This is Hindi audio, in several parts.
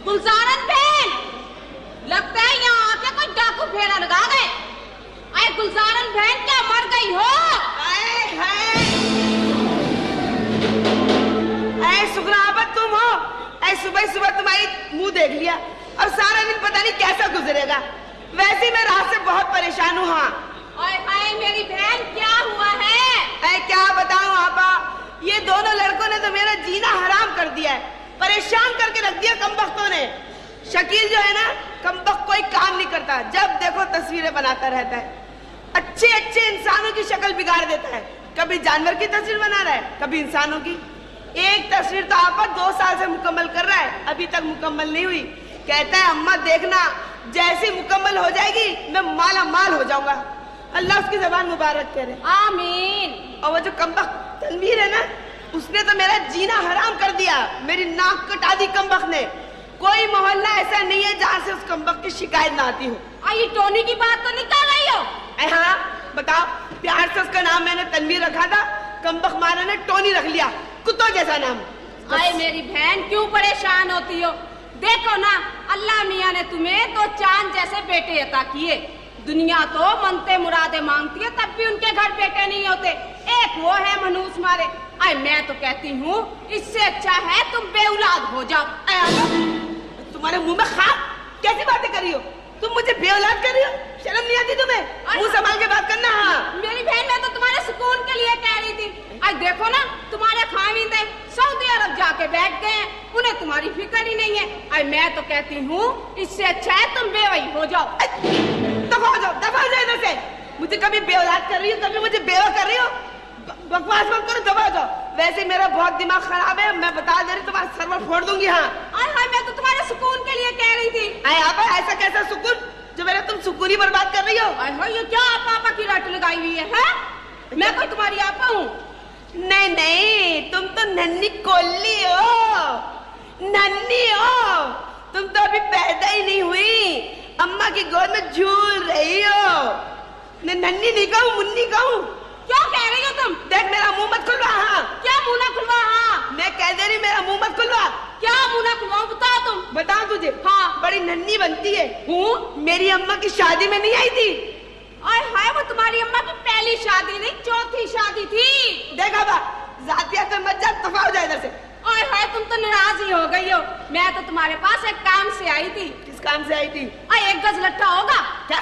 गुलजारन बहन, लगता है यहाँ आके कोई डाकू फेरा लगा गए। अरे गुलजारन बहन, क्या मर गई हो? सुगराबत तुम हो? सुबह सुबह तुम्हारी मुंह देख लिया और सारा दिन पता नहीं कैसा गुजरेगा। वैसे मैं रात से बहुत परेशान हूँ। हाँ मेरी बहन, क्या हुआ है? क्या बताऊँ आपा, ये दोनों लड़कों ने तो मेरा जीना हराम कर दिया है, परेशान करके रख दिया कमबख्तों ने। शकील जो है ना, कमबख्त कोई काम नहीं करता, जब देखो तस्वीरें बनाता रहता है, अच्छे अच्छे इंसानों की शक्ल बिगाड़ देता है। कभी जानवर की तस्वीर बना रहा है, कभी इंसानों की। एक तस्वीर तो आप 2 साल से मुकम्मल कर रहा है, अभी तक मुकम्मल नहीं हुई। कहता है अम्मा देखना, जैसी मुकम्मल हो जाएगी मैं माला माल हो जाऊंगा। अल्लाह उसकी ज़बान मुबारक करे। आमीन। और वो जो कमबख्त तनवीर है ना, उसने तो मेरा जीना हराम कर दिया, मेरी नाक कटा दी कमबख्त ने। कोई मोहल्ला ऐसा नहीं है जहाँ से उस कमबख्त की शिकायत ना आती हो। ये टोनी की बात तो नहीं कर रही हो? हाँ बताओ, प्यार से उसका नाम मैंने तनवीर रखा था, कमबख्त मारा ने टोनी रख लिया, कुत्तों जैसा नाम। अरे मेरी बहन, क्यों परेशान होती हो? देखो ना, अल्लाह मियाँ ने तुम्हें 2 चांद जैसे बेटे अता किए। दुनिया तो मनते मुरादे मांगती है, तब भी उनके घर बेटे नहीं होते। एक वो है मनूस मारे। अरे मैं तो कहती हूँ इससे अच्छा है तुम बेऔलाद हो जाओ। तुम्हारे मुंह में खाक, कैसी बातें कर रही हो तुम? मुझे बेऔलाद कर रही हो? शर्म नहीं आती तुम्हें? मुंह संभाल के बात करना। हाँ मेरी बहन, मैं तो तुम्हारे सुकून के लिए कह रही थी। आज देखो ना, तुम्हारे खामिंदे सऊदी अरब जाके बैठ गए हैं, उन्हें तुम्हारी फिक्र ही नहीं है। आज मैं तो कहती हूँ इससे अच्छा है तुम बेवही हो जाओ। दफा हो जाओ, दफा हो जाओ इधर से। मुझे कभी बेऔलाद कर रही हो, कभी मुझे बेवा कर रही हो। बकवास मत करो, दफा हो जाओ। वैसे मेरा बहुत दिमाग खराब है, मैं बता दे रही, तुम्हारा सर्वर फोड़ दूंगी। हाँ मैं तो तुम्हारे सुकून के लिए कह रही थी। ऐसा कैसा सुकून जो मेरा तुम सुकून ही बर्बाद कर रही हो? ये क्या आपा की रट लगाई हुई है? मैं कोई तुम्हारी आपा हूँ? नहीं नहीं, तुम तो नन्ही कोल्ली हो, नन्ही हो। तुम तो अभी पैदा ही नहीं हुई, अम्मा की गोद में झूल रही हो। नन्ही नहीं कहूँ, मुन्नी कहूँ। क्या कह रही हो तुम? देख मेरा मुंह मत खुलवा। हाँ क्या मुंह ना खुलवा? हाँ मैं कह दे रही, मेरा मुंह मत खुलवा। क्या मुंह ना खुलवाऊं? बताओ तुम। बताओ तुझे? हाँ बड़ी नन्ही बनती है। हूँ? मेरी अम्मा की शादी में नहीं आई थी? हाय वो तुम्हारी अम्मा की पहली शादी नहीं, 4थी शादी थी। देखा बा, जातिया पे मत जा, दफा हो जाए इधर से। हाय तुम तो नाराज ही हो गई हो। मैं तो तुम्हारे पास एक काम से आई थी। किस काम से आई थी? 1 गज लट्ठा होगा क्या?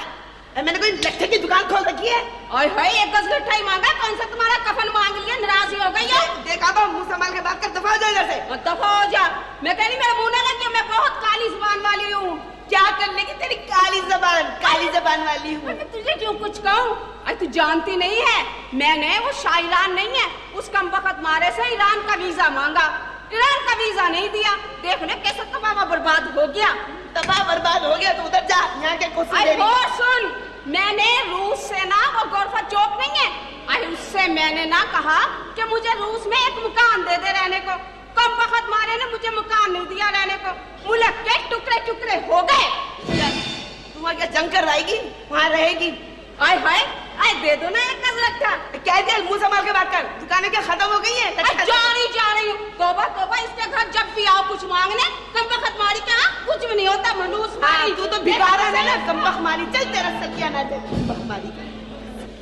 मैंने कोई लट्ठे की दुकान खोल रखी है? 1 गज लट्ठा ही मांगा, कौन सा तुम्हारा कफन मांग लिया? नाराज ही हो गई हो। देखा बा, मुंह संभाल के बात कर, दफा हो जाए इधर से। दफा हो जा। मैं कह रही मेरा मुंह ना लगे, मैं बहुत काली जुबान वाली हूँ। क्या करने की तेरी काली जबान? काली जबान वाली हूँ। तुझे क्यों कुछ कहूँ? तू जानती नहीं है, मैंने वो शायरान नहीं है, उस कमबख्त मारे से ईरान का वीजा मांगा, ईरान का वीजा नहीं दिया। देख ले कैसा तबाह बर्बाद हो गया। तबाह बर्बाद हो गया तो उधर जा, यहाँ के कोशिश। और सुन, मैंने रूस से ना, वो गोरफा चौक नहीं है, उससे मैंने ना कहा कि मुझे रूस में एक मकान दे दे रहने को। कमबख्त मारे ने मुझे मकान नहीं दिया रहने को, मुल्क के टुकड़े टुकड़े हो गए। तुम्हारी क्या जंग कर रहेगी? वहाँ रहेगी। दे दो ना 1 गज लट्ठा। कह दिया, मुंह संभाल के बात कर। दुकानें क्या खत्म हो गई है? जा रही हूँ। तौबा तौबा, इसके घर जब भी आओ कुछ मांगने, कमबख्त मारी के यहाँ कुछ भी नहीं होता। मनूस मारी। तू तो भिखारा है ना, कमबख्त मारी। चल तेरा सकिया ना जाए, कमबख्त मारी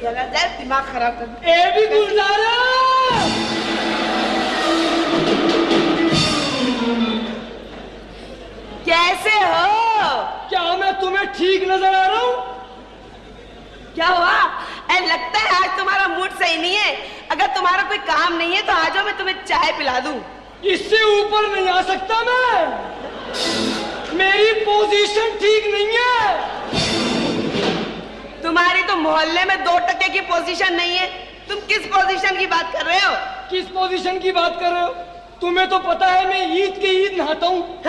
जाए, दिमाग खराब कर। ए भी गुलजारा, कैसे हो? क्या मैं तुम्हें ठीक नजर आ रहा हूँ? क्या हुआ? लगता है आज तुम्हारा मूड सही नहीं है। अगर तुम्हारा कोई काम नहीं है तो आ जाओ, मैं तुम्हें चाय पिला दूं। इससे ऊपर नहीं आ सकता मैं, मेरी पोजीशन ठीक नहीं है। तुम्हारी तो मोहल्ले में 2% की पोजीशन नहीं है। तुम किस पोजीशन की बात कर रहे हो? किस पोजीशन की बात कर रहे हो? तुम्हें तो पता है मैं ईद के ईद नहाता हूँ।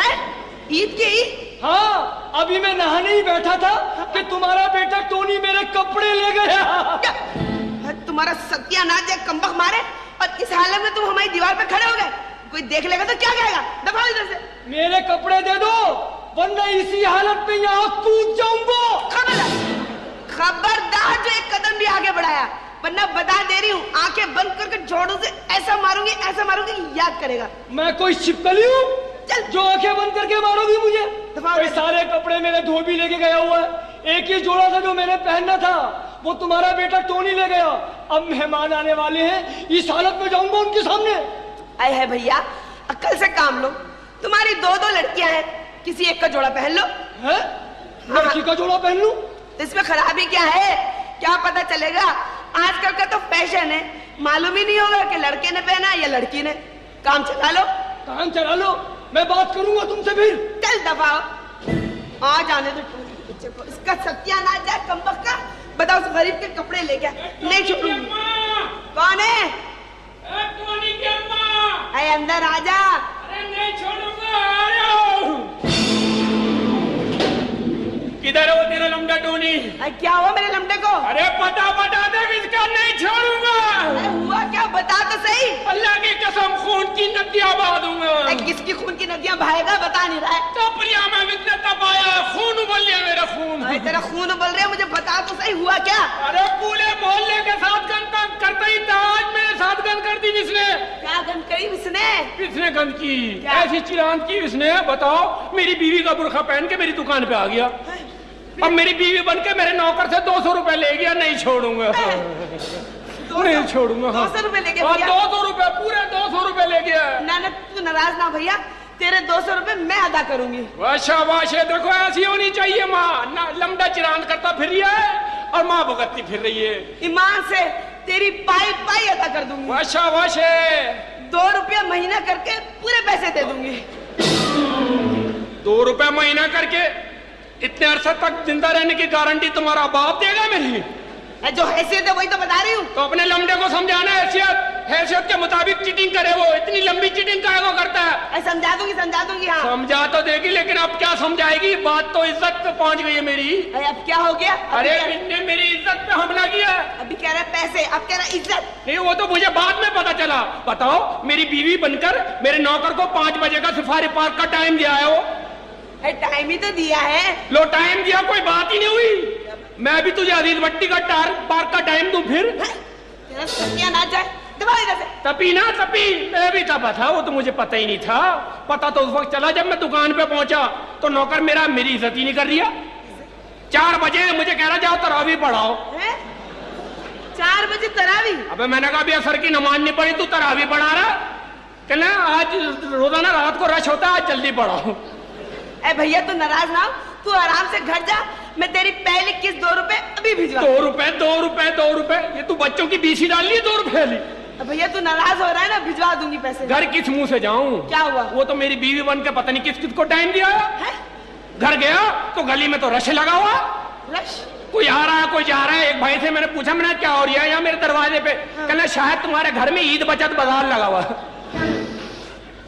ईद के ईद? हाँ, अभी मैं नहाने ही बैठा था कि तुम्हारा बेटा टोनी मेरे कपड़े ले गया। तुम्हारा सत्यानाश है, कमबख्त मारे, और इस हालत में तुम हमारी दीवार पे खड़े हो गए। कोई देख लेगा तो क्या कहेगा? दफा इधर से। मेरे कपड़े दे दो, वरना इसी हालत में यहाँ कूद जाऊंगा। खबरदार जो एक कदम भी आगे बढ़ाया, वरना बता दे रही हूँ, आंखें बंद करके जोड़ों से ऐसा मारूंगी, याद करेगा। मैं कोई छिपकली हूँ चल। जो आंखें बंद करके मारोगी मुझे? दफा ये सारे कपड़े मेरे धोबी लेके गया हुआ है। एक ही जोड़ा था जो मैंने पहनना था, वो तुम्हारा बेटा टोनी ले गया। अब मेहमान आने वाले हैं, इस हालत में जाऊंगा उनके सामने? आए है भैया, अक्ल से काम लो। तुम्हारी दो लड़कियां हैं, किसी एक का जोड़ा पहन लो। है? लड़की का जोड़ा पहन लूं? इसमें खराबी क्या है? क्या पता चलेगा? आजकल का तो फैशन है, मालूम ही नहीं होगा कि लड़के ने पहना या लड़की ने। काम चला लो। काम चला लो, मैं बात करूंगा तुमसे फिर। चल दबाओ, आ जाने दो टोनी के बच्चे को। इसका सत्यानाश जाए कमबख्त का। बताओ उस गरीब के कपड़े ले गया, नहीं छोड़ूंगी। कौन है? टोनी की अम्मा। अरे अंदर आजा। अरे नहीं छोड़ूंगा, आ रहा हूं। किधर है वो तेरा लमड़ा टोनी? अरे क्या हुआ मेरे लमडे को? अरे बता दे, इसका नहीं छोड़ूंगा। अरे हुआ क्या, बता तो सही। अल्लाह की कसम, खून की नदियां बहा दूंगा। अरे किसकी खून की नदियां बहाएगा, बता नहीं रहा है। टपरिया में इतना तपाया, खून उबल गया मेरा खून। अरे तेरा खून उबल रहा है, मुझे बता तो सही, हुआ क्या? अरे पूरे मोहल्ले के साथ गन करता ही था, आज मेरे साथ गन कर दी जिसने। क्या गन करी इसने? किसने गन की? क्या? ऐसी चिरांद की इसने, बताओ। मेरी बीवी का बुरखा पहन के मेरी दुकान पे आ गया। अब मेरी बीवी बन के मेरे नौकर से 200 रुपए ले गया। नहीं छोड़ूंगा, नहीं छोड़ूंगा। 200 रुपए ले गया? 200 रुपए, पूरे 200 रुपए ले गया। ना तू नाराज ना भैया, तेरे 200 रुपए मैं अदा करूंगी। शाबाश है, देखो ऐसी होनी चाहिए माँ। ना लमड़ा चिरांद करता फिर रही है और माँ भुगतती फिर रही है। ईमान से तेरी पाई अदा कर दूंगी। शाबाश है। 2 रुपया महीना करके पूरे पैसे दे दूंगी। 2 रुपए महीना करके इतने अरसे तक जिंदा रहने की गारंटी तुम्हारा बाप देगा मेरी? जो हैसियत है वही तो बता रही हूँ। तो अपने लमड़े को समझाना, हैसियत के मुताबिक चीटिंग करे। वो इतनी लंबी चीटिंग काहे को करता है? समझा दूंगी हाँ। समझा तो देगी, लेकिन अब क्या समझाएगी? बात तो इज्जत पे पहुंच गई है मेरी। अब क्या हो गया? अरे इनने मेरी इज्जत पे हमला किया। अभी कह रहा है पैसे, अब कह रहा है इज्जत। नहीं, वो तो मुझे बाद में पता चला। बताओ, मेरी बीवी बनकर मेरे नौकर को 5 बजे का सफारी पार्क का टाइम दिया है। वो टाइम ही तो दिया है। लो, टाइम दिया, कोई बात ही नहीं हुई। मैं भी तुझे अजीज भट्टी का पार्क का टाइम दूं फिर? तेरा सत्यानाश जाए, दबाओ इधर से। तपी मैं भी तपा था, वो तो मुझे पता ही नहीं था। पता तो उस वक्त चला जब मैं दुकान पे पहुंचा तो नौकर मेरी इज्जत ही नहीं कर रहा। 4 बजे मुझे कह रहा जाओ तरावी पढ़ाओ। 4 बजे तरावी? अबे मैंने कहा अभी असर की नमाज नहीं पढ़ी, तू तरावी पढ़ा रहा? कहना आज रोजाना रात को रश होता है, आज जल्दी पढ़ाओ। ए भैया तू नाराज ना हो, तू आराम से घर जा। मैं तेरी पहली किस्त 2 रुपए अभी भिजवा। 2 रुपए? ये तू बच्चों की बीसी डाल ली 2 रुपए ली? भैया तू नाराज हो रहा है ना, भिजवा दूंगी पैसे। घर किस मुंह से जाऊं? क्या हुआ? वो तो मेरी बीवी बन के पता नहीं किस को टाइम दिया है? घर गया तो गली में तो रश लगा हुआ। रश? कोई आ रहा है, कोई जा रहा है। एक भाई से मैंने पूछा, मैंने क्या हो रहा है यहाँ मेरे दरवाजे पे? कहना शायद तुम्हारे घर में ईद बचत बाजार लगा हुआ।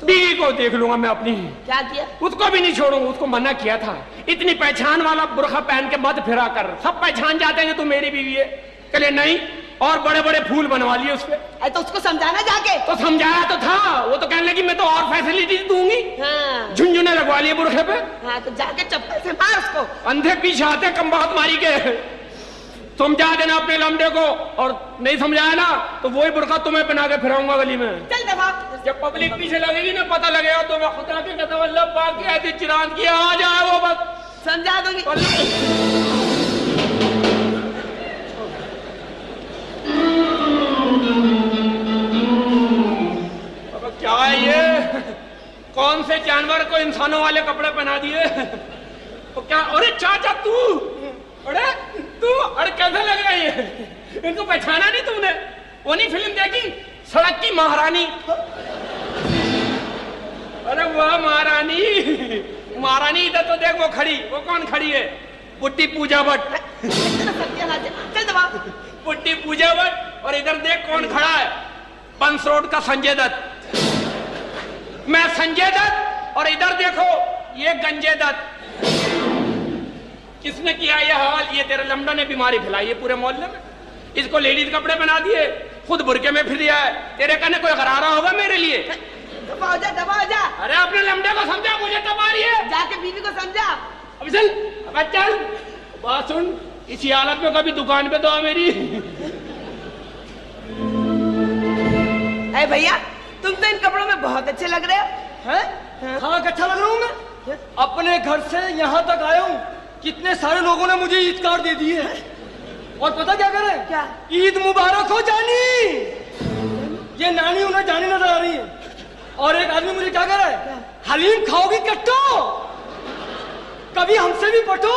बीवी को देख लूंगा मैं अपनी। क्या किया? उसको भी नहीं छोड़ूंगा। उसको मना किया था, इतनी पहचान वाला बुरखा पहन के मत फिरा कर, सब पहचान जाते हैं तू मेरी बीवी है। कहले नहीं, और बड़े बड़े फूल बनवा लिए उस पे। तो उसको समझाना जाके। तो समझाया तो था, वो तो कहने लगी मैं तो और फैसिलिटीज दूंगी। हाँ। झुंझुने लगवा लिए बुरखे पे। हाँ तो जाके चप्पल से मार उसको। अंधे पीछे आते कम बहुत मारी के। समझा देना अपने लमडे को, और नहीं समझाया ना तो वही बुरखा तुम्हें पहना के फिराऊंगा गली में। चल दबा। जब पब्लिक पीछे लगेगी ना, पता लगेगा तो मैं खुदा के कसम अल्लाह पाक की ऐसी चिरांद की आ जाए वो बस समझा दूंगी। अब क्या है ये? कौन से जानवर को इंसानों वाले कपड़े पहना दिए? तो क्या? अरे चाचा तू, अरे कैसा लग रहा है ये? इनको पहचाना नहीं तुमने? वो नहीं फिल्म देखी सड़क की महारानी? अरे वाह महारानी, महारानी इधर तो देख, वो खड़ी, वो कौन खड़ी है? पुट्टी पूजा भट्ट। चल दबा। पुट्टी पूजा भट्ट। और इधर देख कौन खड़ा है? पंस रोड का संजय दत्त। मैं संजय दत्त, और इधर देखो ये गंजे दत्त। किसने किया ये हाल? ये तेरे लमडा ने बीमारी फैलाई है पूरे मोहल्ले में। इसको लेडीज कपड़े बना दिए, खुद बुरके में फिर दिया है। तेरे कहने कोई गरारा होगा मेरे लिए? दबा हो जा। अरे अपने लमडे को समझा, मुझे तो मारी है। जाके बीवी को समझा। अब चल, अब चल। बात सुन, इसी हालत में कभी दुकान पे तो आ मेरी। अरे भैया तुम तो इन कपड़ों में बहुत अच्छे लग रहे हो। हैं? हाँ, अच्छा लग रहा हूँ मैं। अपने घर से यहाँ तक आया हूँ, कितने सारे लोगों ने मुझे ईद कार्ड दे दिए हैं। और पता क्या करें? क्या? ईद मुबारक हो जानी। ये नानी उन्हें जानी नजर आ रही है। और एक आदमी मुझे क्या कह रहा है? हलीम खाओगी कट्टो, कभी हमसे भी पटो।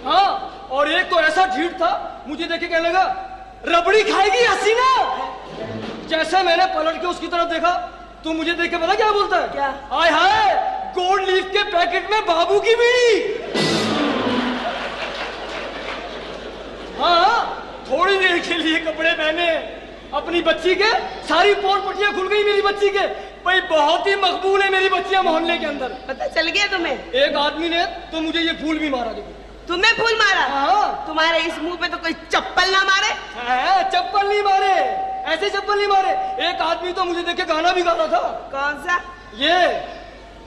हाँ, और एक तो ऐसा ढीठ था, मुझे देख के कहने लगा रबड़ी खाएगी हसीना। जैसे मैंने पलट के उसकी तरफ देखा तो मुझे देख के पता क्या बोलता है? क्या? आय हाय, गोल्ड लीफ के पैकेट में बाबू की बीड़ी। हाँ, थोड़ी देर के लिए कपड़े पहने अपनी बच्ची के, सारी पोर पटियां खुल गई मेरी बच्ची के। भाई बहुत ही मकबूल है मेरी बच्चियां मोहल्ले के अंदर। पता चल गया तुम्हें? एक आदमी ने तो मुझे ये फूल भी मारा। देखो, तुम्हें फूल मारा? हाँ। तुम्हारे इस मुंह पे तो कोई चप्पल ना मारे? चप्पल नहीं मारे, ऐसे चप्पल नहीं मारे। एक आदमी तो मुझे देख के गाना भी गा रहा था। कौन सा?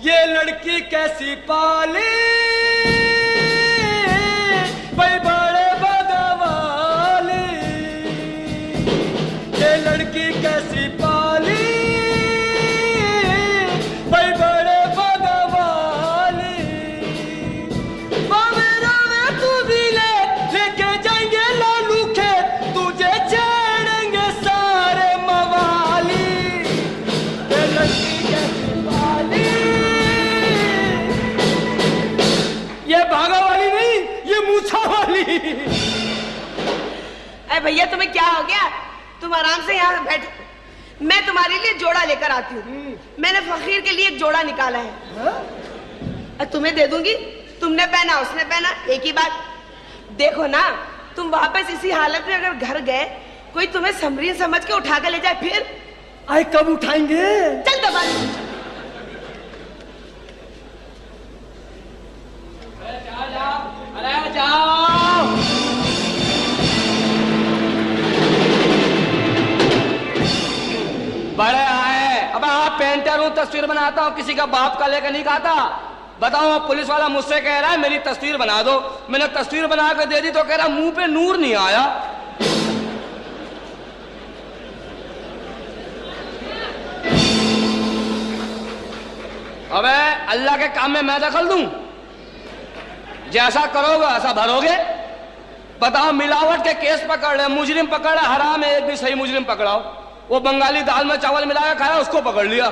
ये लड़की कैसी पाली, भाई बड़े बदवाली। ये लड़की कैसी पाली, भाई बड़े बदवाली। बाबेरा में तू भी लेके जाएंगे लालू के, तुझे छेड़ेंगे सारे मवाली। ये लड़की कैसी पाली, ये भागा वाली नहीं, ये मूछा वाली। अरे भैया तुम्हें क्या हो गया? तुम आराम से यहाँ बैठ, मैं तुम्हारे लिए जोड़ा लेकर आती हूँ। मैंने फकीर के लिए एक जोड़ा निकाला है। तुम्हें दे दूंगी, तुमने पहना उसने पहना, एक ही बात। देखो ना, तुम वापस इसी हालत में अगर घर गए, कोई तुम्हें समरीन समझ के उठा कर ले जाए फिर? आए कब उठाएंगे? चल दबा। अरे जाओ। बड़े आए, अब आप पेंटर हूँ, तस्वीर बनाता हूँ, किसी का बाप का लेकर नहीं खाता। बताओ, अब पुलिस वाला मुझसे कह रहा है मेरी तस्वीर बना दो। मैंने तस्वीर बना कर दे दी तो कह रहा मुंह पे नूर नहीं आया। अबे अल्लाह के काम में मैं दखल दूं? जैसा करोगे ऐसा भरोगे। बताओ, मिलावट के केस पकड़ रहे, मुजरिम पकड़ रहे, हराम है, एक भी सही मुजरिम पकड़ाओ। वो बंगाली दाल में चावल मिला के खाया, उसको पकड़ लिया,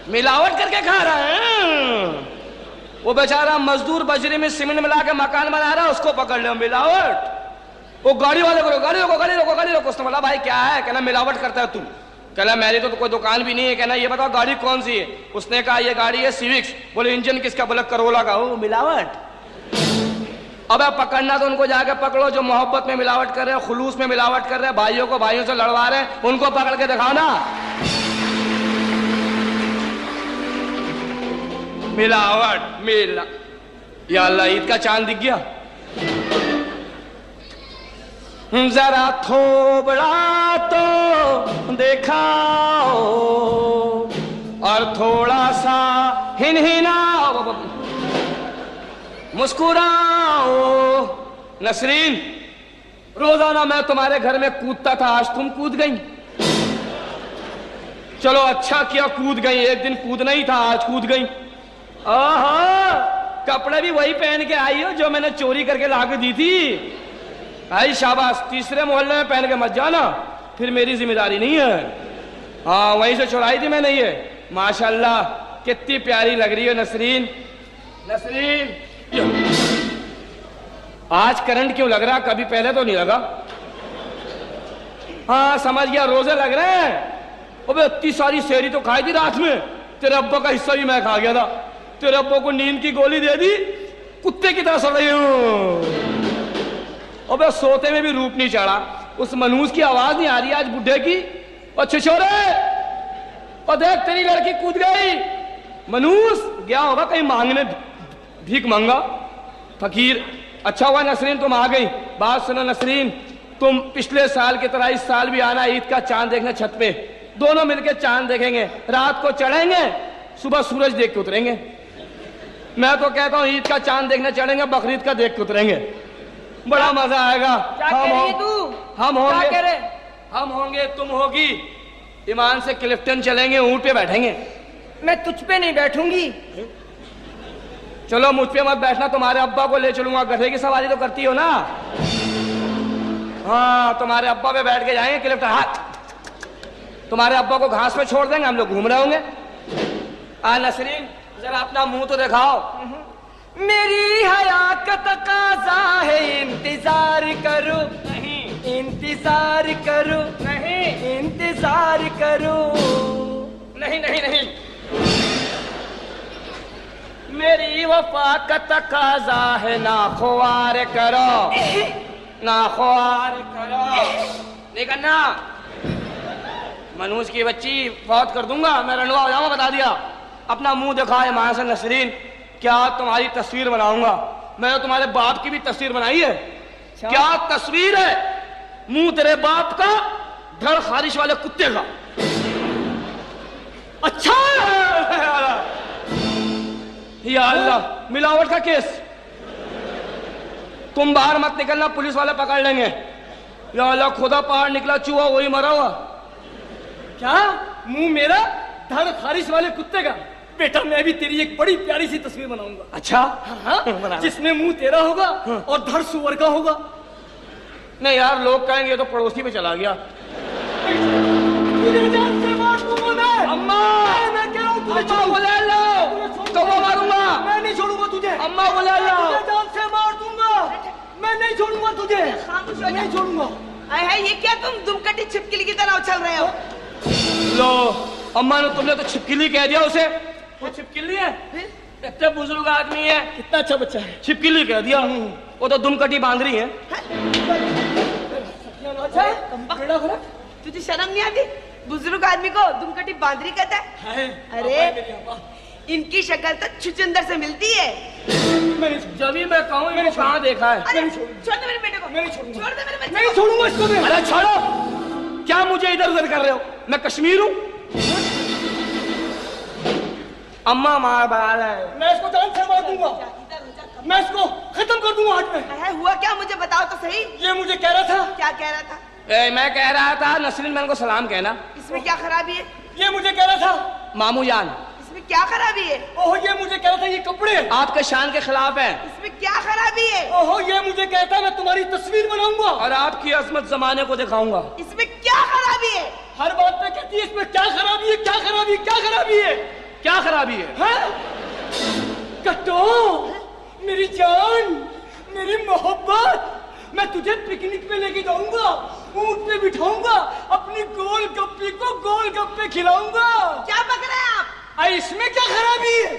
मिलावट करके खा रहा है। वो बेचारा मजदूर बजरी में सीमेंट मिला के मकान बना रहा है, उसको पकड़ लिया, मिलावट। वो गाड़ी वाले को गाड़ी रोको, गाड़ी रोको, गाड़ी रोको। उसने बोला भाई क्या है? कहना मिलावट करता है तू। कहना मेरी तो कोई दुकान भी नहीं है। कहना ये बताओ गाड़ी कौन सी है? उसने कहा ये गाड़ी है सिविक्स। बोले इंजन किसका? बोले करोला का। हो मिलावट। अब पकड़ना तो उनको जाके पकड़ो जो मोहब्बत में मिलावट कर रहे हैं, खुलूस में मिलावट कर रहे हैं, भाइयों को भाइयों से लड़वा रहे हैं, उनको पकड़ के दिखाओ ना। मिलावट मिला। या अल्लाह, ईद का चांद दिख गया। जरा थोबड़ा तो दिखाओ और थोड़ा सा हिनहिनाओ, मुस्कुराओ। नसरीन, रोजाना मैं तुम्हारे घर में कूदता था, आज तुम कूद गई। चलो अच्छा किया कूद गई, एक दिन कूदना ही था, आज कूद गई। आहा, कपड़े भी वही पहन के आई हो जो मैंने चोरी करके लाके दी थी। आई शाबाश, तीसरे मोहल्ले में पहन के मत जाना, फिर मेरी जिम्मेदारी नहीं है। हाँ, वहीं से चुराई थी मैंने ये। माशाल्लाह कितनी प्यारी लग रही है नसरीन। नसरीन, आज करंट क्यों लग रहा? कभी पहले तो नहीं लगा। हाँ समझ गया, रोजे लग रहे हैं। अबे इतनी सारी सेहरी तो खाई थी रात में, तेरे अब्बा का हिस्सा भी मैं खा गया था। तेरे अब्बा को नींद की गोली दे दी, कुत्ते की तरह सड़ रही हूं। अबे सोते में भी रूप नहीं चढ़ा। उस मनूस की आवाज नहीं आ रही आज बुढ़े की। और छिछोरे, और देख तेरी लड़की कूद गई। मनूस गया होगा कहीं मांगने, भीख मांगा। फकीर, अच्छा हुआ नसरीन तुम आ गई। बात सुनो नसरीन, तुम पिछले साल की तरह इस साल भी आना ईद का चांद देखने छत पे। दोनों मिलकर चांद देखेंगे, रात को चढ़ेंगे, सुबह सूरज देख के उतरेंगे। मैं तो कहता हूँ ईद का चांद देखने चढ़ेंगे, बकरीद का देख के उतरेंगे, बड़ा मजा आएगा। क्या कह रही है तू? हम होंगे, तुम होगी, ईमान से क्लिफ्टन चलेंगे, ऊंट पे बैठेंगे। मैं तुझ पे नहीं बैठूंगी। चलो मुझ पे मत बैठना, तुम्हारे अब्बा को ले चलूंगा। गधे की सवारी तो करती हो ना? हाँ, तुम्हारे अब्बा पे बैठ के जाएंगे क्लिफ्टन। हाथ तुम्हारे अब्बा को घास पे छोड़ देंगे, हम लोग घूम रहे होंगे। नसरीन जरा अपना मुंह तो दिखाओ। मेरी हयात का तकाजा है, इंतजार करो। नहीं, इंतजार करो। नहीं, इंतजार करो। नहीं नहीं नहीं, मेरी वफा का तकाजा है, ना ख्वार करो, ना ख्वार करो। नहीं करना, मनूज की बच्ची फौत कर दूंगा, मैं रंडवा हो जाऊंगा, बता दिया। अपना मुंह दिखाए मां से नसरीन, क्या तुम्हारी तस्वीर बनाऊंगा? मैंने तुम्हारे बाप की भी तस्वीर बनाई है। क्या तस्वीर है? मुंह तेरे बाप का, धड़ खारिश वाले कुत्ते का। अच्छा या अल्लाह, मिलावट का केस। तुम बाहर मत निकलना, पुलिस वाले पकड़ लेंगे। या अल्लाह, खुदा बाहर निकला, चूहा वही मरा हुआ। क्या मुंह मेरा, धड़ खारिश वाले कुत्ते का? बेटा मैं भी तेरी एक बड़ी प्यारी सी तस्वीर बनाऊंगा। अच्छा हाँ, जिसमें मुंह तेरा होगा और धड़ सुअर का होगा। नहीं यार, लोग कहेंगे ये तो पड़ोसी पे चला गया। तुझे जान से मार दूंगा मैं। अम्मा, मैं कह रहा हूँ तुझे अम्मा बुला लो, तो वो मारूंगा। मैं नहीं छोड़ूंगा तुझे। अम्मा बुला लो, तुझे जान से मार दूंगा। मैं नहीं छोड़ूंगा तुझे, नहीं छोड़ूंगा। है ये क्या, तुम दुमकटी छिपकली की तरह उछल रहे हो? लो अम्मा ने, तुमने तो छिपकली कह दिया उसे। वो छिपकली है, इतने बुजुर्ग आदमी है, कितना अच्छा बच्चा है। छिपकली कह दिया। वो तो दुमकटी बांध रही है। अच्छा, तुझे शर्म नहीं आती? बुजुर्ग आदमी को दुमकटी बांदरी कहता है? अरे इनकी शक्ल तो छुचंदर से मिलती है। जब भी मैं कहूँ मैंने कहाँ देखा है। अरे छोड़ दे मेरे बेटे को। मैं नहीं छोड़ूंगा। छोड़ दे मेरे बच्चे नहीं को। छोड़ूंगा इसको मैं। अरे छोड़ो, क्या मुझे इधर उधर कर रहे हो? मैं कश्मीर हूँ। अम्मा मार बाल है। मैं इसको जान से मार दूंगा। मैं इसको खत्म कर दूंगा हाथ में। है हुआ क्या, मुझे बताओ तो सही। ये मुझे कह रहा था। क्या कह रहा था? मैं कह रहा था नसरीन मैन को सलाम कहना। इसमें क्या खराबी है? ये मुझे कह रहा था। मामू जान, इसमें क्या खराबी है? ओहो, ये मुझे कह रहा था ये कपड़े आपके शान के खिलाफ है। इसमें क्या खराबी है? ओहो, ये मुझे कहता मैं तुम्हारी तस्वीर बनाऊंगा और आपकी अजमत जमाने को दिखाऊंगा। इसमें क्या खराबी है? हर बात पे कहती है इसमें क्या खराबी है, क्या खराबी, क्या खराबी है। क्या खराबी है? हैं? कट्टो, मेरी जान, मेरी मोहब्बत, मैं तुझे पिकनिक पे लेके जाऊंगा, ऊंट पे बिठाऊंगा, अपनी गोल गप्पी को गोल गप्पे खिलाऊंगा। क्या पक रहे हैं आप? अरे इसमें क्या खराबी है?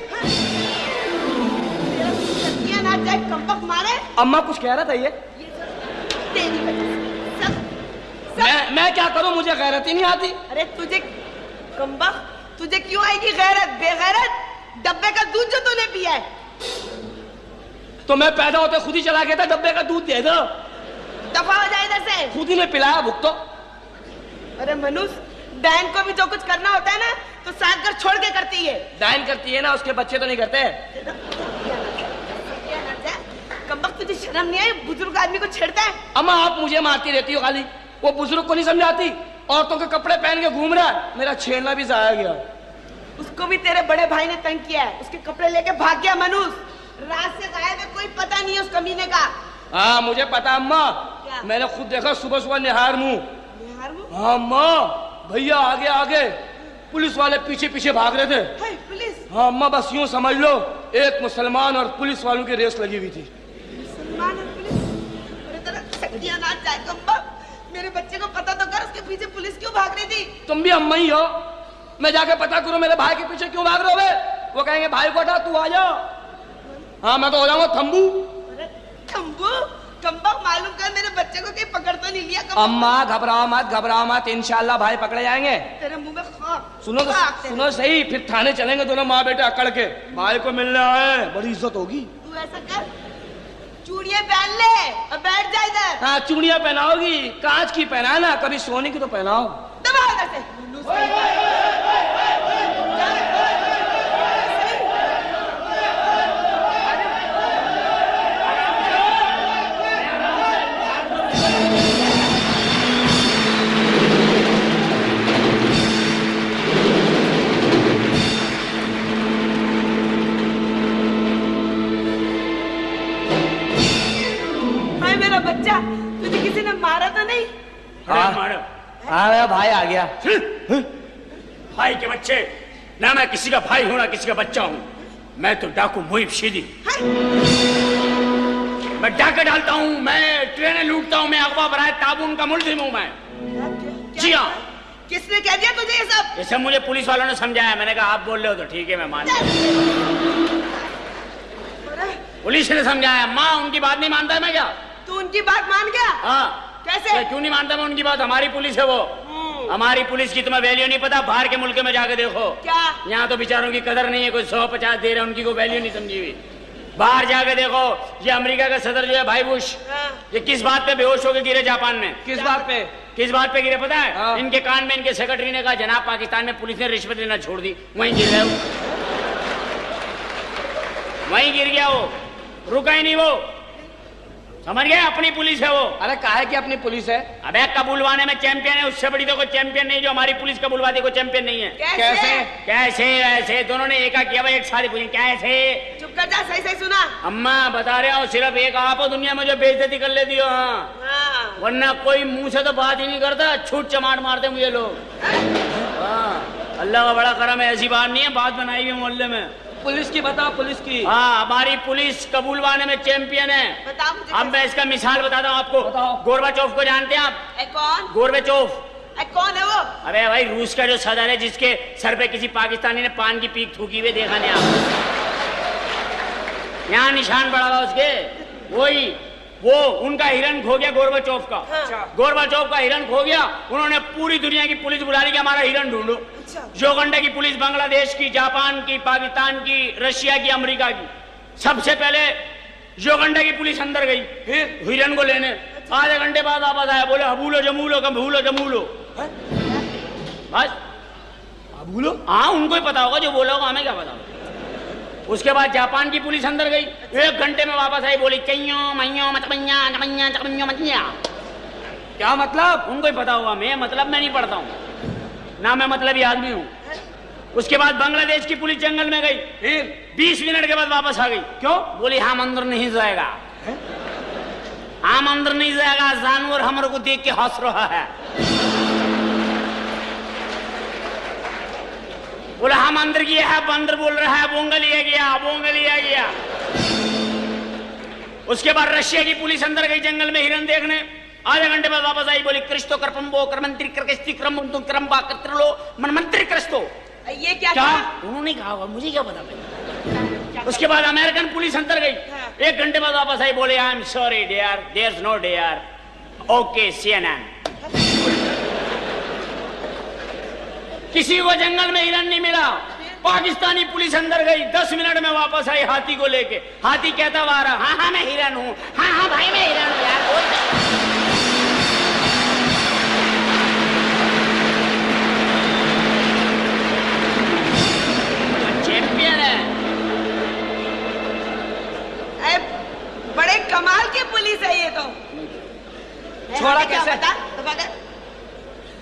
सत्या ना जाए, कम्बख्त मारे। अम्मा कुछ कह रहा था ये तेरी वजह से। सब मैं क्या करूं, मुझे गैरत ही नहीं आती। अरे तुझे कम्बख्त, तुझे क्यों आएगी गैरत? बेगैरत, डब्बे का दूध जो तूने पिया है। तो मैं पैदा होते खुद ही चला गया था, डब्बे का दूध दे दो। दफा हो जाए इधर से। खुद ही ने पिलाया, भुगतो। अरे मनुष्य, बहन को भी जो कुछ करना होता है ना, तो साथ घर छोड़ के करती है। डाइन करती है ना, उसके बच्चे तो नहीं करते। कम्बख्त, तुझे शर्म नहीं आई? बुजुर्ग आदमी को छेड़ता है। अम्मा आप मुझे मारती रहती हो खाली, वो बुजुर्ग को नहीं समझाती। औरतों के कपड़े पहन के घूम रहा है, मेरा छेड़ना भी जाया गया। उसको भी तेरे बड़े भाई ने तंग किया है, उसके कपड़े लेके भाग गया मनुष्य। रात से गायब है, कोई पता नहीं है उस कमीने का। हाँ मुझे पता अम्मा, क्या? मैंने खुद देखा सुबह सुबह निहार मुंह। निहार मुंह? हाँ अम्मा, भैया आगे आगे, पुलिस वाले पीछे पीछे भाग रहे थे। हाय, पुलिस? हाँ अम्मा, बस यूं समझ लो एक मुसलमान और पुलिस वालों की रेस लगी हुई थी। मुसलमान और पुलिस? अरे तेरा सत्यानाश जाए कम्बख्त, मेरे बच्चे को पता तो कर, उसके पीछे पुलिस क्यों भाग रही थी? तुम भी अम्मा ही हो, मैं जाके पता करूं मेरे भाई के पीछे क्यों भाग रहे हो। वो कहेंगे भाई को हटा, तू आ जा। हाँ मैं तो हो जाऊंगा थम्बू। अरे थम्बू, कम्बख्त, मालूम कर मेरे बच्चे को कहीं पकड़ तो नहीं लिया? अम्मा घबराओ मत, घबराओ मत, इंशाल्लाह भाई पकड़े जाएंगे। तेरे मुंह में खाक। सुनो तो, खाक तेरे। सुनो सही, फिर थाने चलेंगे दोनों माँ बेटे अकड़ के, भाई को मिलने आए, बड़ी इज्जत होगी। तू ऐसा कर, चूड़ियां पहन ले और बैठ जा इधर। हाँ चूड़ियां पहनाओगी, कांच की पहनाना, कभी सोने की तो पहनाओ। दबा इधर से। हाँ। मारो। हाँ मेरा भाई आ गया। भाई के बच्चे, ना मैं किसी का भाई हूं ना किसी का बच्चा हूं। मैं तो डाकू मुहिब शीदी, मैं डाके डालता हूं, मैं ट्रेनें लूटता हूं, मैं अगवा बराए ताबून का मुल्जिम हूं मैं। जी हाँ। किसने कह दिया तुझे ये सब? ये सब मुझे पुलिस वालों ने समझाया। मैंने कहा आप बोल रहे हो तो ठीक है, मैं मान लिया। पुलिस ने समझाया। माँ उनकी बात नहीं मानता है मैं क्या? तू उनकी बात मान गया? हाँ। कैसे? क्यों नहीं मानता मैं उनकी बात? हमारी पुलिस है वो। हमारी पुलिस की तुम्हें वैल्यू नहीं पता। बाहर के मुल्क में जाके देखो, क्या? यहाँ तो बेचारों की कदर नहीं है। कोई 150 दे रहे, उनकी कोई वैल्यू नहीं समझी हुई। बाहर जाके देखो, ये अमेरिका का सदर जो है भाई बुश, ये किस बात पे बेहोश होकर गिरे जापान में? किस बात पे? किस बात पे गिरे पता है? हाँ। इनके कान में इनके सेक्रेटरी ने कहा जनाब पाकिस्तान में पुलिस ने रिश्वत लेना छोड़ दी, वहीं गिर गया वो। वहीं गिर गया वो, रुका ही नहीं वो। समझ गए? अपनी पुलिस है वो। अरे काहे की अपनी पुलिस है? अबे कबूलवाने में चैंपियन है, उससे बड़ी तो कोई चैंपियन नहीं जो हमारी पुलिस कबूलवादी को चैंपियन नहीं है। कैसे? कैसे ऐसे दोनों ने एक किया भाई, एक साथ पूछे कैसे? चुप कर जा, सही सही सुना। अम्मा बता रहे हो, सिर्फ एक आप हो दुनिया में जो बेइज्जती कर लेती हो। हाँ। वरना कोई मुंह से तो बात ही नहीं करता, छूट चमाट मारते मुझे लोग। हाँ, अल्लाह का बड़ा करम है, ऐसी बात नहीं है, बात बनाई हुई मोहल्ले में। पुलिस की बताओ, पुलिस की। हाँ, हमारी पुलिस कबूलवाने में चैंपियन है। बताओ मुझे। अब मैं इसका मिसाल बताता हूँ आपको। बताओ। गोरबाचोफ को जानते हैं आप? कौन? गोरबाचोफ। कौन है वो? अबे भाई रूस का जो सदर है, जिसके सर पे किसी पाकिस्तानी ने पान की पीक थूकी हुई, देखा नहीं आप? यहाँ निशान पड़ा हुआ उसके, वही वो उनका हिरन खो गया गोरबाचोफ का। हाँ। गोरबाचोफ का हिरन खो गया, उन्होंने पूरी दुनिया की पुलिस बुला ली कि हमारा हिरन ढूंढो। अच्छा। जोगंडे की पुलिस बांग्लादेश की, जापान की, पाकिस्तान की, रशिया की, अमेरिका की, सबसे पहले जोगंडे की पुलिस अंदर गई फिर हिरन को लेने। आधे घंटे बाद वापस आया, बोले हबूलो जमूलो कम भूलो जमूलो। बस हबूलो, हाँ उनको ही पता होगा, जो बोला होगा, हमें क्या पता होगा। उसके बाद जापान की पुलिस अंदर गई, 1 घंटे में वापस आई, बोली चैयो मैयो मतमैया चमैया चमैयो मतिया। क्या मतलब? उनको ही पता होगा, मैं मतलब मैं नहीं पढ़ता हूँ ना, मैं मतलबी आदमी हूँ। उसके बाद बांग्लादेश की पुलिस जंगल में गई, फिर 20 मिनट के बाद वापस आ गई। क्यों? बोली हम अंदर नहीं जाएगा, हम अंदर नहीं जाएगा, जानवर हमारे को देख के हंस रहा है। बोला हम अंदर गया है, बंदर बोल रहा है बोंगा लिया गया, बोंगा लिया गया। उसके बाद रशिया की पुलिस अंदर गई जंगल में हिरन देखने, आधे घंटे बाद वापस आई, बोली क्रिस्तो करपम्बो करमंत्री करकेस्ती क्रम तुम क्रमबा करलो मनमंत्री क्रिस्तो। ये क्या क्या था? उन्होंने कहा होगा, मुझे क्या पता भाई। उसके बाद अमेरिकन पुलिस अंदर गई, 1 घंटे बाद वापस आई, बोले I am sorry dear, there is no dear, okay CNN। किसी को जंगल में हिरन नहीं मिला। पाकिस्तानी पुलिस अंदर गई, 10 मिनट में वापस आई हाथी को लेके। हाथी कहता हुआ रहा, हाँ हाँ मैं हिरन हूँ, हाँ हाँ भाई मैं हिरन हूँ यार, बोल। चैंपियन है। बड़े कमाल की पुलिस है ये तो। छोड़ा क्या कैसे? बता?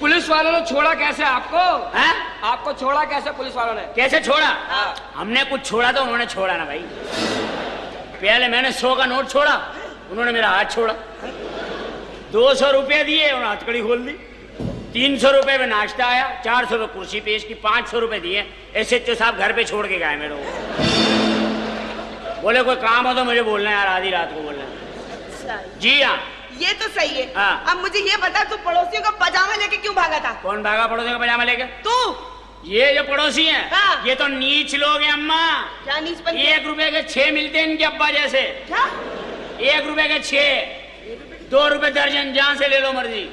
पुलिस वालों ने छोड़ा कैसे आपको? है? आपको छोड़ा कैसे पुलिस वालों ने? कैसे छोड़ा? हाँ। हमने कुछ छोड़ा तो उन्होंने छोड़ा ना भाई। पहले मैंने 100 का नोट छोड़ा, उन्होंने मेरा हाथ छोड़ा। 200 रुपए दिए, उन्होंने हथकड़ी खोल दी। 300 रुपए में नाश्ता आया, 400 में कुर्सी पेश की, 500 रुपए दिए। SHO साहब घर पे छोड़ के गए मेरे को। बोले कोई काम हो तो मुझे बोलना यार, आधी रात को बोलना। जी हाँ, ये तो सही है। हाँ। अब मुझे ये बता, तू पड़ोसियों का पजामा लेके क्यों भागा था? कौन भागा पड़ोसी का पजामा लेके? तू। ये जो पड़ोसी हैं, हाँ। ये तो नीच लोग हैं अम्मा। क्या नीच बन 1 रुपए के 6 मिलते हैं इनके अब्बा जैसे। क्या? 1 रुपए के 6, 2 रुपए दर्जन, जहां से ले लो मर्जी।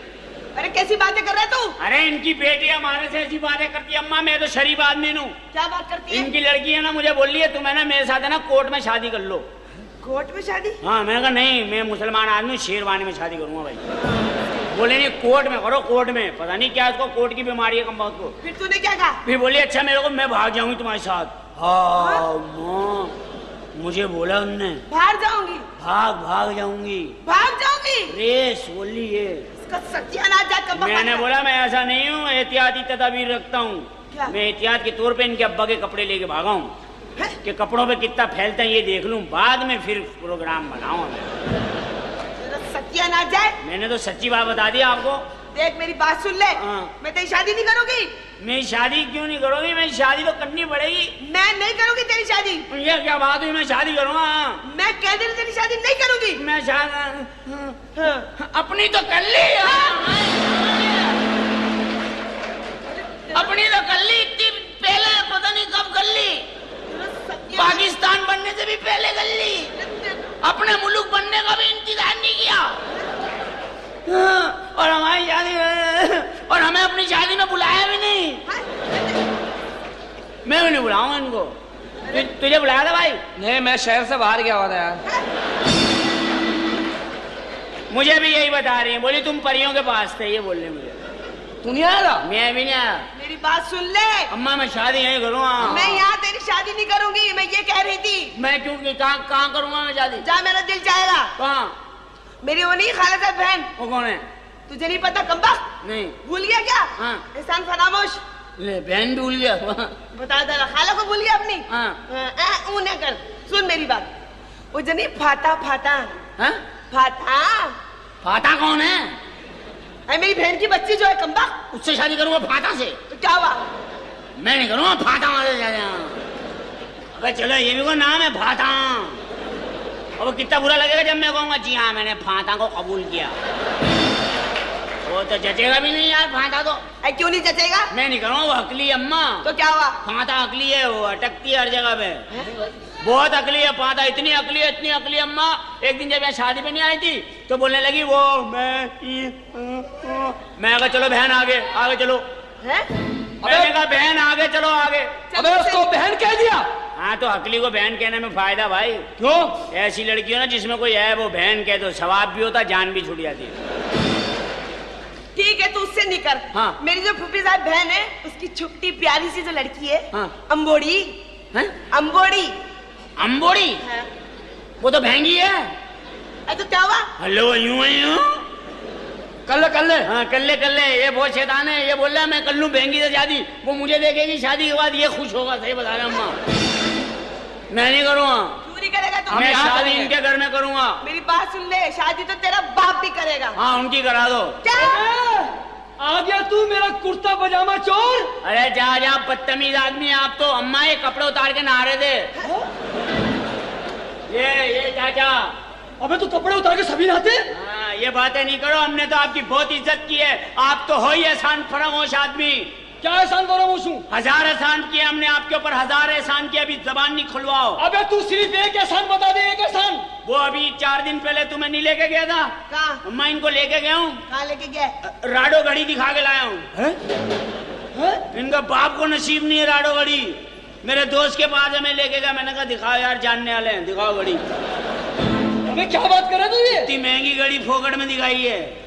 अरे कैसी बातें कर रहा है तू? अरे इनकी बेटी हमारे से ऐसी बातें करती है अम्मा, मैं तो शरीफ आदमी हूँ। क्या बात करती है? इनकी लड़की है ना, मुझे बोल रही है तुम है ना मेरे साथ है ना कोर्ट में शादी कर लो। कोर्ट में शादी? हाँ, मैंने कहा नहीं, मैं मुसलमान आदमी, शेरवानी में शादी करूंगा भाई। बोले नहीं कोर्ट में करो, कोर्ट में। पता नहीं क्या उसको कोर्ट की बीमारी है कम बहुत को। फिर तूने क्या कहा? फिर बोली अच्छा मेरे को, मैं भाग जाऊंगी तुम्हारे साथ। हाँ माँ, मुझे बोला उनने बाहर जाऊंगी? भाग जाऊंगी, भाग जाऊंगी? रेस बोली है। इसका सत्यानाश जा कब? मैंने बोला मैं ऐसा नहीं हूँ, एहतियाती तदाबीर रखता हूँ। क्या? मैं एहतियात के तौर पे इनके अब्बा के कपड़े लेके भागा हूँ कि कपड़ों पे कितना फैलता है ये देख लूं, बाद में फिर प्रोग्राम बनाऊं। सत्यानाश जाए। मैंने तो सच्ची बात बता दी आपको। देख मेरी बात सुन ले, हाँ। मैं तेरी शादी नहीं करूंगी। मैं शादी क्यों नहीं करोगी? मैं शादी तो करनी पड़ेगी। मैं नहीं करूंगी तेरी शादी। ये क्या बात हुई? मैं शादी करूंगा। मैं कह दे रही तेरी शादी नहीं करूंगी। मैं हाँ। अपनी तो कर ली, अपनी तो कर ली, इतनी पहले पता नहीं कब कर ली। पाकिस्तान बनने से भी पहले कर ली, अपने मुल्क बनने का भी इंतजार नहीं किया। और हमारी शादी, और हमें अपनी शादी में बुलाया भी नहीं। मैं भी नहीं बुलाऊंगा इनको। तुझे बुलाया था भाई? नहीं, मैं शहर से बाहर गया हुआ था यार। मुझे भी यही बता रही है, बोली तुम परियों के पास थे, ये बोल रहे मुझे। तू नहीं आया था? मैं भी नहीं आया। मेरी बात सुन ले, अम्मा मैं शादी यहीं करूँगा। मैं यहाँ तेरी शादी नहीं करूंगी, मैं ये कह रही थी। मैं क्यों, कहाँ करूँगा मैं शादी? जा, मेरा दिल चाहेगा। कहाँ? मेरी वो नहीं खाला बहन, वो कौन है? तुझे नहीं पता कम्बख्त? नहीं। भूल गया क्या? हाँ। एहसान फरामोश। ले बहन भी भूल गया। बता दे, खाला को भूल गया अपनी? हाँ। ऊ न कर, सुन मेरी बात। वो जनी फाता फाता, हाँ? फाता, फाता कौन है? अरे मेरी बहन की बच्ची जो है कम्बख्त, उससे शादी करूँगा फाता से? तो क्या हुआ? मैं नहीं करूँगा फाता वाले शादी। अबे चलो, ये भी कोई नाम है फाता। अब कितना बुरा लगेगा जब मैं कहूँगा जी हाँ मैंने फाता को कबूल किया। वो तो जचेगा भी नहीं यार, फाता तो। अरे क्यों नहीं जचेगा? मैं नहीं करूँगा, वो अकली अम्मा। तो क्या हुआ? फाता अकली है, वो अटकती है हर जगह पे। बहुत अकली है फाता, इतनी अकली है, इतनी अकली अम्मा। एक दिन जब मैं शादी पे नहीं आई थी तो बोलने लगी वो मैं कहा चलो बहन आगे, आगे चलो। मैंने कहा बहन आगे चलो, आगे। अबे उसको बहन कह दिया? हाँ तो अकली को बहन कहने में फायदा भाई। क्यों? ऐसी लड़की हो ना जिसमें कोई है वो बहन कह दो, सवाब भी होता, जान भी छूट जाती है। ठीक है, तू उससे नहीं कर। हाँ। मेरी जो फूफी साहब बहन है, उसकी छोटी प्यारी सी जो लड़की है, हाँ। अम्बोड़ी, हैं? अम्बोड़ी। अम्बोड़ी? हाँ। वो तो बहंगी है। अरे तो क्या हुआ? हेलो, यूं है यूं। कर ले। हाँ कर ले। ये बहुत शैतान है, ये बोल रहा है मैं कर लूं बहंगी से शादी। वो मुझे देखेगी शादी के बाद, ये खुश होगा। सही बता रहे अम्मा, मैं नहीं करूँगा। क्यों नहीं करेगा तू? मैं यहाँ शादी करेंगे। इनके घर में करूँगा। मेरी बात सुन ले, शादी तो तेरा बाप भी करेगा। हाँ उनकी करा दो। क्या? आ गया तू मेरा कुर्ता पजामा चोर। अरे जा बदतमीज आदमी है आप तो। अम्मा ये कपड़े उतार के नहा रहे थे। ये चाचा। अबे तू कपड़े उतार के सभी नहाते? हाँ ये बातें नहीं करो, हमने तो आपकी बहुत इज्जत की है। आप तो हो ही एहसान फरामोश आदमी। क्या एहसान फरामोश हूँ? 1000 एहसान किए हमने आपके ऊपर, 1000 एहसान किए। अभी जबान नहीं खुलवाओ। अबे तू सिर्फ एक एहसान बता दे, एक एहसान। वो अभी 4 दिन पहले तुम्हें नहीं लेके गया था? कहाँ? अम्मा इनको लेके गया हूँ, कहाँ लेके गया? राडो घड़ी दिखा के लाया हूँ। इनका बाप को नसीब नहीं है राडो घड़ी। मेरे दोस्त के पास हमें लेके गया, मैंने कहा दिखाओ यार, जानने वाले हैं, दिखाओ घड़ी। अबे क्या बात कर रहा तू ये? इतनी महंगी घड़ी फोकट में दिखाई है।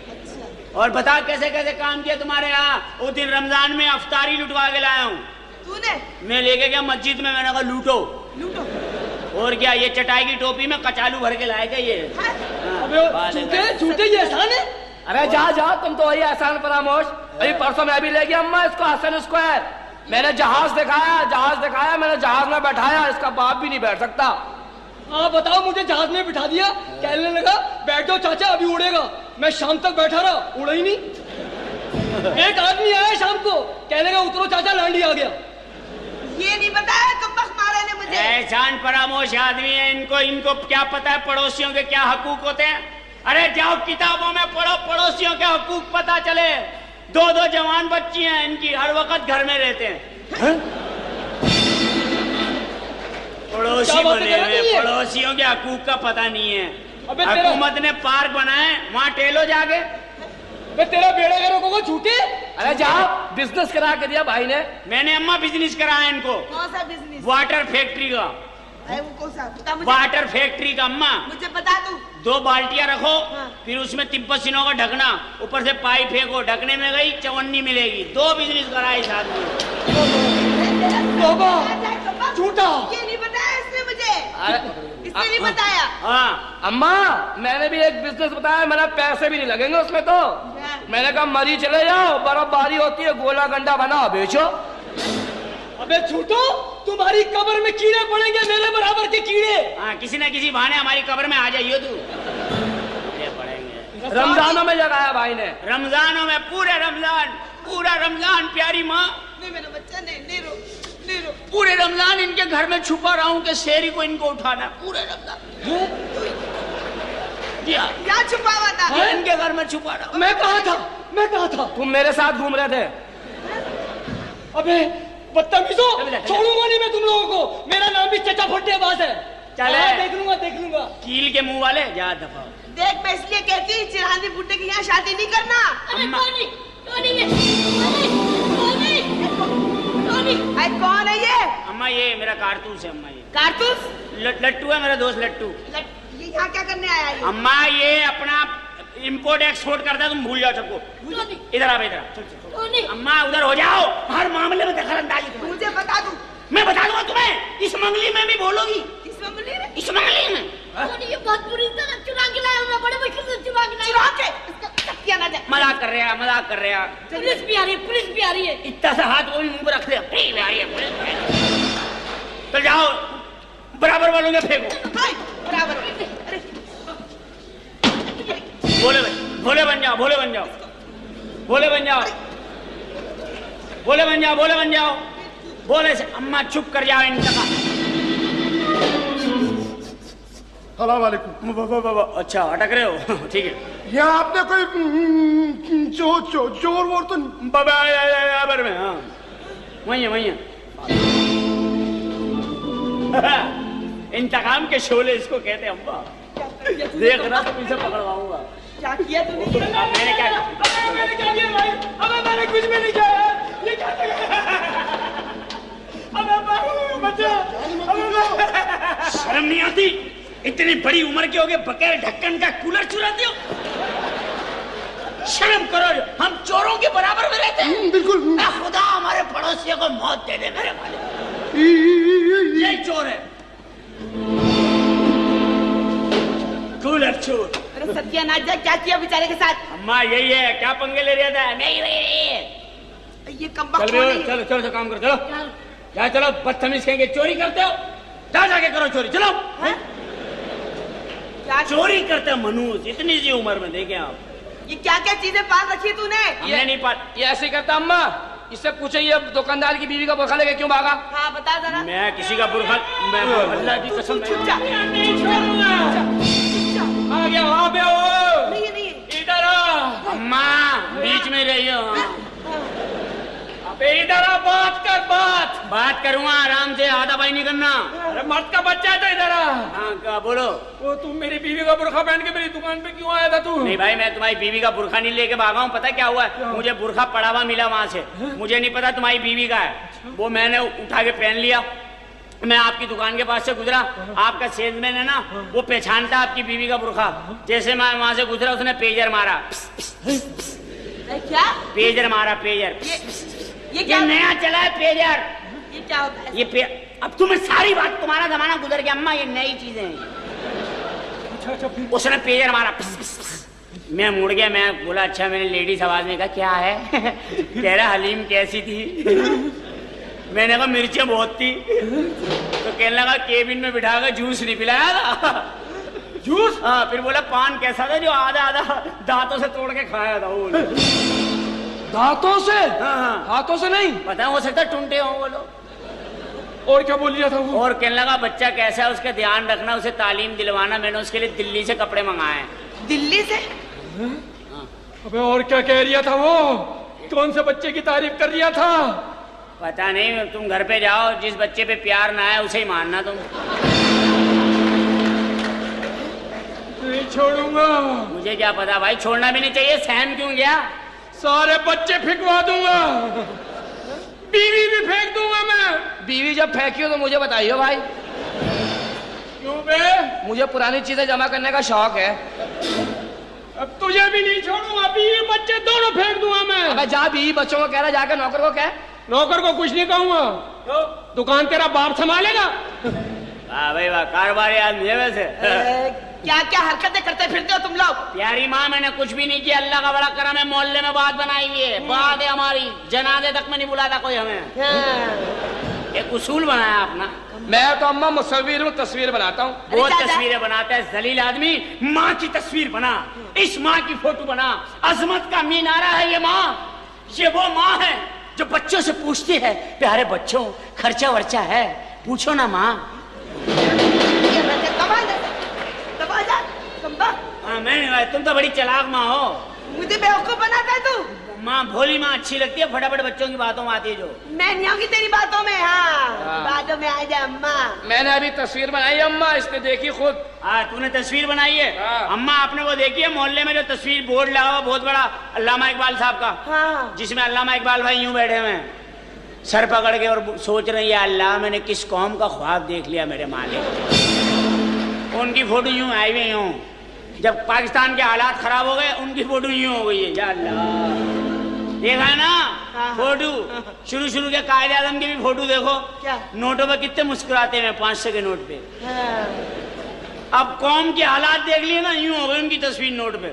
और बता कैसे कैसे काम किया तुम्हारे यहाँ। उस दिन रमजान में अफ्तारी लुटवा के लाया हूँ। तूने? मैं लेके गया मस्जिद में, मैंने कहा लूटो। और क्या, ये चटाई की टोपी में कचालू भर के लाए क्या ये? अबे झूठे ये एहसान है? अरे जा, तुम तो वही एहसान फरामोश। अभी परसों मैं भी ले गया अम्मा इसको हसन स्क्वायर। मैंने जहाज दिखाया, मैंने जहाज में बैठाया, इसका बाप भी नहीं बैठ सकता। हाँ बताओ, मुझे जहाज में बिठा दिया, कहने लगा बैठ जाओ चाचा अभी उड़ेगा। मैं शाम तक बैठा रहा, उड़ा ही नहीं। एक आदमी आया शाम को, कहने लगा उतरो चाचा लांडी आ गया। ये नहीं बताया कब्बख मारे ने मुझे। एहसान फरामोश आदमी है। इनको क्या पता है पड़ोसियों के क्या हकूक होते हैं? अरे जाओ किताबों में पढ़ो, पड़ोसियों के हकूक पता चले। 2 जवान बच्ची हैं इनकी, हर वक्त घर में रहते हैं। पड़ोसी बने हुए, पड़ोसियों के हकूक का पता नहीं है। हुकूमत ने पार्क बनाए, वहाँ टेलो जाके। तेरा बेड़ा करो को झूठे। अरे जा, बिजनेस करा के दिया भाई ने। मैंने अम्मा बिजनेस कराया इनको। कौन सा बिजनेस? वाटर फैक्ट्री का। अरे वो कौन सा? बता मुझे। वाटर फैक्ट्री का अम्मा। मुझे बता तू। 2 बाल्टियां रखो, हाँ। फिर उसमें तिब्बसिनों का ढकना, ऊपर से पाइप फेंको, ढकने में गई चवन्नी मिलेगी। 2 बिजनेस कराए इस आदमी। झूठा। ये नहीं बताया इसने मुझे। इसने नहीं बताया। हाँ अम्मा मैंने भी एक बिजनेस बताया, मेरा पैसे भी नहीं लगेंगे उसमें तो। मैंने कहा मरी चले जाओ, बर्फबारी होती है, गोला गंडा बनाओ बेचो। अबे झूठो, तुम्हारी कब्र में कीड़े पड़ेंगे, मेरे बराबर के कीड़े। हाँ, किसी न किसी बहाने हमारी कब्र में आ जाइयो तू। ये पड़ेंगे। रमजानों में जगाया भाई ने। रमजानों में पूरा रमजान प्यारी माँ, नहीं मेरा बच्चा, नहीं रो, नहीं रो। पूरे रमजान इनके घर में छुपा रहा हूँ कि शेरी को इनको उठाना है। पूरे रमजान क्या छुपा हुआ था? ये इनके घर में छुपा रहा हूँ। मैं कहा था तुम मेरे साथ घूम रहे थे। अबे बदतमीजो, छोड़ूंगा नहीं मैं तुम लोगों को। मेरा नाम भी चचा फट्टेबाज है। चले। हाँ, देख लूंगा। कील के मुंह वाले जा दफा। देख मैं इसलिए कहती चिरांदी बुड्ढे की यहाँ शादी नहीं करना। अम्मा अरे कौन है ये? अम्मा ये मेरा कारतूस है। अम्मा ये कारतूस? लट्टू है, मेरा दोस्त लट्टू। ये यहाँ क्या करने आया ये? अम्मा ये अपना इंपोर्ट एक्सपोर्ट करता है, तुम भूल जाओ सबको। इधर आ, इधर आ। अम्मा उधर हो जाओ, हर मामले में दखल अंदाजी तुम्हारी। मुझे बता दूं। मैं बता दूंगा तुम्हें, इस मंगली में भी बोलोगी। किस मंगली में? इस मंगली में ये बहुत बुरी तरह चुरा के लाया हूं मैं, बड़े मुश्किल से चुरा के लाया। चुरा के? इसका तकिया ना जाए। मजाक कर रहे हैं। पुलिस भी आ रही है। इतना सा हाथ वो भी मुंह पे रख दे। चल जाओ, बराबर वालों में फेंको। हाय, बराबर। अरे भोले बन जाओ। भोले से अम्मा चुप कर जाओ। इनका सलाम वालेकुम। अच्छा अटक रहे हो? ठीक है। यहाँ आपने कोई चोर वोर तो बराबर में? हाँ वही है। इंतकाम के शोले इसको कहते हैं अम्मा। देखना तो इसे पकड़वाऊंगा। क्या किया तूने? मैंने क्या किया भाई? अबे मैंने कुछ भी नहीं किया। ये क्या शर्म नहीं आती? इतनी बड़ी उम्र के हो गए, बगैर ढक्कन का कूलर चुराते हो? शर्म करो, हम चोरों के बराबर में रहते हैं। बिल्कुल। खुदा हमारे पड़ोसियों को मौत दे दे मेरे मालिक। यही चोर है, कूलर चोर। अरे सत्यानाश जा, क्या किया बेचारे के साथ? अम्मा यही है, क्या पंगे ले रहा था? नहीं ये कमबख्त चल कौन है? चलो काम करो। चलो बदतमीज कहेंगे, चोरी करते हो? जाके करो चोरी। चलो क्या चोरी करते मनुष्य इतनी सी उम्र में, देखे आप। ये क्या क्या चीजें पाल रखी तूने? हमने नहीं पाल। ये ऐसे ही करता अम्मा। इससे पूछे ये दुकानदार की बीवी का बुरखा लेके क्यों भागा? हाँ बता जरा। मैं किसी का बुरखा, मैं अल्लाह की कसम चुप जा। नहीं छोड़ूंगा। आ गया वहां पे हो। नहीं नहीं। इधर आ। अम्मा बीच में रही हो। अबे इधर आ, बात करूंगा आराम से, आधा बाई नहीं करना। अरे मर्द का बच्चा है तो इधर आ। हाँ क्या बोलो? वो तुम मेरी बीवी का बुरखा पहन के मेरी दुकान पे क्यों आया था तू? नहीं भाई, मैं तुम्हारी बीवी का बुरखा नहीं लेके भागा हूँ। पता क्या हुआ है? मुझे बुरखा पड़ा हुआ मिला वहां से। मुझे नहीं पता तुम्हारी बीवी का है, वो मैंने उठा के पहन लिया। मैं आपकी दुकान के पास से गुजरा, आपका सेल्समैन है ना, वो पहचानता आपकी बीवी का बुरखा। जैसे मैं वहां से गुजरा, उसने पेजर मारा। क्या? पेजर मारा, पेजर। ये क्या? ये नया चला है पेजर। ये क्या होता है? ये अब तुम्हें सारी बात, तुम्हारा जमाना गुजर गया अम्मा, ये नई चीजें हैं। उसने पेजर मारा। मैं मुड़ गया, मैं बोला अच्छा, मैंने लेडीज आवाज में कहा क्या है? कह रहा हलीम कैसी थी? मैंने कहा मिर्चें बहुत थी। तो कहने लगा केबिन में बिठा कर जूस नहीं पिलाया था। जूस? हाँ। फिर बोला पान कैसा था, जो आधा आधा दांतों से तोड़ के खाया था वो। दांतों से? हाँ। हाथों से नहीं? पता हो सकता टूंटे हो वो लोग। और क्या बोल लिया था वो? और कहने लगा बच्चा कैसा है, उसका ध्यान रखना, उसे तालीम दिलवाना। मैंने उसके लिए दिल्ली से कपड़े मंगाए। दिल्ली से? अबे और क्या कह रिया था वो? कौन से बच्चे की तारीफ कर रिया था? पता नहीं, तुम घर पे जाओ, जिस बच्चे पे प्यार ना आए उसे ही मानना तुम। नहीं छोड़ूंगा। मुझे क्या पता भाई, छोड़ना भी नहीं चाहिए। सहम क्यों गया? सारे बच्चे फेंकवा दूंगा, बीवी भी फेंक दूंगा मैं। बीवी जब फेंकी हो तो मुझे बताइए भाई। क्यों बे? मुझे पुरानी चीजें जमा करने का शौक है। अब तुझे भी नहीं छोड़ूंगा, बीवी बच्चे दोनों फेंक दूंगा मैं। अबे जा, बीवी बच्चों को कह रहा, जाकर नौकर को कह। नौकर को कुछ नहीं कहूंगा, दुकान तेरा बाप संभालेगा। वाह भाई वाह, कारोबारी आदमी है वैसे। क्या क्या हरकतें करते फिरते हो तुम लोग? प्यारी माँ, मैंने कुछ भी नहीं किया, अल्लाह का बड़ा करम है। मोहल्ले में बात बनाई हुई है, बात है हमारी, जनाजे तक में नहीं बुलाता कोई हमें। हाँ। एक उसूल बनाया अपना। मैं तो अम्मा मुसव्विर हूँ, तस्वीर बनाता हूँ। वो अरे चाचा। तस्वीरें बनाता है जलील आदमी। माँ की तस्वीर बना, इस माँ की फोटो बना। अजमत का मीनारा है ये माँ। ये वो माँ है जो बच्चों से पूछती है, प्यारे बच्चों खर्चा वर्चा है, पूछो ना माँ। ये बच्चा कमाल है, कमाल है, कम्बख्त। हाँ, मैं तुम तो बड़ी चालाक माँ हो। मुझे बेवकूफ बनाता है तू। माँ भोली माँ अच्छी लगती है, फटाफट बच्चों की बातों में आती है जो। मैं नहीं आऊंगी तेरी बातों में। हाँ, बातों में आ जा अम्मा। मैंने अभी तस्वीर बनाई अम्मा, इसने देखी खुद। हाँ, तूने तस्वीर बनाई है? हाँ। अम्मा आपने वो देखी है मोहल्ले में जो तस्वीर बोर्ड लगा हुआ बहुत बड़ा अल्लामा इकबाल साहब का, हाँ। जिसमें अल्लामा इकबाल भाई यूं बैठे हुए हैं सर पकड़ के और सोच रहे हैं या अल्लाह मैंने किस कौम का ख्वाब देख लिया मेरे मालिक। उनकी फोटो यूं आई हुई यूं, जब पाकिस्तान के हालात खराब हो गए उनकी फोटो यूं हो गई है। या अल्लाह, देखा है ना फोटो? शुरू शुरू के कायदे आजम की भी फोटो देखो, क्या? नोटों पे कितने मुस्कुराते हैं 500 के नोट पे। हाँ। अब कौम के हालात देख लिए ना, यूं हो गई उनकी तस्वीर नोट पे।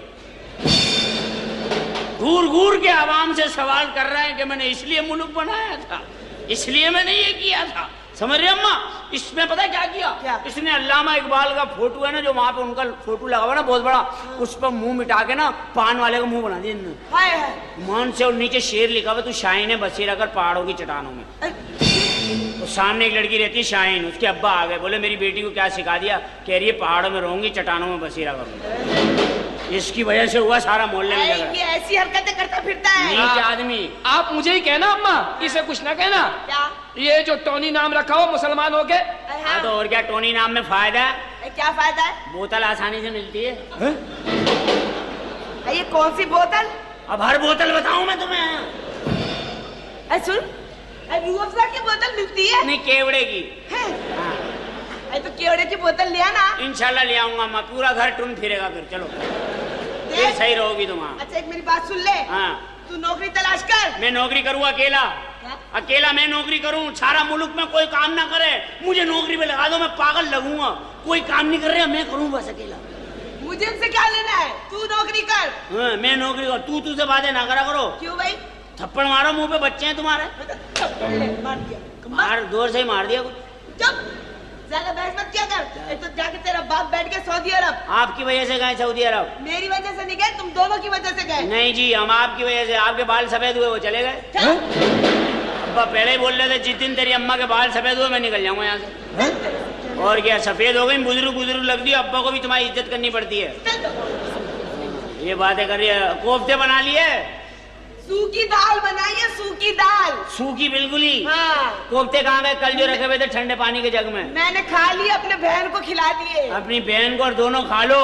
घूर घूर के आवाम से सवाल कर रहे हैं कि मैंने इसलिए मुल्क बनाया था, इसलिए मैंने ये किया था। समझ रहे अम्मा? इसमें पता है क्या किया? क्या? इसने अल्लामा इकबाल का फोटो है ना, जो वहां पे उनका फोटो लगा हुआ ना बहुत बड़ा, उस पर मुंह मिटा के ना पान वाले का मुंह बना दिया इन्होंने। हाय हाय। मान से और नीचे शेर लिखा हुआ, तू शाहीन बसेरा कर पहाड़ों की चट्टानों में। तो सामने एक लड़की रहती है शाहीन, उसके अब्बा आ गए, बोले मेरी बेटी को क्या सिखा दिया? कह रही है पहाड़ों में रहूंगी, चट्टानों में बसेरा करूंगी। इसकी वजह से हुआ सारा मोहल्ले में झगड़ा। ये ऐसी हरकतें करता फिरता है। नीच आदमी। आप मुझे ही कहना अम्मा, इसे कुछ ना कहना। क्या? ये जो टोनी नाम रखा हो मुसलमान हो के। हाँ, तो और क्या टोनी नाम में फायदा है? क्या फायदा है? बोतल आसानी से मिलती है। ये कौन सी बोतल? अब हर बोतल बताऊं मैं तुम्हें? सुन, रूह अफ़ज़ा की बोतल मिलती है? नहीं, केवड़े की। हाँ। तो केवड़े की बोतल लिया ना। इंशाल्लाह ले आऊंगा मैं, पूरा घर टून फिरेगा फिर। चलो फिर सही रहोगी तुम। अच्छा एक मेरी बात सुन ले। हाँ। तू नौकरी तलाश कर। मैं नौकरी करूँ अकेला? अकेला मैं नौकरी करूं? सारा मुल्क में कोई काम ना करे, मुझे नौकरी पे लगा दो, मैं पागल लगूंगा। कोई काम नहीं कर रहे, मैं करूं बस अकेला। मुझे इनसे क्या लेना है? तू नौकरी कर। हाँ, मैं नौकरी कर। तू से बातें ना करा करो। क्यों भाई? थप्पड़ मारो, मुंह पे बच्चे हैं तुम्हारे। मार दिया। मार, जोर से ही मार दिया। चुप, ज्यादा बहस मत किया कर। एक तो जाके तेरा बाप बैठ के सऊदी अरब। आपकी वजह से गए सऊदी अरब? मेरी वजह से नहीं गए, तुम दोनों की वजह से गए। नहीं जी, हम आपकी वजह से। आपके बाल सफेद हुए, वो चले गए। अब्बा पहले ही बोल रहे थे जिस दिन तेरी अम्मा के बाल सफेद हुए मैं निकल जाऊंगा यहाँ से। और क्या, सफेद हो गई, बुजुर्ग बुजुर्ग लग दी। अब्बा को भी तुम्हारी इज्जत करनी पड़ती है। ये बातें कर रही है। कोफ्ते बना लिए? सूखी दाल बनाई है, सूखी दाल। सूखी बिल्कुल ही? हाँ। कोफ्ते कहाँ गए कल जो रखे हुए थे ठंडे पानी के जग में? मैंने खा लिए, अपने बहन को खिला दिए। अपनी बहन को और दोनों खा लो।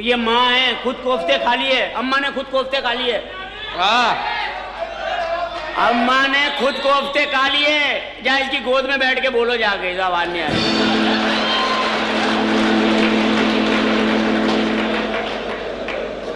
ये माँ है, खुद कोफ्ते खा लिए। अम्मा ने खुद कोफ्ते खा लिए। अम्मा ने खुद कोफ्ते खा लिए। जा इसकी गोद में बैठ के बोलो जाके, आवाज नहीं आ रही।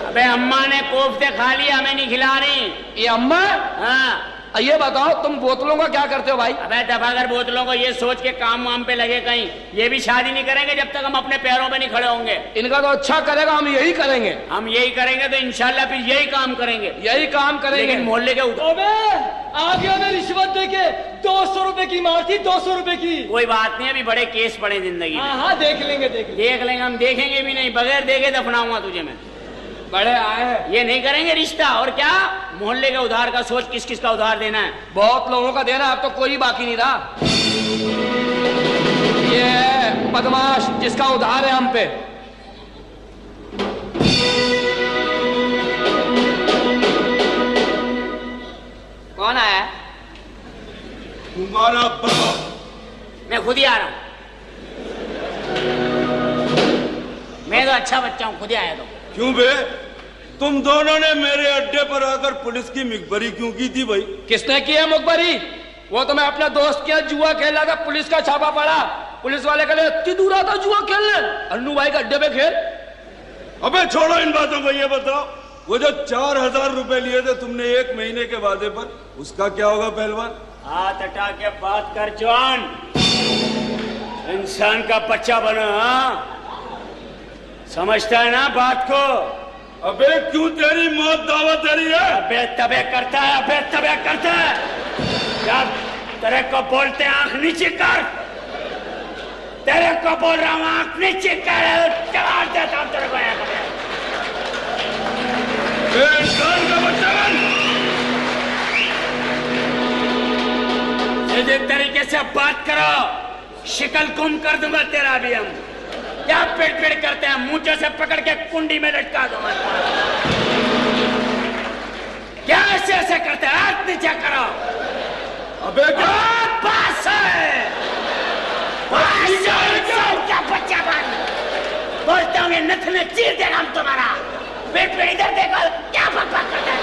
अबे अम्मा ने कोफ्ते खा लिए, हमें नहीं खिला रही। ये अम्मा? हाँ। ये बताओ तुम बोतलों का क्या करते हो भाई? अबे दफाकर बोतलों को ये सोच के काम वाम पे लगे कहीं। ये भी शादी नहीं करेंगे जब तक हम अपने पैरों पे नहीं खड़े होंगे। इनका तो अच्छा करेगा, हम यही करेंगे। हम यही करेंगे तो इंशाल्लाह फिर यही काम करेंगे। यही काम करेंगे। लेकिन मोहल्ले के अबे आ गया मैं रिश्वत देके। 200 रुपए की मार थी, 200 रुपए की। कोई बात नहीं, अभी बड़े केस पड़े जिंदगी में। हाँ, देख लेंगे देख लेंगे। हम देखेंगे भी नहीं, बगैर देखे दफनाऊंगा तुझे मैं। बड़े आए हैं, ये नहीं करेंगे रिश्ता। और क्या, मोहल्ले के उधार का सोच, किस किस का उधार देना है। बहुत लोगों का देना, अब तो कोई बाकी नहीं रहा। ये बदमाश जिसका उधार है हम पे। कौन आया? तुम्हारा बाप। मैं खुद ही आ रहा हूं। मैं तो अच्छा बच्चा हूं, खुद ही आया। तो क्यों बे, तुम दोनों ने मेरे अड्डे पर आकर पुलिस की मुखबरी क्यों की थी भाई? किसने की है मुखबरी? वो तो मैं अपने दोस्त के जुआ खेल रहा था, पुलिस का छापा पड़ा। पुलिस वाले कहले इतनी दूर आता जुआ खेलने अन्नू भाई के अड्डे पे खेल। अबे छोड़ो इन बातों को, ये बताओ वो जो 4000 रुपए लिए थे तुमने 1 महीने के वादे पर, उसका क्या होगा पहलवान? हाथ हटा के बात कर जवान, इंसान का बच्चा बना। हाँ, समझता है ना बात को? अबे क्यों तेरी मौत दावा तेरी है? अबे तबे करता है, अबे तबे करता है। जब तेरे को बोलते आंख नीचे कर, तेरे को बोल रहा हूं आंख नीचे कर, जवाब देता हूं तेरे को। इंसान का बच्चा जिस तरीके से बात करो शिकल गुम कर दूंगा तेरा भी। हम क्या पेट पेट करते हैं, मुंचे से पकड़ के कुंडी में लटका दूंगा। क्या ऐसे ऐसे करते हैं, हाथ नीचे करो। अबे पास है क्या बच्चा बन बोलते होंगे, नथने चीर देगा हम तुम्हारा। पेट पे इधर देखो क्या बकवास करता है।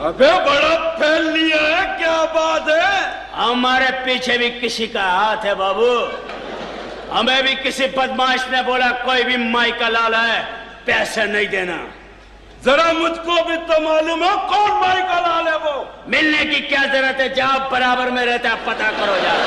अबे बड़ा फैल लिया है, क्या बात है? हमारे पीछे भी किसी का हाथ है बाबू। हमें भी किसी बदमाश ने बोला कोई भी माई का लाल है, पैसे नहीं देना। जरा मुझको भी तो मालूम है कौन माई का लाल है वो। मिलने की क्या जरूरत है, जाओ बराबर में रहता है पता करो जाओ।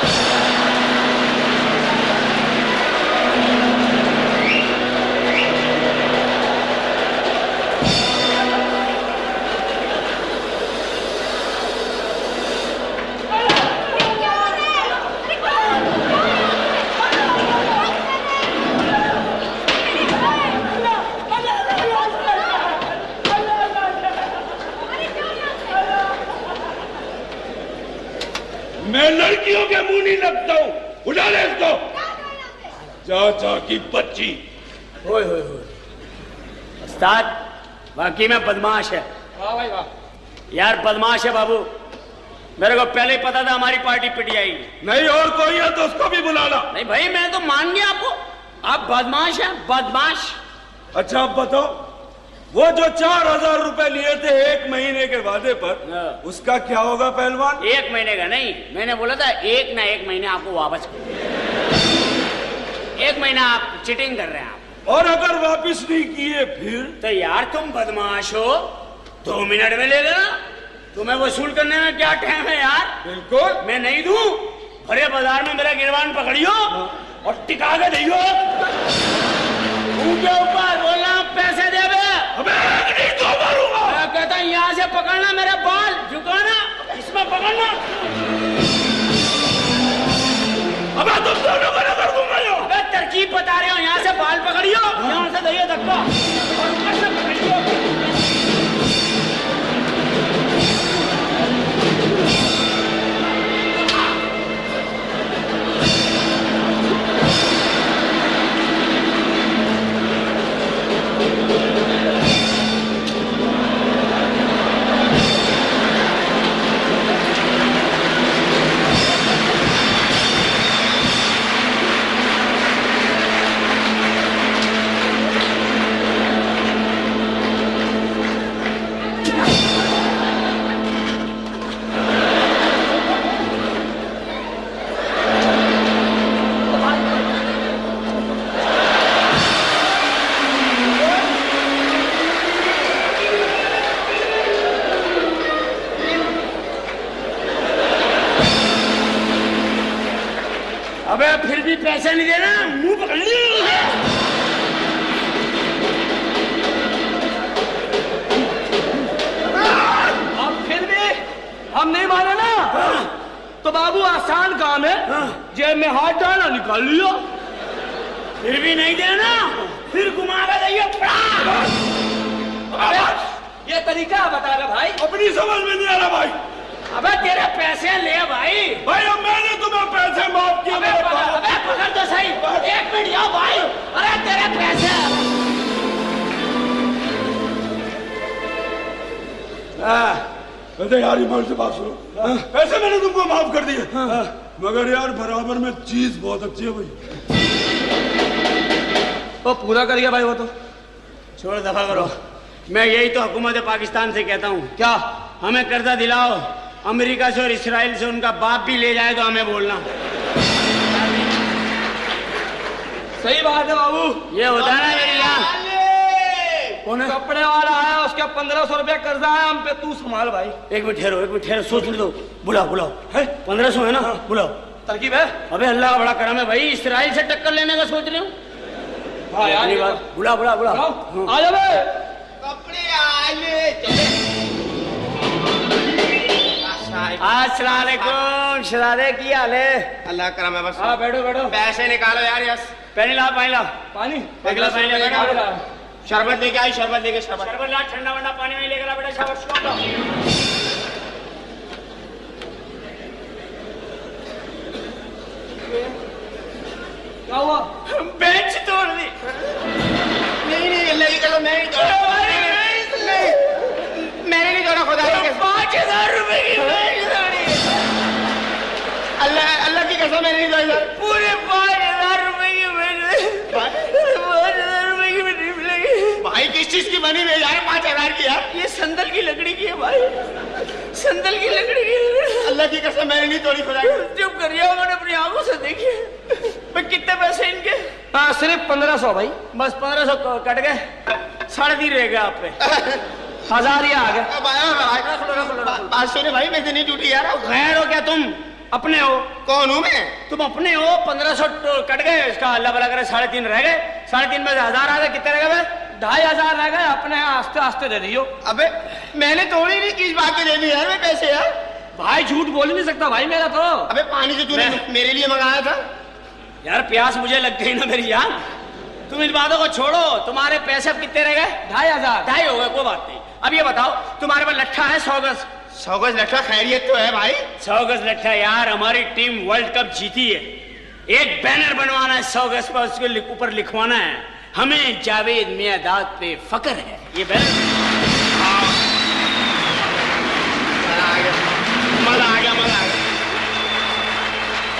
मैं लड़कियों के मुंह नहीं लगता हूं, उठा ले इसको। चाचा की बच्ची। होय होय होय, उस्ताद वाकई में बदमाश है। वाह भाई वाह। यार बदमाश है बाबू, मेरे को पहले ही पता था हमारी पार्टी पिट जाएगी। नहीं और कोई है तो उसको भी बुला ला। नहीं भाई मैं तो मान गया आपको, आप बदमाश हैं बदमाश। अच्छा आप बताओ, वो जो 4000 रुपए लिए थे 1 महीने के वादे पर, उसका क्या होगा पहलवान? 1 महीने का नहीं, मैंने बोला था 1 ना 1 महीने आपको वापस कर। 1 महीना आप चिटिंग कर रहे हैं आप। और अगर वापस नहीं किए फिर? तो यार तुम बदमाश हो, 2 मिनट में ले लेना। तुम्हें वसूल करने में क्या टाइम है यार। बिल्कुल मैं नहीं दूं, भरे बाजार में मेरा गिरबान पकड़ियो और टिका के दियो। ऊपर ऊपर बोलना पैसे दे। अबे नहीं तो मारूंगा। मैं कहता हूं यहाँ से पकड़ना मेरा बाल, झुकाना, इसमें पकड़ना। अबे तुम दोनों को कर दूंगा यो। अबे तरकीब बता रहे हो, यहाँ से बाल पकड़ियो, यहाँ से दइयो धक्का और ऊपर से पकड़ियो। अबे फिर भी पैसे नहीं देना, मुंह पकड़ लिया। अब फिर भी हम नहीं माने ना, तो बाबू आसान काम है, जेब में हाथ डालना निकाल लियो। फिर भी नहीं देना, फिर घुमा के दइयो। ये तरीका बता रहा भाई, अपनी समझ में नहीं आ रहा भाई। अबे तेरे पैसे ले भाई। भाई अब मैंने तुम्हें पैसे माफ किए। अबे पकड़ तो सही, 1 मिनट जाओ भाई। अरे तेरे पैसे। वैसे यार ईमान से बात सुनो, पैसे मैंने तुमको माफ कर दिए, मगर यार बराबर में चीज बहुत अच्छी है भाई। वो पूरा कर गया भाई वो तो। छोड़ दफा करो। मैं यही तो हुकूमत पाकिस्तान से कहता हूँ, क्या हमें कर्जा दिलाओ, अमेरिका से और इसराइल से उनका बाप भी ले जाए तो हमें बोलना। सही बात है बाबू। ये होता है ना मेरी यहाँ। कौन है? कपड़े वाला आया, उसके 1500 रुपया कर्जा है हम पे, तू संभाल भाई। एक मिनट ठहरो, सोचने दो। बुलाओ है 1500 है ना? बुलाओ। तरकीब है। अबे अल्लाह का बड़ा करम है भाई, इसराइल से टक्कर लेने का सोच रहे हो? हाँ यार, ये बात। बुला। आ जा बे। कपड़े आले अस्सलाम वालेकुम। शरारे की हाल है? अल्लाह करम है बस। हाँ बैठो। पैसे निकालो यार। यस पानी ला। पानी एक गिलास पानी ले बेटा। शरबत लेके आई, शरबत लेके शरबत ला, ठंडा वंडा पानी में लेकर आ बेटा। शाबाश। क्या हुआ? बेंच तोड़ दी। नहीं अल्लाह की कसम, मैं नहीं तोड़ा। मैंने नहीं तोड़ा, खुदा की कसम। 5000 रुपए की बेंच तोड़ी। अल्लाह की कसम मैंने नहीं तोड़ा। पूरे 5000 रुपए की बेंच। 5000 रुपए की बेंच मिलेगी भाई किस चीज की बनी हुई यार? 5000 की यार। ये संदल की लकड़ी की है भाई, संदल की लकड़ी की है। अल्लाह की कसम मैंने नहीं तोड़ी, खुदा की। जब करिया मैंने अपनी आंखों से देखी। भाई कितने पैसे इनके? हाँ सिर्फ 1500 भाई। बस 1500 कट गए, 3.5 रह गए आप पे। 1000 ही आ गए। बात सुने भाई, मैं नहीं टूटी यार। गैर हो क्या तुम? अपने हो? कौन हूँ मैं? तुम अपने हो। 1500 कट गए, इसका अल्लाह भला करे 3.5 रह गए। 3.5 में से 1000 आ गए, कितने रह गए? 2500 रह गए। अपने आस्ते आस्ते दे दियो। अबे मैंने तोड़ी नहीं, किस बात के दे दी यार मैं पैसे यार? भाई झूठ बोल नहीं सकता भाई मेरा तो। अबे पानी तो तूने मेरे लिए मंगाया था यार। प्यास मुझे लग गई ना मेरी जान। तुम इन बातों को छोड़ो। तुम्हारे पैसे अब कितने रह गए? 2500। 2.5 हो गए, कोई बात नहीं। अब ये बताओ, तुम्हारे पास लट्ठा है 100 गज? 100 गज लट्ठा खैरियत तो है भाई। 100 गज लट्ठा यार। हमारी टीम वर्ल्ड कप जीती है। एक बैनर बनवाना है 100 गज पर, उसके ऊपर लिखवाना है, हमें जावेद मियादाद पे फक्र है। ये बैनर मजा आ गया।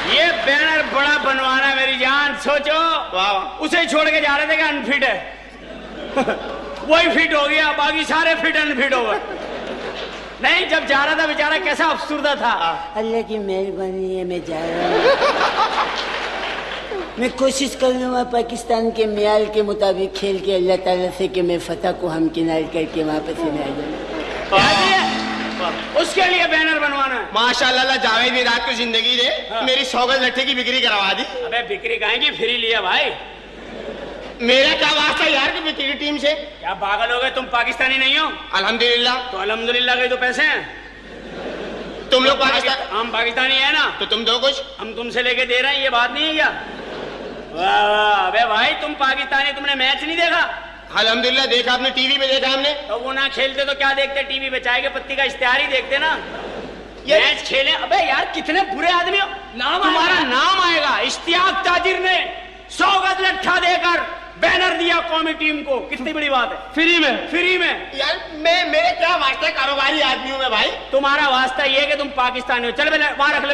ये बैनर बड़ा बनवाना है मेरी जान। सोचो, वाह। उसे छोड़ के जा रहे थे कि अनफिट है। वही फिट हो गया, बाकी सारे फिट अनफिट हो गए। नहीं, जब जा रहा था बेचारा कैसा अफसुर्दा था। अल्लाह की मेहरबानी है, मैं जा रहा हूँ। मैं कोशिश कर लूँगा पाकिस्तान के म्यार के मुताबिक खेल के अल्लाह ताला से कि मैं फतह को हमकिनार करके वापस ले आ जाऊँ। उसके लिए बैनर बनवाना है। माशाल्लाह, जावेद मियादाद को जिंदगी दे। मेरी 100 गज लट्ठे की बिक्री करवा दी। अबे बिक्री कहेंगी, फ्री लिया भाई। मेरा क्या वास्ता यार कि तेरी टीम से? क्या पागल हो गए? तुम पाकिस्तानी नहीं हो? अल्हम्दुलिल्लाह। तो अल्हम्दुलिल्लाह के तो पैसे हैं। तुम लोग पाकिस्तान, हम पाकिस्तानी है ना, तो तुम दो कुछ। हम तुमसे लेके दे रहे हैं, ये बात नहीं है क्या? वाह वाह। अबे भाई तुम पाकिस्तानी, तुमने मैच नहीं देखा? अल्हम्दुलिल्लाह देखा, आपने टीवी पे देखा हमने। तो वो ना खेलते तो क्या देखते? टीवी पे चाय के पत्ती का इश्तेहार ही देखते ना। मैच खेले। अबे यार कितने बुरे आदमी हो। तुम्हारा नाम आएगा। इश्तियाक ताजिर ने 100 गज लट्ठा देकर बैनर दिया कौमी टीम को। कितनी बड़ी बात है। फ्री में यार मेरे क्या वास्ते? कारोबारी आदमी हूँ मैं भाई। तुम्हारा वास्ता ये है कि तुम पाकिस्तानी हो। चल वहां रख ले।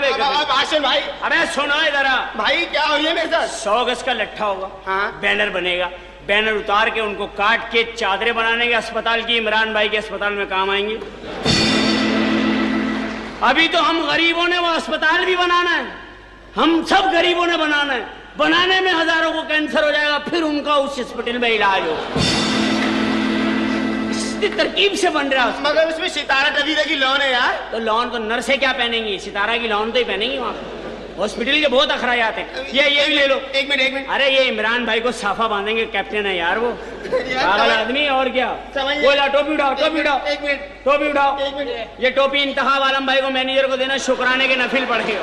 आशिम भाई, अबे सुनो इधर। भाई क्या हो रही है मेरे साथ? 100 गज का लट्ठा होगा। हाँ। बैनर बनेगा। बैनर उतार के उनको काट के चादरें बनाने के अस्पताल की, इमरान भाई के अस्पताल में काम आएंगे। अभी तो हम गरीबों ने वो अस्पताल भी बनाना है। हम सब गरीबों ने बनाना है। बनाने में हजारों को कैंसर हो जाएगा, फिर उनका उस हॉस्पिटल में इलाज हो। इतनी तरकीब से बन रहा है। मगर उसमें सितारा टबी की लॉन है यार। तो लॉन तो नर्सें क्या पहनेंगी? सितारा की लॉन तो ही पहनेंगी वहां पे। हॉस्पिटल के बहुत अखराजात हैं। ये भी ले लो। एक मिनट। अरे ये इमरान भाई को साफा बांधेंगे, कैप्टन है यार वो। पागल आदमी और क्या। बोला टोपी उठाओ। एक मिनट। टोपी उठाओ। ये टोपी इंतखाब आलम भाई को, मैनेजर को देना, शुक्राने के नफिल पड़ेगा।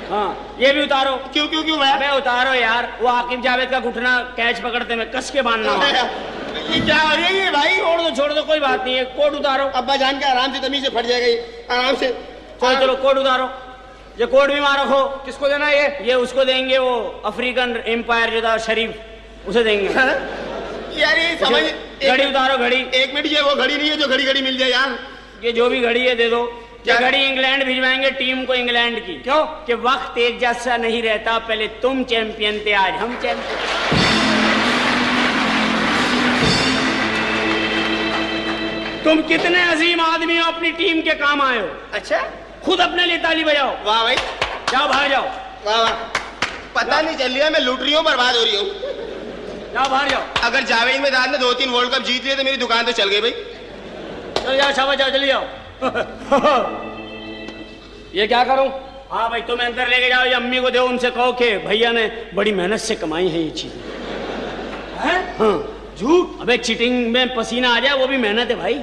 हाँ ये भी उतारो। क्यों भाई? अबे उतारो यार। वो आकिब जावेद का घुटना कैच पकड़ते में कस के बांधना। ये क्या हो रही है भाई? छोड़ दो कोई बात नहीं है। कोट उतारो। अब्बा जान के आराम से तमीज से फट जाएगा ये, आराम से। चलो कोट उतारो। ये कोट भी वहां रखो। किसको देना है ये उसको देंगे, वो अफ्रीकन एम्पायर जो था शरीफ, उसे देंगे। यार ये समझ। घड़ी उतारो। घड़ी। एक मिनट, ये वो घड़ी नहीं है जो घड़ी मिल जाए यार। ये जो भी घड़ी है दे दो। ये घड़ी इंग्लैंड भिजवाएंगे टीम को, इंग्लैंड की। क्यों? कि वक्त एक जैसा नहीं रहता। पहले तुम चैंपियन थे, आज हम चैंपियन। तुम कितने अजीम आदमी हो, अपनी टीम के काम आए हो। अच्छा, खुद अपने लिए ताली बजाओ। वाह भाई, जाओ बाहर जाओ। वाह वाह। पता नहीं चल रहा मैं लूट रही हूँ, बर्बाद हो रही हूँ। जाओ बाहर जाओ। अगर जावेद मैदान ने 2-3 वर्ल्ड कप जीत लिए तो मेरी दुकान तो चल गई भाई। चलो जाओ, शाबाश, जाओ, जल्दी जाओ। ये क्या करूं? हाँ भाई, तुम अंदर लेके जाओ, ये अम्मी को दो, उनसे कहो कि भैया ने बड़ी मेहनत से कमाई है ये चीज। हाँ, झूठ? अबे चीटिंग में पसीना आ जाए वो भी मेहनत है भाई।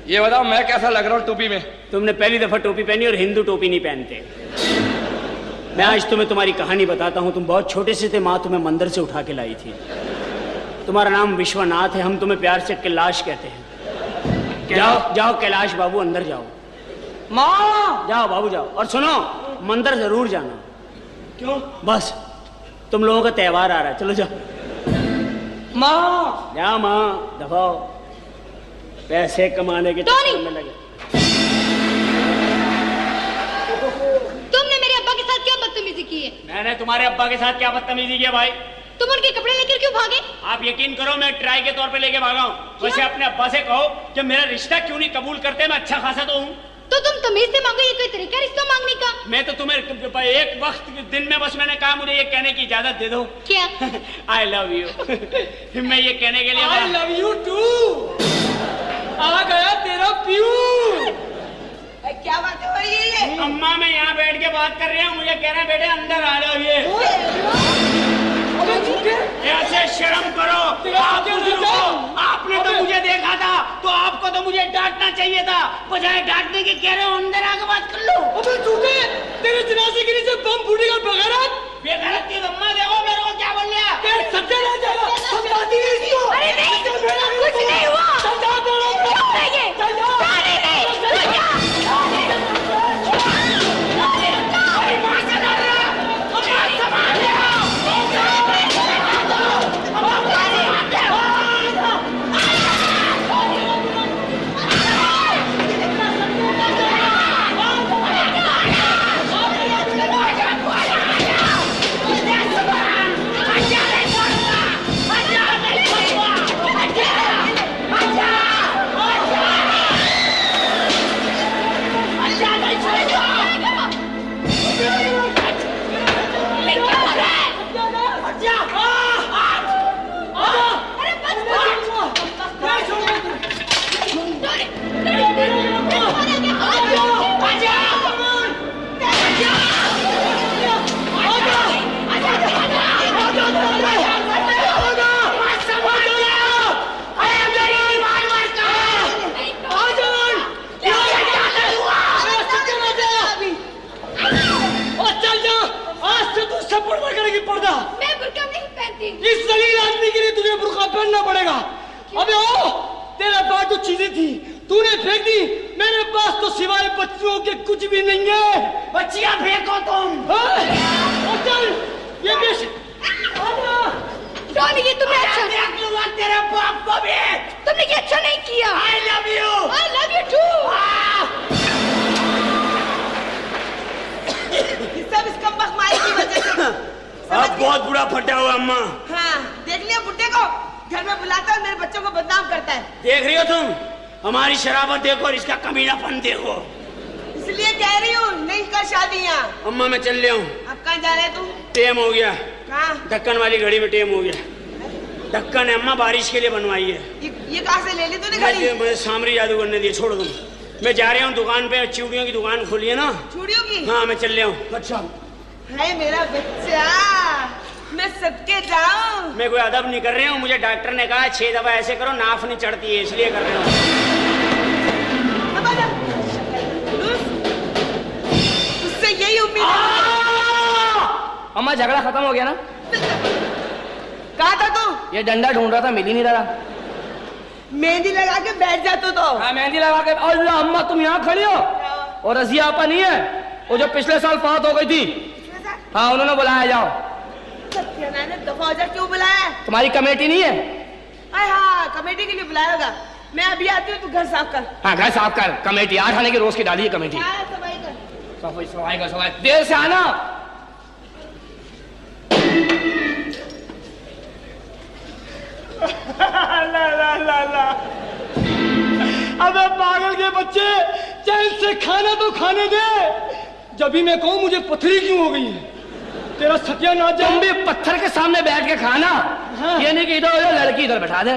ये बताओ मैं कैसा लग रहा हूँ टोपी में? तुमने पहली दफा टोपी पहनी और हिंदू टोपी नहीं पहनते। मैं आज तुम्हें तुम्हारी कहानी बताता हूँ। तुम बहुत छोटे से थे, माँ तुम्हें मंदिर से उठा के लाई थी। तुम्हारा नाम विश्वनाथ है, हम तुम्हें प्यार से कैलाश कहते हैं। जाओ जाओ कैलाश बाबू, अंदर जाओ। माँ! जाओ बाबू जाओ। और सुनो, मंदिर जरूर जाना। क्यों? बस तुम लोगों का त्योहार आ रहा है, चलो जाओ। माँ! जाओ माँ, दबाओ। पैसे कमाने के चक्कर में लगे। तुमने मेरे अब्बा के साथ क्या बदतमीजी की है? मैंने तुम्हारे अब्बा के साथ क्या बदतमीजी किया भाई? तुम उनके कपड़े लेकर क्यों भागे? आप यकीन करो, मैं ट्राई के तौर पे लेके भागा हूँ। वैसे अपने अब्बा से कहो कि मेरा रिश्ता क्यों नहीं कबूल करते, मैं अच्छा खासा तो हूँ। तो तुम तमीज से मांगो, ये कोई तरीका रिश्ता मांगने का? मैं तो तुम्हें एक वक्त दिन में बस मैंने कहा मुझे ये कहने की इजाजत दे दो। क्या? आई लव यू। मैं ये कहने के लिए आई लव यू टू। आ गया तेरा प्यू। क्या बात हो रही है ये? अम्मा मैं यहाँ बैठ के बात कर रही हूँ, मुझे कह रहे हैं बेटे अंदर आ जाओ। ये ऐसे शर्म करो। आप बुजुर्ग हो, आपने तो मुझे देखा था, तो आपको तो मुझे डांटना चाहिए था। बजाय डांटने के कह रहे हो अंदर आके बात कर लो। अबे झूठे, तेरे जनाजे के नीचे बम फूटेगा बगैरत। बेगैरत की अम्मा देखो मेरे को क्या बोल लिया। तेरे सच्चा रह जाएगा। हम दादी नहीं इसको। अरे नहीं, कुछ नहीं हुआ। चल जा तेरा। चल जा। इस जलील आदमी के लिए तुझे बुर्का पहनना पड़ेगा। अबे ओ, तेरा पास तो चीजें थी, तूने फेंक दी। मेरे पास तो सिवाय बच्चियों के कुछ भी नहीं है। बच्चियां फेंको तुम। चल ये बेश। टॉनी, ये तुमने अच्छा तेरे बाप को भी तुमने ये अच्छा नहीं किया। I love you. I love you too. सब इस कमबख्त माई की वजह से। अब बहुत बुरा फटा हुआ अम्मा। हाँ, देख लिया बुड्ढे को, घर में बुलाता है, मेरे बच्चों को बदनाम करता है। देख रही हो तुम, हमारी शराबत देखो और इसका कमीनापन देखो। इसलिए कह रही हूँ नहीं कर शादी यहाँ। अम्मा मैं चल लिया हूँ। अब कहाँ जा रहे तुम? टेम हो गया। कहाँ? ढक्कन वाली घड़ी में टेम हो गया। ढक्कन है अम्मा, बारिश के लिए बनवाई है। ये कहाँ से ले ली तूने घड़ी? मुझे सामरी जादू करने दिए, छोड़ तुम। मैं जा रहा हूँ दुकान पे, चूड़ियों की दुकान खोली है ना। चूड़ियों की? हाँ मैं चल रहा हूँ। अच्छा है मेरा बच्चा, मैं सदके जाऊं? मैं कोई अदब नहीं कर रही हूँ, मुझे डॉक्टर ने कहा 6 दफा ऐसे करो नाफ नहीं चढ़ती है, इसलिए कर रहे हूँ। उससे यही उम्मीद है। अम्मा झगड़ा खत्म हो गया ना? कहाँ था तू? ये डंडा ढूंढ रहा था, मिल ही नहीं रहा। मेहंदी लगा के बैठ जा तू तो। हाँ मेहंदी लगा के। अल्लाह अम्मा तुम यहाँ खड़ी हो और रजिया आपा नहीं है, वो जो पिछले साल फौत हो गई थी। हाँ उन्होंने बुलाया, जाओ। दफा हो जा, क्यों बुलाया? तुम्हारी कमेटी नहीं है? हाँ कमेटी के लिए बुलाया होगा। मैं अभी आती हूँ, तू घर साफ कर। हाँ घर साफ कर। कमेटी 8 आने की रोज की डाली है कमेटी। सफाई कर। सफाई कर, सफाई। देर से आना। ला ला ला ला। अबे पागल के बच्चे, चैन से खाना तो खाने दे। जब भी मैं कहूँ मुझे पथरी क्यों हो गई है? तेरा सत्यानाश तुम जाए। भी पत्थर के सामने बैठ के खाना। हाँ। ये नहीं कि इधर उधर लड़की इधर बैठा दे।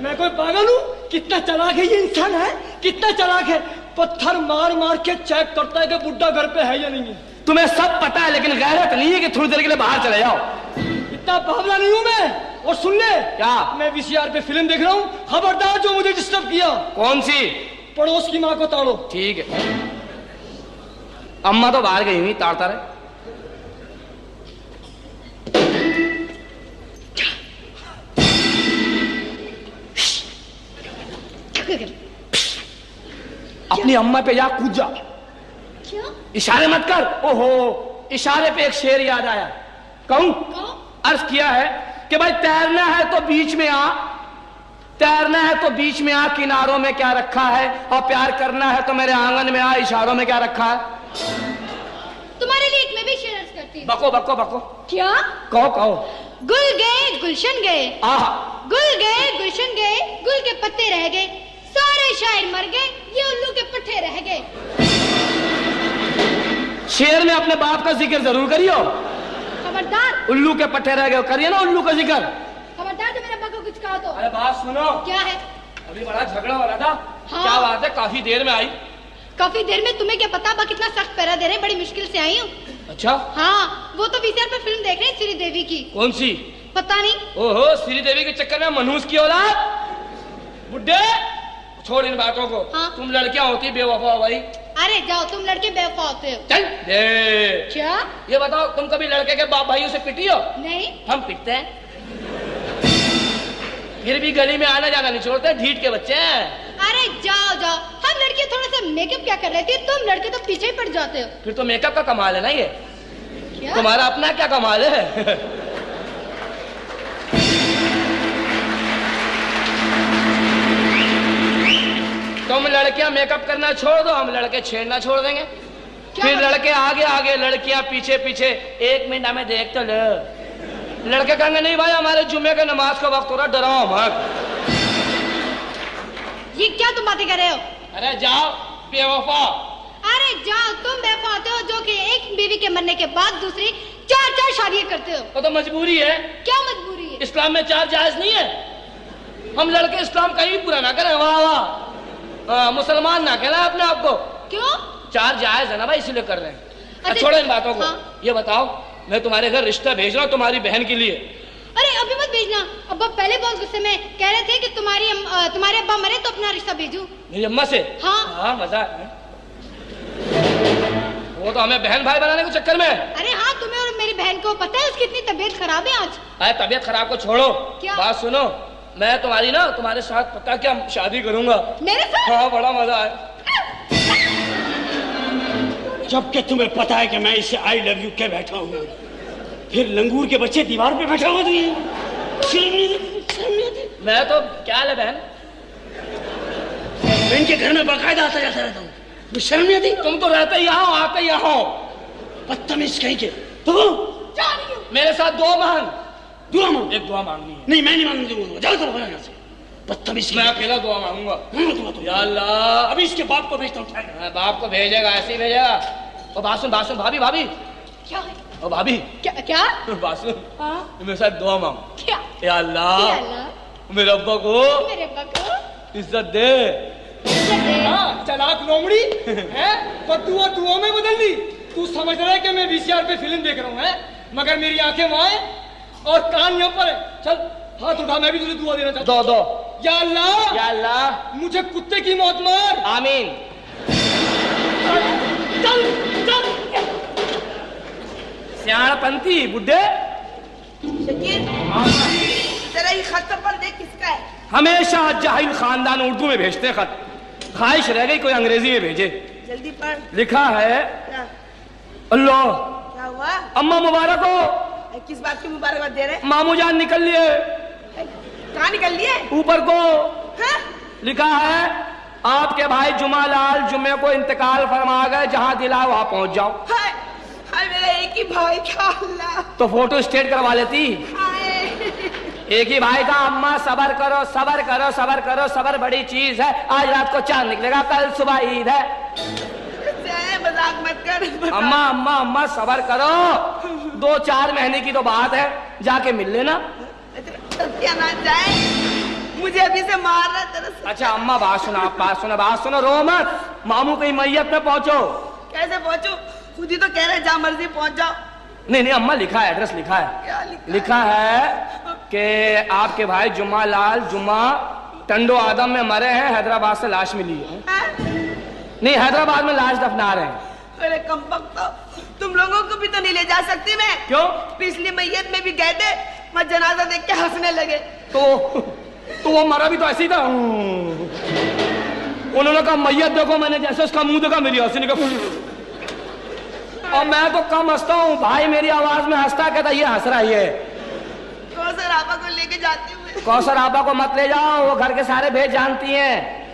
मैं कोई पागल हूँ? कितना चालाक है ये इंसान है, कितना चालाक है। पत्थर मार मार के चेक करता है कि बुड्ढा घर पे है या नहीं है। तुम्हें सब पता है लेकिन गैरत नहीं है कि थोड़ी देर के लिए बाहर चले जाओ। इतना बावला नहीं हूँ मैं। और सुन ले, क्या? मैं वीसीआर पे फिल्म देख रहा हूँ, खबरदार जो मुझे डिस्टर्ब किया। कौन सी? पड़ोस की माँ को ताड़ो। ठीक है। अम्मा तो बाहर गई हुई, ताड़ता रहे। अपनी अम्मा पे जा, कूद जा। क्या? इशारे मत कर। ओहो, इशारे पे एक शेर याद आया, कहूं? अर्ज किया है कि भाई तैरना है तो बीच में आ, तैरना है तो बीच में आ, किनारों में क्या रखा है, और प्यार करना है तो मेरे आंगन में आ, इशारों में क्या रखा है। तुम्हारे लिए एक मैं भी शेर अर्ज करती हूँ। बको बको बको। क्या? कहो कहो। गुल गए गुलशन गए, आहा, गुल गए गुलशन गए, गुल के पत्ते रह गए, सारे शायर मर गए, ये उल्लू के पट्टे रह गए। शेर में अपने बाप का जिक्र जरूर करियो। खबरदार, उल्लू के पट्टे रह गए, करिए ना उल्लू का जिक्र। खबरदार जो मेरे अब्बा को कुछ कहा तो। अरे बात सुनो, क्या है? अभी बड़ा झगड़ा हो रहा था। हाँ। क्या बात है, काफी देर में आई। काफी देर में? तुम्हें क्या पता अब्बा कितना सख्त पैरा दे रहे हैं, बड़ी मुश्किल से आई हूँ। अच्छा, हाँ, वो तो वीसीआर पे फिल्म देख रहे हैं श्री देवी की। कौन सी? पता नहीं। ओहो, श्री देवी के चक्कर में मनहूस की औलाद। बुड्ढे, छोड़ इन बातों को। हाँ। तुम लड़कियां होती बेवफा हो भाई। अरे जाओ, तुम लड़के बेवफा होते हो। चल दे। क्या? ये बताओ, तुम कभी लड़के के बाप भाइयों से पिटी हो? नहीं। हम पिटते हैं, फिर भी गली में आना जाना नहीं छोड़ते, ढीठ के बच्चे हैं। अरे जाओ जाओ, हम लड़के थोड़ा सा मेकअप क्या कर लेती है, तुम लड़के तो पीछे ही पड़ जाते हो। फिर तो मेकअप का कमाल है ना ये। क्या? तुम्हारा अपना क्या कमाल है। तुम लड़कियां मेकअप करना छोड़ दो, हम लड़के छेड़ना छोड़ देंगे। फिर लड़के आगे आगे, लड़कियां पीछे पीछे। एक मिनट हमें देख तो लो। लड़के कहेंगे नहीं भाई, हमारे जुम्मे का नमाज का वक्त हो रहा, डराओ मत। ये क्या तुम बातें कर रहे हो? अरे जाओ बेवफा। अरे जाओ, तुम बेवफा होते हो जो कि एक बीवी के मरने के बाद दूसरी चार चार शादियां करते हो। तो मजबूरी है। क्या मजबूरी है? इस्लाम में चार जायज नहीं है। हम लड़के इस्लाम कहीं पूरा ना करें, वाह वाह। मुसलमान ना कहना अपने आप को। क्यों? चार जायज है ना भाई, इसलिए कर रहे हैं। अच्छा, छोड़ो इन बातों को। हाँ। ये बताओ, मैं तुम्हारे घर रिश्ता भेज रहा हूँ तुम्हारी बहन के लिए। अरे अभी मत भेजना, अब्बा पहले बहुत गुस्से में कह रहे थे कि तुम्हारे अब्बा मरे तो अपना रिश्ता भेजूं। मेरी अम्मा से? हाँ। मजा है। वो तो हमें बहन भाई बनाने के चक्कर में। अरे हाँ, तुम्हें और मेरी बहन को पता है उसकी इतनी तबीयत खराब है आज। अरे तबीयत खराब को छोड़ो, क्या? बात सुनो। मैं तुम्हारे साथ पता क्या शादी करूंगा। मेरे साथ? हाँ, बड़ा मजा है। जबकि तुम्हें पता है कि मैं इसे आई लव यू के बैठा हूँ, फिर लंगूर के बच्चे दीवार पे बैठा हुआ। मैं तो क्या है बहन, मैं इनके घर में बाकायदा आता जाता रहता हूँ, मुझे शर्म नहीं आती? तुम तो रहते यहाँ हो, आते यहाँ हो। बदतमीज कहीं के। तो मेरे साथ दुआ मांग। दुआ मांग? एक दुआ मांगनी है। नहीं, मैं नहीं मांगने दूंगा, जाओ तुम यहाँ से। बदतमीज। मैं अकेला दुआ मांगूंगा। या अल्लाह, अभी इसके बाप को भेजता हूँ। बाप को भेजेगा, ऐसे ही भेजेगा। और बासुन बासुन, भाभी भाभी। क्या है? ओ भाभी, क्या? बासुन, हाँ? मेरे साथ दुआ मांग। क्या? या अल्लाह, या अल्लाह, मेरे अब्बा को मेरे अब्बा को इज्जत दे। इज्जत दे। हाँ, चालाक लोमड़ी है, पर तू और दुआ में बदल दी। तू समझ रहा है कि मैं वीसीआर पे फिल्म देख रहा हूँ, है? मगर मेरी आंखें वहां है और कान यहाँ पर है। चल हाथ उठा, मैं भी तुझे दुआ देना चाहता हूँ। दो। या अल्लाह, या अल्लाह, मुझे कुत्ते की मौत मार। आमीन। चल चल। सियाणपंथी बुड्ढे। शकील, तेरा ये खत पर देख किसका है? हमेशा जाहिल खानदान उर्दू में भेजते खत, ख्वाहिश रह गई कोई अंग्रेजी में भेजे। जल्दी पढ़। लिखा है, क्या? अल्लाह, क्या हुआ? अम्मा मुबारक हो। किस बात की मुबारकबाद दे रहे? मामू जान निकल लिए। कहाँ निकल लिए? ऊपर को। हाँ? लिखा है, आपके भाई जुमालाल जुम्मे को इंतकाल फरमा गए, जहां दिला वहां पहुंच जाओ। हाय, हाय मेरा एक ही भाई का। अल्लाह, तो फोटो स्टेट करवा लेती। हाय। एक ही भाई का। अम्मा सबर करो, सबर करो, सबर करो, सबर बड़ी चीज है। आज रात को चांद निकलेगा, कल सुबह ईद है। मजाक मत कर। अम्मा अम्मा अम्मा सबर करो, 2-4 महीने की तो बात है, जाके मिल लेना। क्या ना जाए, मुझे अभी से मार रहा है तरस। अच्छा अम्मा बात सुनो, रो मत। मामू की मैयत में पहुंचो। कैसे पहुंचो? खुद ही तो कह रहे जहाँ मर्जी पहुंच जाओ। नहीं अम्मा, लिखा है, एड्रेस लिखा है। क्या लिखा है कि आपके भाई जुम्मा लाल जुम्मा टंडो आदम में मरे हैं, हैदराबाद से लाश मिली है। नहीं, हैदराबाद में लाश दफना रहे हैं। अरे कमबख्त, तुम लोगों को भी तो नहीं ले जा सकती मैं? क्यों? पिछली मैयत में भी गए थे, मैं जनाजा देख के हंसने लगे। तो वो मरा भी तो ऐसे ही था। उन्होंने कहा मैयत देखो, मैंने जैसे उसका मुंह देखा मेरी हंसी निकल। और मैं तो कम हंसता हूँ, भाई मेरी आवाज में हंसता, कहता ये हंस रहा है। कौसर आपा को लेके जाते हुए। कौसर आपा को मत ले जाओ, वो घर के सारे भेद जानती हैं।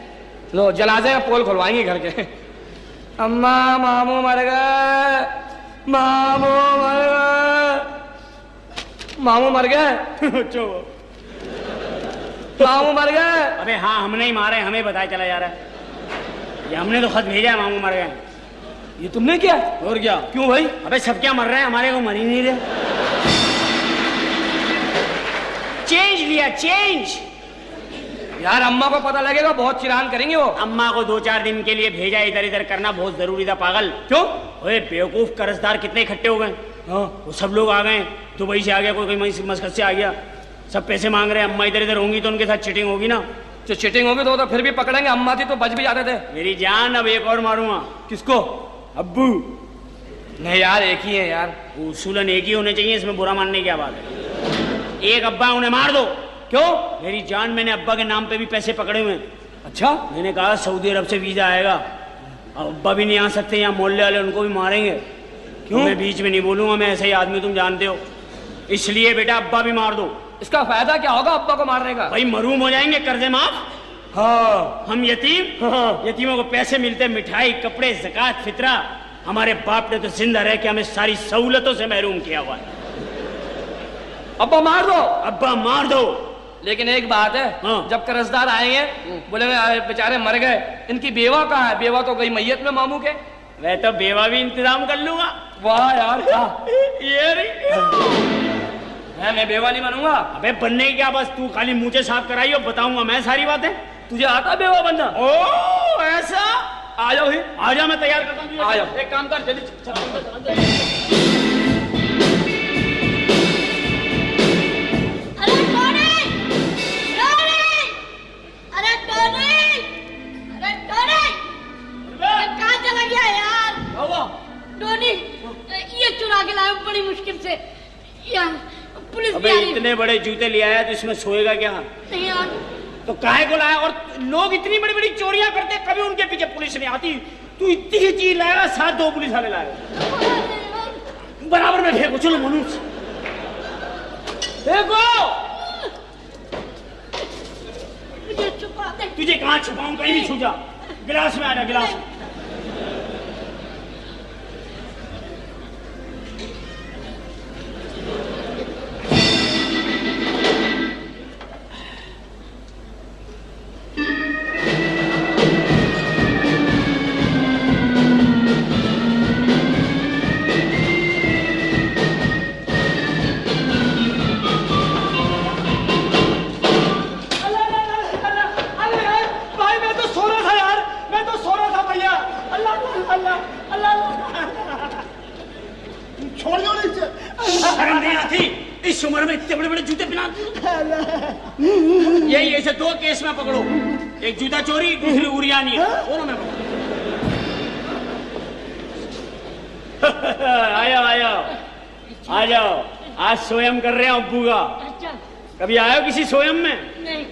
लो जनाजे में पोल खुलवाएंगे घर के। अम्मा मामू मर गए, मामू मर गए। मामू मर गए। अबे हाँ, हमने ही मारे, हमें बताया चला जा रहा है। ये हमने तो खत भेजा है, मामू मर गए। ये तुमने किया? और क्या? क्यों भाई? अबे सब क्या मर रहे हैं, हमारे को मर ही नहीं रहे। चेंज लिया, चेंज। यार अम्मा को पता लगेगा, बहुत चिरान करेंगे वो। अम्मा को 2-4 दिन के लिए भेजा, इधर इधर करना बहुत जरूरी था। पागल क्यों? ओए बेवकूफ, कर्जदार कितने इकट्ठे हो गए। हाँ, वो सब लोग आ गए, दुबई से आ गया, कोई मस्कत से आ गया, सब पैसे मांग रहे हैं। अम्मा इधर इधर होंगी तो उनके साथ चिटिंग होगी ना। जो चिटिंग होगी तो फिर भी पकड़ेंगे। अम्मा थी तो बच भी जाते थे। मेरी जान, अब एक और मारूंगा। किसको? अब्बू। नहीं यार, एक ही है यार। उसूलन एक ही होने चाहिए, इसमें बुरा मानने की क्या बात है। एक अब्बा, उन्हें मार दो। क्यों? मेरी जान, मैंने अब्बा के नाम पे भी पैसे पकड़े हुए हैं। अच्छा? मैंने कहा सऊदी अरब से वीजा आएगा, अब अब्बा भी नहीं आ सकते, यहाँ मोहल्ले वाले उनको भी मारेंगे। क्यों? मैं बीच में नहीं बोलूंगा, मैं ऐसा ही आदमी, तुम जानते हो। इसलिए बेटा अब्बा भी मार दो। इसका फायदा क्या होगा अब्बा को मारने का? भाई मरूम हो जाएंगे, कर्जे माफ। हाँ। हम यतीम, हाँ। यतीमों को पैसे मिलते, मिठाई, कपड़े, ज़कात, फितरा। हमारे बाप ने तो जिंदा रह के हमें सारी सहूलतों से महरूम किया हुआ है। अब्बा मार दो। अब्बा मार दो। लेकिन एक बात है, हाँ। जब कर्जदार आएंगे बोलेंगे बेचारे मर गए, इनकी बेवा कहाँ है? बेवा तो गई मैयत में मामू के। वह तो बेवा भी इंतजाम कर लूंगा। वाह यार, क्या ये मैं बेवा नहीं बनूंगा। अबे बनने की क्या, बस तू खाली मुझे साफ कराइयो, बताऊंगा मैं सारी बातें। तुझे आता बेवा बनना? ओ ऐसा, आ जाओ ही। आ जा, मैं तैयार करता हूँ। आ जाओ। एक काम कर, जल्दी अरे टोनी, अरे टोनी, कहाँ चला गया यार? टोनी, ये चुरा के लाया बड़ी मुश्किल से यार, पुलिस अबे भी आ रही है। इतने बड़े जूते ले आया तो इसमें सोएगा क्या? नहीं यार, तो काहे को लाया? और लोग इतनी बड़ी बड़ी चोरियां करते, कभी उनके पीछे पुलिस नहीं आती। तू इतनी ही चीज लाएगा, 7-2 पुलिस वाले लाएगा। बराबर में फेंको, चलो मनुष्य फेंको। मुझे छुपा दे। तुझे कहाँ छुपाऊं, कहीं भी छू जा। गिलास में आ जा, गिलास में। शर्म नहीं आती इस उम्र में इतने बड़े बड़े जूते पहना? यही ऐसे 2 केस में पकड़ो, एक जूता चोरी, दूसरी उरियानी, दोनों में पकड़ो। आ जाओ, आज स्वयं कर रहे हैं अब्बू का। अच्छा, कभी आए हो किसी स्वयं में? नहीं।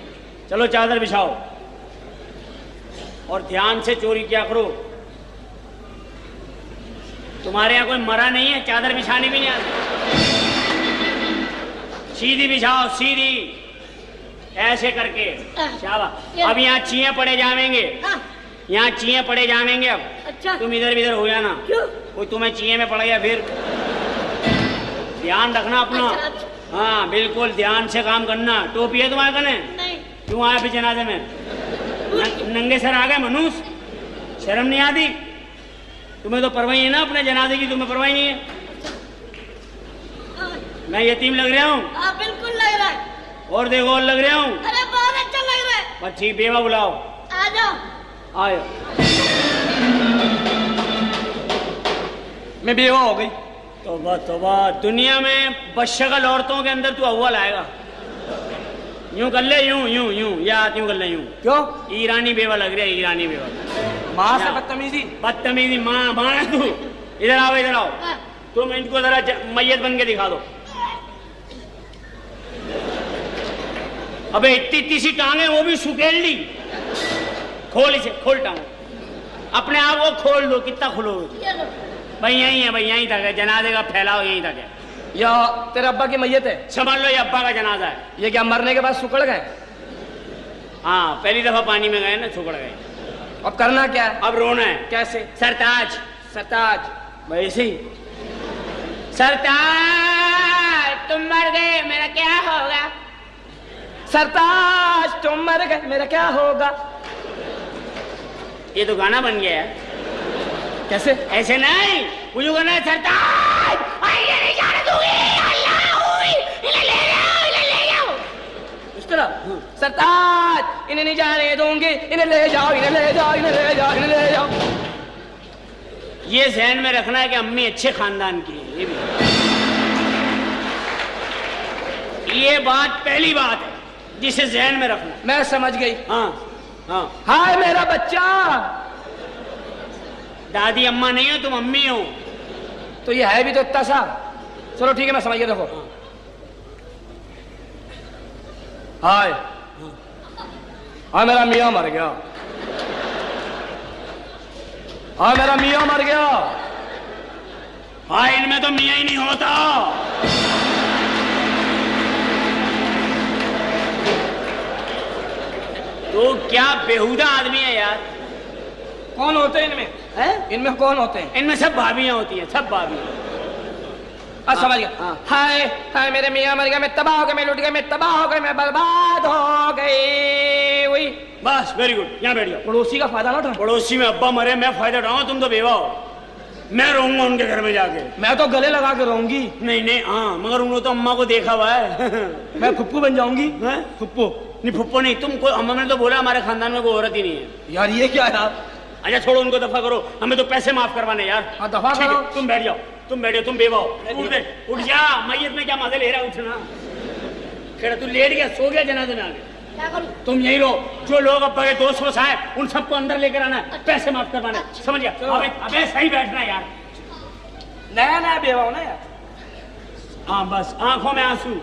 चलो चादर बिछाओ और ध्यान से चोरी किया करो। तुम्हारे यहाँ कोई मरा नहीं है, चादर बिछाने भी नहीं आती। सीधी बिछाओ, सीधी, ऐसे करके। शाबाश। अब यहाँ चीए पड़े जावेंगे, यहाँ चीए पड़े जावेंगे। अब अच्छा, तुम इधर इधर हो जाना। क्यों? कोई तुम्हें चीए में पड़ गया फिर ध्यान रखना अपना। अच्छा। हाँ बिल्कुल ध्यान से काम करना। टोपी है तुम्हारे कने? नहीं। क्यों आया फिर जनाजे में? नंगे सर आ गए मनुष्य, शर्म नहीं आती? तुम्हें तो परवाही है ना अपने जनाजे की, तुम्हें परवाही नहीं है? मैं यतीम लग रहा हूँ? हाँ बिल्कुल लग रहा है। और देखो और लग रहा हूँ? अरे बहुत अच्छा लग रहा है। बस ठीक, बेवा बुलाओ। आ जाओ। आयो। मैं बेवा हो गई। तौबा तौबा, दुनिया में बदशक्ल औरतों के अंदर तू अव्वल आएगा। यूं कर ले, यूं यूं यूं, या यूं कर ले, यूं। क्यों? ईरानी बेवा लग रहा है, ईरानी बेवा। माँ से बदतमीजी? बदतमीजी माँ है तू। इधर आओ, इधर आओ। हाँ। तुम इनको जरा मैयत बन के दिखा दो। अबे इतनी इतनी सी टांगे, वो भी सुकेल ली। खोल इसे, खोल टांग, अपने आप को खोल दो। कितना खोलोगे? ये लो। भाई यही है, भाई यहीं तक है, जनाजे का फैलाव यहीं तक है। या तेरे अब्बा की मैयत है? समझ लो ये अब्बा का जनाजा है। ये क्या मरने के बाद सुकड़ गए? हाँ, पहली दफा पानी में गए ना, सुकड़ गए। अब करना क्या है? अब रोना है। कैसे? सरताज। सरताज? वैसे ही। सरताज तुम मर गए, मेरा क्या होगा? सरताज तुम मर गए, मेरा क्या होगा? ये तो गाना बन गया है। कैसे? ऐसे नहीं, मुझे गाना है सरताज ये नहीं जाने दूंगी, अल्लाह हुई, इन्हें ले जाओ, इन्हें ले जाओ। इस तरह? सरताज इन्हें नहीं जाने दूंगी, इन्हें ले जाओ, इन्हें ले जाओ, इन्हें ले जाओ, इन्हें ले जाओ। ये ज़हन में रखना है कि अम्मी अच्छे खानदान की है। ये भी, ये बात पहली बात है जिसे ज़हन में रखना। मैं समझ गई। हाँ हाँ। हाय मेरा बच्चा। दादी अम्मा नहीं हो, तुम अम्मी हो। तो ये है भी तो इतना सा। चलो ठीक है, मैं समझ गया। देखो, हाय हाँ मेरा मियाँ मर गया। हाँ मेरा मियाँ मर गया। हाँ इनमें तो मियाँ ही नहीं होता। तो क्या बेहुदा आदमी है यार। कौन होते हैं इनमें? हैं? इनमें कौन होते हैं? इनमें सब भाभियां होती हैं, सब भाभियां। समझ गया। हाय हाय मेरे मियाँ मर गया, मैं तबाह हो गया, मैं लुट गया, मैं तबाह हो गई, मैं बर्बाद हो गई। वही बस, वेरी गुड। यहाँ बैठ जाओ। पड़ोसी का फायदा ना उठा। पड़ोसी में अब्बा मरे, मैं फायदा उठाऊंगा, तुम तो बेवा हो। मैं रहूंगा उनके घर में जाके। मैं तो गले लगा के रहूंगी। नहीं नहीं, हाँ मगर उन्होंने तो अम्मा को देखा हुआ है। मैं फुप्पू बन जाऊंगी। फुप्पो नहीं, फुप्पो नहीं। तुम कोई, अम्मा ने तो बोला हमारे खानदान में कोई औरत ही नहीं है। यार ये क्या है यार? अच्छा छोड़ो उनको, दफा करो, हमें तो पैसे माफ करवाने यार। हाँ दफा करो। तुम बैठ जाओ, तुम बैठ जाओ, तुम बेवा हो। उठ जा, मैयत में क्या मजे ले रहा है, उठना। खेड़ा तू लेट गया, सो गया जनाजे में आगे। क्या करूं? तुम यही रहो, जो लोग अब्बा के दोस्त वोस्त आए उन सबको अंदर लेकर आना है, पैसे माफ करवाना है। समझ गया? अबे सही बैठना यार। नया नया बेवा हो ना यार। हाँ बस, आंखों में आंसू।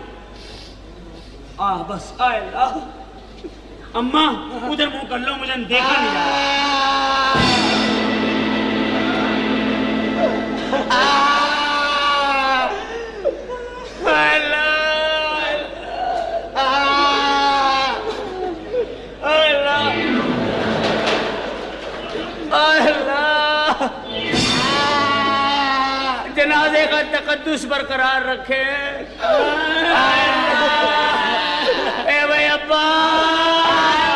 बस अम्मा उधर मुंह कर लो, मुझे देखा नहीं जा जनाजे का तकद्दुस बरकरार रखे। ए भाई अब्बा,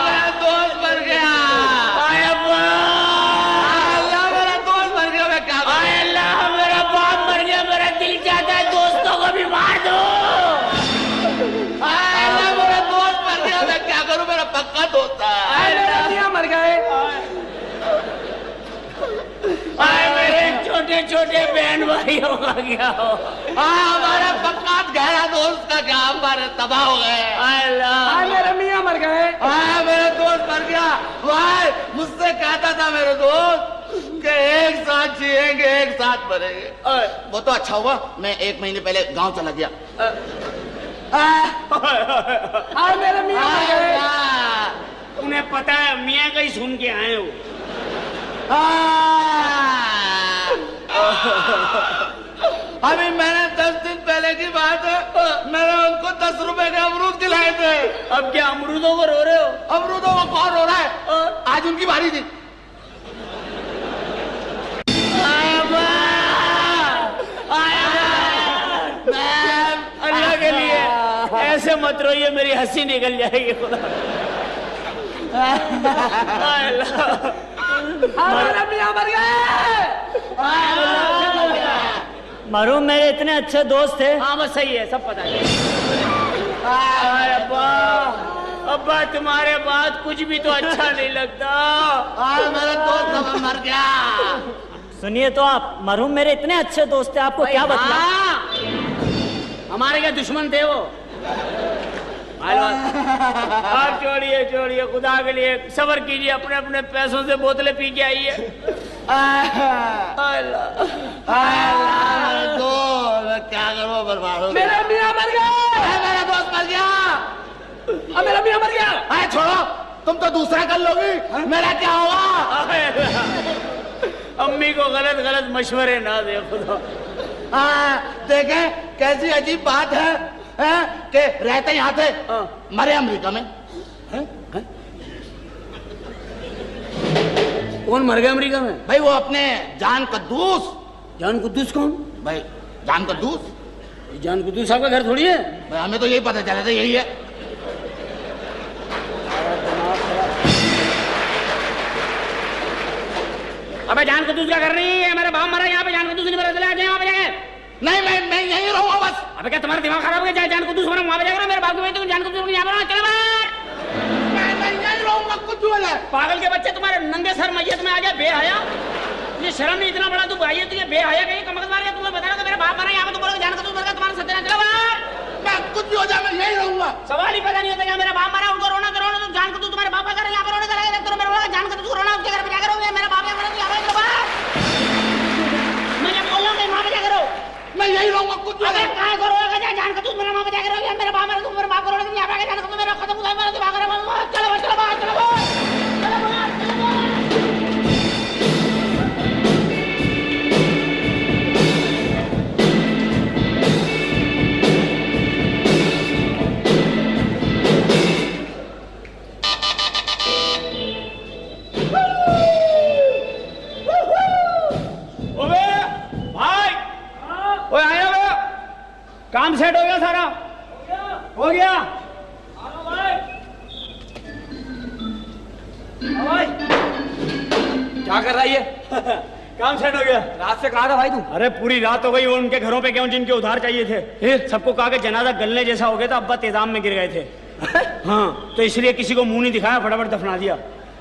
मेरा दोस्त मर गया। आए अब्बा, अल्लाह मेरा दोस्त मर गया, मैं क्या करूं? आए अल्लाह मेरा बाप मर गया, मेरा दिल चाहता है दोस्तों को भी मार दो। आए अल्लाह मेरा दोस्त मर गया, मैं क्या करूं? मेरा पक्का दोस्त है। आए मेरा मियाँ मर गए। आए मेरे छोटे छोटे बहन भाइयों का क्या हो? हमारा पक्का गहरा दोस्त का क्या, हमारे तबाह हो गए। आए मेरे मियाँ मर गए। मेरा दोस्त मर गया। भाई मुझसे कहता था मेरे दोस्त कि एक साथ जिएंगे, एक साथ मरेंगे। वो तो अच्छा हुआ मैं 1 महीने पहले गांव चला गया। आए मेरे मियाँ मर गए। उन्हें पता है मियाँ का ही सुन के आए हो। अभी मैंने 10 दिन पहले की बात है, मैंने उनको 10 रुपए के अमरूद खिलाए थे। अब क्या अमरूदों को रो रहे हो? अमरूदों को कौन रो रहा है? आज उनकी बारी थी। अल्लाह के लिए ऐसे मत रोइए, मेरी हंसी निकल जाएगी। मरहूम मेरे इतने अच्छे दोस्त थे। हाँ बस सही है, सब पता है। अब्बा अब्बा तुम्हारे बाद कुछ भी तो अच्छा नहीं लगता। मेरा दोस्त मर गया। सुनिए तो आप, मरहूम मेरे इतने अच्छे दोस्त थे, आपको क्या बतला। हमारे क्या दुश्मन थे वो? आप छोड़िए छोड़िए, खुदा के लिए सब्र कीजिए, अपने अपने पैसों से बोतलें पी के आइए। क्या करो, बर्बाद हो मेरा मियाँ मर गया, मेरा दोस्त मर गया। अब मेरा मियाँ मर गया। अरे छोड़ो, तुम तो दूसरा कर लोगी, मेरा क्या होगा? अम्मी को गलत गलत मशवरे ना दे खुदा। देखें कैसी अजीब बात है कि रहते यहाँ थे, मरे अमेरिका में। कौन मर गया अमेरिका में? भाई वो अपने जान कद्दूस। जान कुद्दूस कौन? भाई जान कद्दूस। जान कुद्दूस आपका घर थोड़ी है। भाई हमें तो यही पता चला था, यही है। अबे जान कुद्दूस क्या कर रही है? मेरा बाप मरा यहाँ पे, जान कुद्दूस नहीं मरा, चले आते यहाँ पे जाके। नहीं मैं यहीं रहूंगा बस। अबे क्या तुम्हारा दिमाग खराब हो गया? जान कुद्दूस मरा, वहाँ पे जाकर मेरे बाप को तुम जान कुद्दूस यहाँ पर चले बाहर। मैं यहीं रहूंगा, कुछ भी हो जाए। पागल के बच्चे, तुम्हारे नंगे सर मैयत में आ गया बेहया। ये शर्म नहीं, इतना बड़ा तू भाई है, तुझे बेहया कहीं कमक मार गया। तुम्हें बता रहा था मेरा बाप मरा यहाँ पे, तुम बोलोगे जान कुद्दूस मर गया, तुम्हारा सत्यानाश। चलो बाहर। मैं कुछ भी हो जाए, मैं यहीं रहूंगा। सवाल ही पैदा नहीं होता। मेरा बाप मरा, उनको रोना करो, तुम जान कुद्दूस तुम्हारे बाप का घर यहाँ पर रोने चला गया। मेरे बोला जान कुद्दूस रोना, उसके घर पे जाकर रोगे। मेरा बाप यहाँ मरा, यहाँ पर बाहर। मैं जब बोल रहा हूँ वहाँ पे जाकर रो। मैं यहीं रहूंगा, कुछ भी हो जाए। काय करो जान कुद्दूस मेरा वहाँ पे जाकर रोगे। मेरा बाप मरा, तुम मेरे बाप को रोने यहाँ पे जान कुद्दूस मेरा खत्म हुआ। मेरा दिमाग खराब हुआ। चलो बाहर, चलो बाहर, चलो बाहर, चलो बाहर, चलो बाहर। काम सेट हो गया सारा? हो गया। क्या कर रहा है ये? काम सेट हो गया। रात से कहा था भाई तू? अरे पूरी रात हो गई। वो उनके घरों पे क्यों, जिनके उधार चाहिए थे, फिर सबको कहा कि जनाजा गलने जैसा हो गया था। अब्बा तेजाब में गिर गए थे। हाँ, तो इसलिए किसी को मुंह नहीं दिखाया, फटाफट दफना दिया।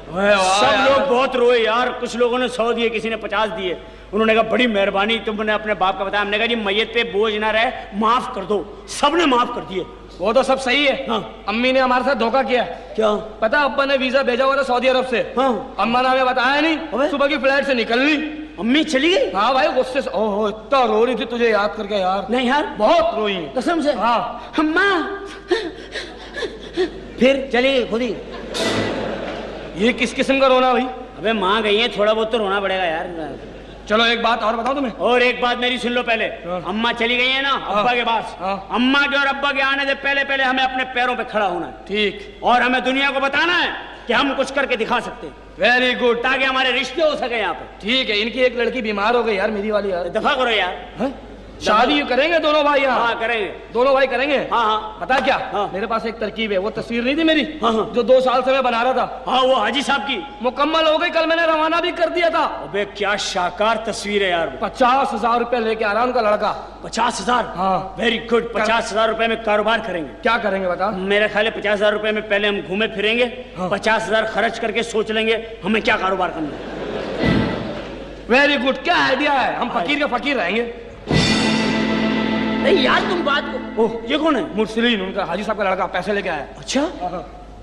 सब लोग बहुत रोए यार। कुछ लोगों ने 100 दिए, किसी ने 50 दिए। उन्होंने कहा बड़ी मेहरबानी, तुमने अपने बाप का बताया। हमने कहा जी मैयत पे बोझ ना रहे, माफ कर दो। सबने माफ कर दिए। वो तो सब सही है। हाँ। अम्मी ने हमारे साथ धोखा किया। क्या पता? अब्बा ने वीजा भेजा हुआ था सऊदी अरब से। हाँ। अम्मा ने हमें बताया नहीं। सुबह की फ्लाइट से निकल ली। अम्मी चली गई? हाँ भाई, गुस्से से। ओहो, इतना रो रही थी तुझे याद करके यार। नहीं यार, बहुत रोई। कसम से? हाँ। अम्मा फिर चली गई खुद ही। ये किस किस्म का रोना भाई? अबे माँ गई है, थोड़ा बहुत तो रोना पड़ेगा यार। चलो एक बात और बताओ तुम्हें। और एक बात मेरी सुन लो पहले। अम्मा चली गई है ना अब्बा के पास। अम्मा के और अब्बा के आने से पहले पहले हमें अपने पैरों पे खड़ा होना है। ठीक। और हमें दुनिया को बताना है कि हम कुछ करके दिखा सकते हैं। Very good. ताकि हमारे रिश्ते हो सके यहाँ पे। ठीक है। इनकी एक लड़की बीमार हो गई यार, मेरी वाली यार। दफा करो यार। है? शादी करेंगे दोनों भाई यहाँ? हाँ करेंगे। दोनों भाई करेंगे? हाँ हाँ। पता क्या? हाँ। मेरे पास एक तरकीब है। वो तस्वीर नहीं थी मेरी? हाँ हाँ। जो 2 साल से मैं बना रहा था। हाँ वो हाजी साहब की मुकम्मल हो गई, कल मैंने रवाना भी कर दिया था। अबे क्या शाकार तस्वीर है यार। 50,000 रुपए लेके आ रहा उनका लड़का। 50,000? हाँ। Very good. 50,000 रुपए में कारोबार करेंगे। क्या करेंगे बता? मेरे ख्याल है 50,000 रुपए में पहले हम घूमे फिरेंगे। 50,000 खर्च करके सोच लेंगे हमें क्या कारोबार करना है। Very good. क्या आइडिया है? हम फकीर के फकीर रहेंगे। नहीं यार तुम बात को। ओह ये कौन है? मुरसलीन, उनका हाजी साहब का लड़का, पैसे लेके आया। अच्छा।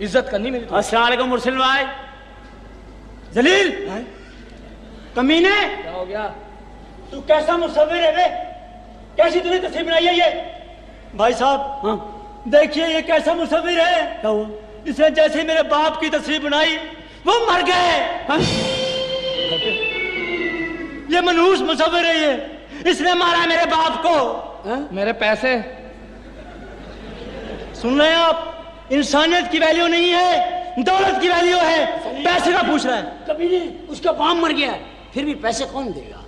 इज्जत करनी मेरी। अस्सलाम वालेकुम मुरसलीन भाई। जलील कमीने, क्या हो गया? तू कैसा मुसव्विर है बे? कैसी तूने तस्वीर बनाई है ये? भाई साहब हाँ देखिए ये कैसा मुसव्विर है। क्या हुआ? इसने जैसे मेरे बाप की तस्वीर बनाई वो मर गए। ये मनहूस मुसव्विर है ये, इसने मारा मेरे बाप को। मेरे पैसे सुन रहे हैं आप? इंसानियत की वैल्यू नहीं है, दौलत की वैल्यू है। पैसे का पूछ रहा है। कभी नहीं, उसका बाप मर गया है, फिर भी पैसे कौन देगा?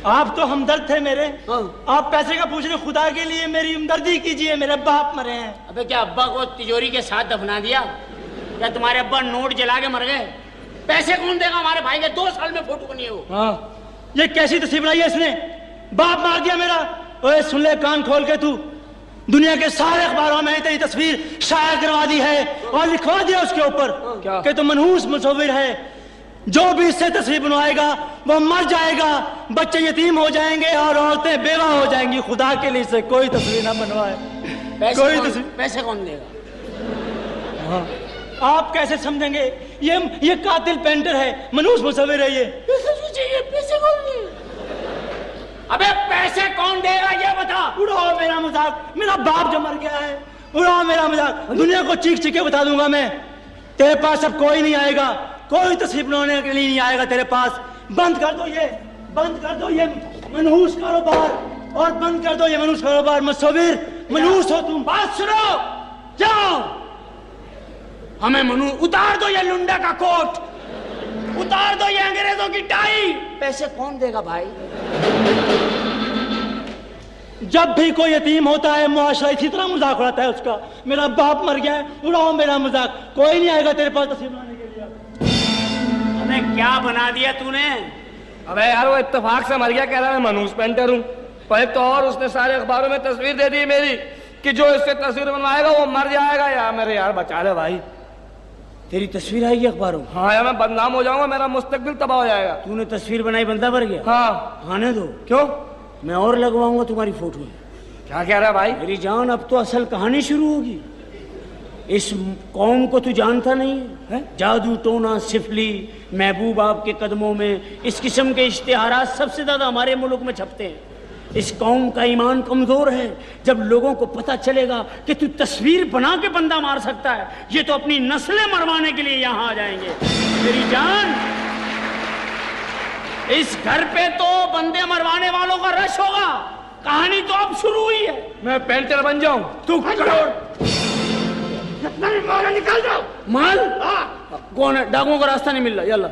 आप तो हमदर्द थे मेरे। हाँ। आप पैसे का पूछ रहे, खुदा के लिए मेरी हमदर्दी कीजिए, मेरे बाप मरे हैं। अबे क्या अब्बा को तिजोरी के साथ दफना दिया? क्या तुम्हारे अब्बा नोट जला के मर गए? पैसे कौन देगा? हमारे भाई के 2 साल में फोटो बनी है वो। हाँ। ये कैसी तस्वीर बनाई है इसने? बाप मार दिया मेरा। ओए सुन ले कान खोल के तू, दुनिया के सारे अखबारों में तेरी तस्वीर शाया करवा दी है और लिखवा दिया उसके ऊपर कि तो मनहूस मुसव्विर है, जो भी इससे तस्वीर बनवाएगा वो मर जाएगा, बच्चे यतीम हो जाएंगे और औरतें बेवा हो जाएंगी। खुदा के लिए से कोई तस्वीर ना बनवाए। पैसे कौन देगा? हाँ, आप कैसे समझेंगे? ये कातिल पेंटर है, मनहूस मुसव्विर है ये। पैसे कौन देगा? अबे पैसे कौन देगा ये बता। उड़ाओ मेरा मजाक, मेरा बाप जो मर गया है, उड़ाओ मेरा मजाक। दुनिया को चीख चीख के बता दूंगा मैं। तेरे पास अब कोई नहीं आएगा, कोई तस्वीर बनाने के लिए नहीं आएगा तेरे पास। बंद कर दो ये, बंद कर दो ये मनहूस कारोबार और बंद कर दो ये मनहूस कारोबार। मुसव्विर मनहूस हो तुम। बात सुनो, जाओ हमें मनु उतार दो ये लुंडा का कोट, उतार दो ये अंग्रेजों की टाई। पैसे कौन देगा भाई? जब भी कोई यतीम होता है मुआशरा इसी तरह मजाक उड़ाता है उसका। मेरा बाप मर गया है, उड़ाओ मेरा मजाक। कोई नहीं आएगा तेरे पास तस्वीर बनाने के लिए। हमें क्या बना दिया तूने? अबे यार वो इत्तेफाक से मर गया, कह रहा मैं मनहूस पेंटर हूँ। पर तो और उसने सारे अखबारों में तस्वीर दे दी मेरी कि जो इससे तस्वीर बनवाएगा वो मर जाएगा। यार मेरे यार बचा ले भाई। तेरी तस्वीर आएगी अखबारों में? हाँ यार मैं बदनाम हो जाऊंगा, मेरा मुस्तकबिल तबाह हो जाएगा। तूने तस्वीर बनाई, बंदा मर गया? हाँ। आने दो। क्यों? मैं और लगवाऊंगा तुम्हारी फोटो। क्या कह रहा है भाई? मेरी जान अब तो असल कहानी शुरू होगी। इस कौम को तू जानता नहीं है? जादू टोना सिफली महबूब आपके कदमों में, इस किस्म के इश्तिहारात सबसे ज्यादा हमारे मुल्क में छपते हैं। इस कौम का ईमान कमजोर है। जब लोगों को पता चलेगा कि तू तस्वीर बना के बंदा मार सकता है, ये तो अपनी नस्लें मरवाने के लिए यहाँ आ जाएंगे। मेरी जान, इस घर पे तो बंदे मरवाने वालों का रश होगा। कहानी तो अब शुरू हुई है। मैं पेंटर बन जाऊं? तू करोड़ माल निकाल जाओ। माल? कौन है? डाकुओं का रास्ता नहीं मिल रहा। यल्ला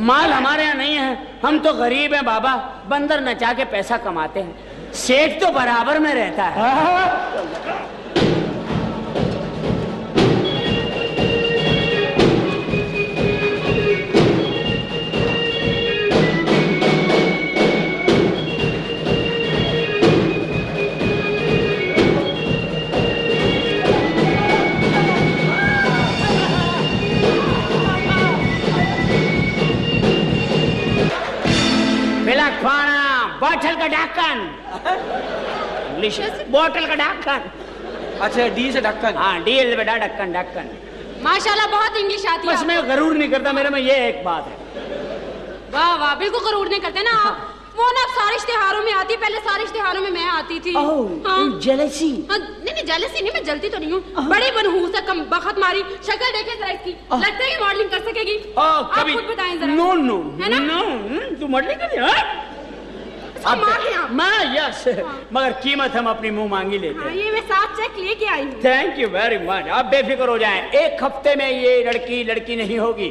माल हमारे यहाँ नहीं है, हम तो गरीब हैं बाबा, बंदर नचा के पैसा कमाते हैं। सेठ तो बराबर में रहता है। बोतल का ढक्कन, इंग्लिश बोतल का ढक्कन। अच्छा डी से ढक्कन? हाँ डी एल बेटा, ढक्कन ढक्कन। माशाल्लाह बहुत इंग्लिश आती है। बस मैं गरूर नहीं करता, मेरे में ये एक बात है। वाह वाह, बिल्कुल गरूर नहीं करते ना आप। वो ना सारे इश्तिहारों में आती, पहले सारे इश्तिहारों में मैं आती थी। जेलसी? नहीं जेलसी नहीं, मैं जलती तो नहीं हूँ। बड़ी मनहूस है, कम बखत मारी। शक्ल देखे जरा इसकी, लगता है कि मॉडलिंग कर सकेगी। आप खुद बताएं जरा। नो नो है ना? नो, तू मॉडलिंग कर रही? मैं यस, मगर कीमत हम अपनी मुंह मांगी लेते हैं। ये मैं साथ चेक लेके आई हूँ। Thank you very much. आप बेफिक्र हो जाएं, एक हफ्ते में ये लड़की नहीं होगी।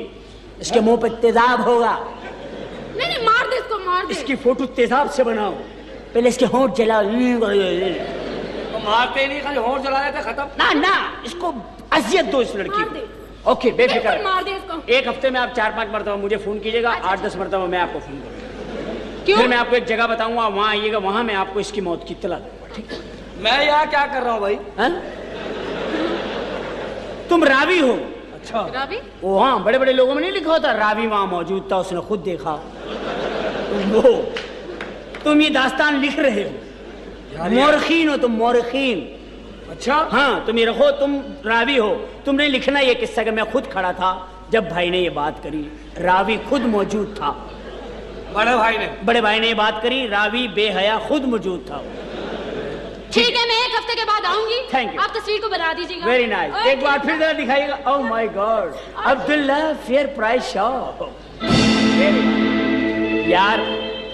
इसके मुंह पे तेजाब होगा। नहीं मार दे इसको, मार दे। इसकी फोटो तेजाब से बनाओ। पहले इसके होंठ जलाओ। तो मारते नहीं, खाली होंठ जला देते, खत्म। ना इसको अजियत दो इस लड़की को। ओके बेफिक्र, मार दे इसको। एक हफ्ते में आप 4-5 मरतबा मुझे फोन कीजिएगा। 8-10 मरतबा मैं आपको फोन करूँगा। क्यों? फिर मैं आपको एक जगह बताऊंगा, वहां आइएगा, वहां मैं आपको इसकी मौत की इत्तला दूंगा। ठीक है? मैं यहाँ क्या कर रहा हूँ भाई? तुम रावी हो। अच्छा रावी? वो हाँ, बड़े बड़े लोगों में नहीं लिखा होता रावी वहां मौजूद था, उसने खुद देखा। वो तुम ये दास्तान लिख रहे हो। मोरखीन हो तुम, मोरखीन। अच्छा हाँ, तुम ये रखो, तुम रावी हो। तुमने लिखना ये किस्सा कि मैं खुद खड़ा था जब भाई ने ये बात करी। रावी खुद मौजूद था। बड़े भाई ने ये बात करी, रावी बेहया खुद मौजूद था। ठीक है, मैं एक हफ्ते के बाद आऊंगी। Thank you. आप तस्वीर को बना दीजिएगा। Very nice. एक बार फिर जरा दिखाइएगा। Oh my god, Abdullah fair price shop. यार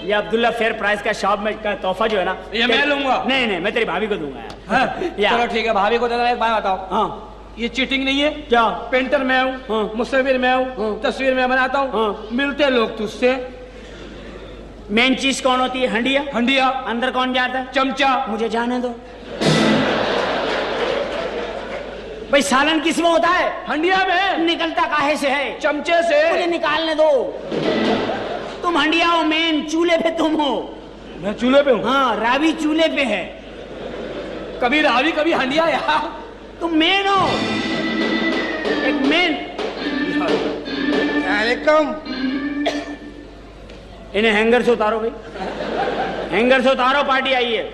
ये अब्दुल्ला फेयर प्राइस का शॉप में का तोहफा जो है ना, ये मैं लूंगा। नहीं, मैं तेरी भाभी को दूंगा यार। चलो ठीक है, भाभी को देना। एक बात बताओ, हाँ ये चीटिंग नहीं है क्या? पेंटर मैं हूँ, हाँ। मुसव्विर मैं हूँ, तस्वीर मैं बनाता हूँ, हाँ। मिलते लोग तुझसे। मेन चीज कौन होती है? हंडिया। हंडिया। अंदर कौन जाता है? चमचा। मुझे जाने दो भाई। सालन किस में होता है? हंडिया में। निकलता काहे से है? चमचे से। मुझे निकालने दो। तुम हंडिया हो मेन, चूल्हे पे तुम हो। मैं चूल्हे पे हूँ? हाँ, रावी चूल्हे पे है। कभी रावी कभी हंडिया यार। तुम मेन हो, एक मेन। इन्हें हैंगर से उतारो भाई, हैंगर से उतारो, पार्टी आई है।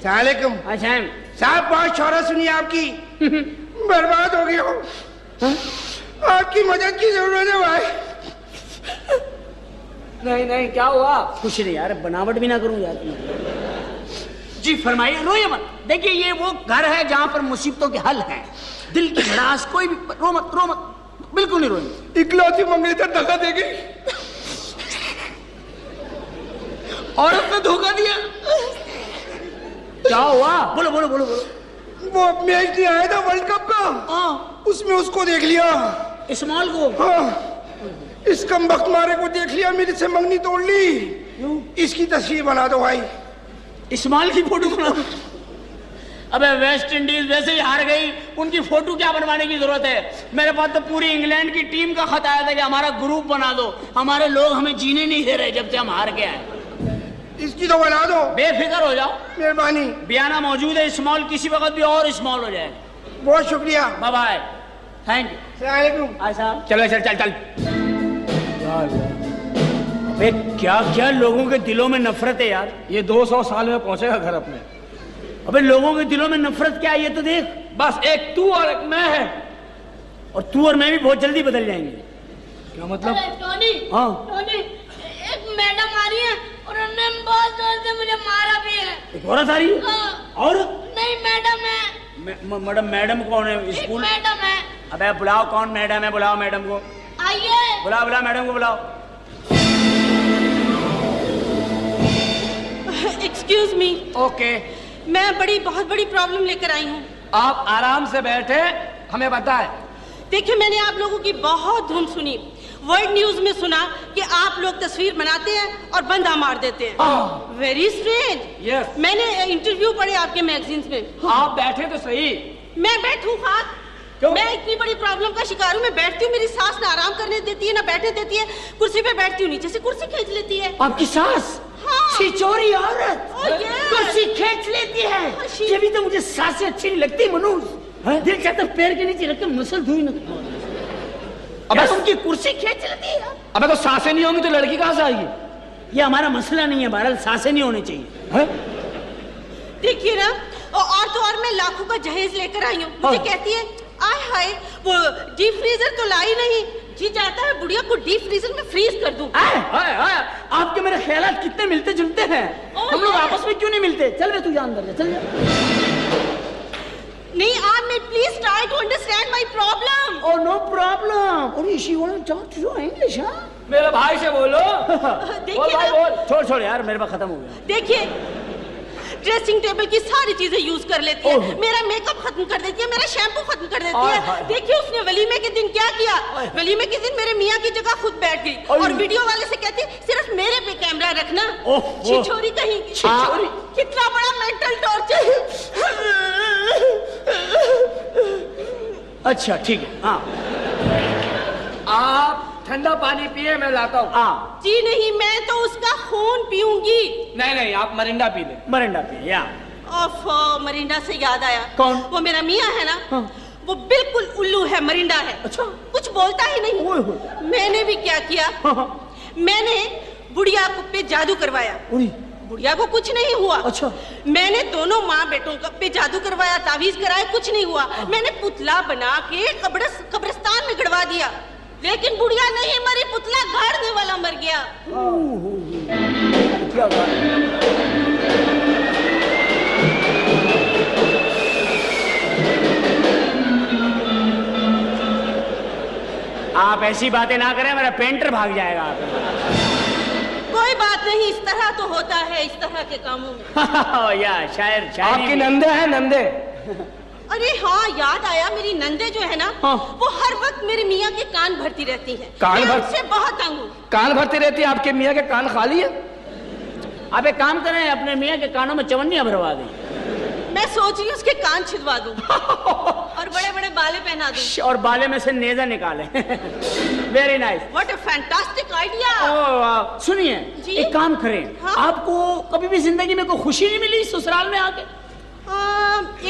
सलामकुम। अच्छा साहब, बहुत शौहरत सुनी आपकी, बर्बाद हो गया हूँ। आपकी मदद की जरूरत है भाई। नहीं नहीं, क्या हुआ? कुछ नहीं यार, बनावट भी ना करूं यार। जी फरमाइए, रोइए मत। देखिए ये वो घर है जहां पर मुसीबतों के हल हैं। दिल की भड़ास, कोई भी रो मत, रो मत, बिल्कुल नहीं रोइए। इकलौती मंगेतर धोखा देगी, औरत ने धोखा दिया। क्या हुआ? बोलो बोलो बोलो बोलो। वो मैच नहीं आया था वर्ल्ड कप का, उसमें उसको देख लिया, इस्माइल को। हाँ, इस कमबख्त मारे को देख लिया, मेरे से मंगनी तोड़ ली। इसकी तस्वीर बना दो भाई। इस्माइल की फोटो बना दो? अबे वेस्ट इंडीज वैसे ही हार गई, उनकी फोटो क्या बनवाने की जरूरत है? मेरे पास तो पूरी इंग्लैंड की टीम का खत आया था कि हमारा ग्रुप बना दो, हमारे लोग हमें जीने नहीं दे रहे जब से हम हार के आए। इसकी तो बना दो। बेफिक्र हो जाओ, मेहरबानी। बियाना मौजूद है, स्मॉल किसी वक्त भी और स्मॉल हो जाए। बहुत शुक्रिया, बाय बाय, थैंक यू। साहब चलो चल चल चल। अबे क्या क्या लोगों के दिलों में नफरत है यार। ये 200 साल में पहुंचेगा घर अपने। अबे लोगों के दिलों में नफरत क्या है ये तो देख। बस एक तू और एक मैं है, और तू और मैं भी बहुत जल्दी बदल जाएंगे। क्या मतलब? टोनी, हाँ टोनी, एक मैडम आ रही है और उन्होंने बहुत जोर से मुझे मारा भी है। एक औरत आ रही है? और नहीं, मैडम है। मैडम, मैडम कौन है? स्कूल मैडम है। अबे बुलाओ, कौन मैडम है? बुलाओ मैडम को। आइए। बुलाओ बुलाओ मैडम को बुलाओ। Excuse me. ओके, मैं बहुत बड़ी प्रॉब्लम लेकर आई हूँ। आप आराम से बैठे, हमें बताएं। देखिए, मैंने आप लोगों की बहुत धूम सुनी, वर्ल्ड न्यूज में सुना कि आप लोग तस्वीर बनाते हैं और बंदा मार देते हैं। Very strange. Yes. मैंने इंटरव्यू पढ़े आपके मैगजीन्स में। आप बैठे तो सही। मैं बैठूं खाक? मैं इतनी बड़ी प्रॉब्लम का शिकार हूँ। मैं बैठती हूँ, मेरी सास ना आराम करने देती है ना बैठने देती है। कुर्सी पे बैठती हूँ, नीचे से कुर्सी खींच लेती है। आपकी सास? हाँ। छिचोरी औरत yes. कुर्सी खींच लेती है। ये भी तो मुझे सासें अच्छी नहीं लगती मनोज। दिल चाहता पैर के नीचे रख के मसल धुई ना। अबे उनकी कुर्सी खींच लेती है। अबे तो सांसें नहीं होंगी तो लड़की कहाँ से आएगी? ये हमारा मसला नहीं है, बहरहाल सांसें नहीं होनी चाहिए। देखिए ना, और तो और मैं लाखों का जहेज लेकर आई हूँ। मुझे कहती है, आय हाय, वो डीप फ्रीजर तो लाई नहीं। जी चाहता है बुढ़िया को डीप फ्रीजर में फ्रीज कर दूं। आपके मेरे ख्यालात कितने मिलते जुलते हैं। हम लोग आपस में क्यों नहीं मिलते? चल बे, तू जा अंदर जा, चल जा। नहीं, आप में please try to understand my problem. Oh no problem. और she want to talk to English. हां, मेरे भाई से बोलो। देखिए भाई बोल। छोड़ यार, मेरे पास खत्म हो गया। देखिए, ड्रेसिंग टेबल की सारी चीजें यूज कर लेती है, मेरा मेकअप खत्म कर देती है, मेरा शैम्पू खत्म कर देती है। देखिए उसने वलीमे के दिन क्या किया। वलीमे के दिन मेरे मियाँ की जगह खुद बैठ गई और वीडियो वाले से कहती सिर्फ मेरे पे कैमरा रखना। छिछोरी कहीं की, छिछोरी। कितना बड़ा मेंटल टॉर्चर। अच्छा ठीक है। हाँ, आप ठंडा पानी पिए, मैं लाता हूँ। जी नहीं, मैं तो उसका खून पीऊंगी। नहीं नहीं, आप मरिंडा पी ले। मरिंडा पिए या। ओफो, मरिंडा से याद आया। कौन? वो मेरा मियाँ है ना, वो बिल्कुल उल्लू है, मरिंडा है। अच्छा। कुछ बोलता ही नहीं। मैंने भी क्या किया, मैंने बुढ़िया पे जादू करवाया। बुढ़िया को कुछ नहीं हुआ। अच्छा। मैंने दोनों माँ बेटों पे जादू करवाया, तावीज कराया, कुछ नहीं हुआ। मैंने पुतला बना के कब्रिस्तान में गड़वा दिया, लेकिन बुढ़िया नहीं मरी, पुतला गाड़ने वाला मर गया। आप ऐसी बातें ना करें, मेरा पेंटर भाग जाएगा। कोई बात नहीं, इस तरह तो होता है इस तरह के कामों में। या शायर आपकी नंदे हैं, नंदे। अरे हाँ, याद आया, मेरी नंदे जो है ना, वो हर वक्त मेरे मियाँ के कान भरती रहती हैं। कान भर से बहुत तंग हूँ। कान भरती रहती है? आपके मियाँ के कान खाली है? आप एक काम करें, अपने मियाँ के कानों में चवन्नियां भरवा दें। मैं सोच रही हूँ उसके कान छिदवा दूं। और बड़े बड़े बाले पहना दूं। और बाले में से नेजा निकाले। Very nice. What a fantastic idea. सुनिए, जी? एक काम करें। हाँ? आपको कभी भी जिंदगी में कोई खुशी नहीं मिली ससुराल में आके?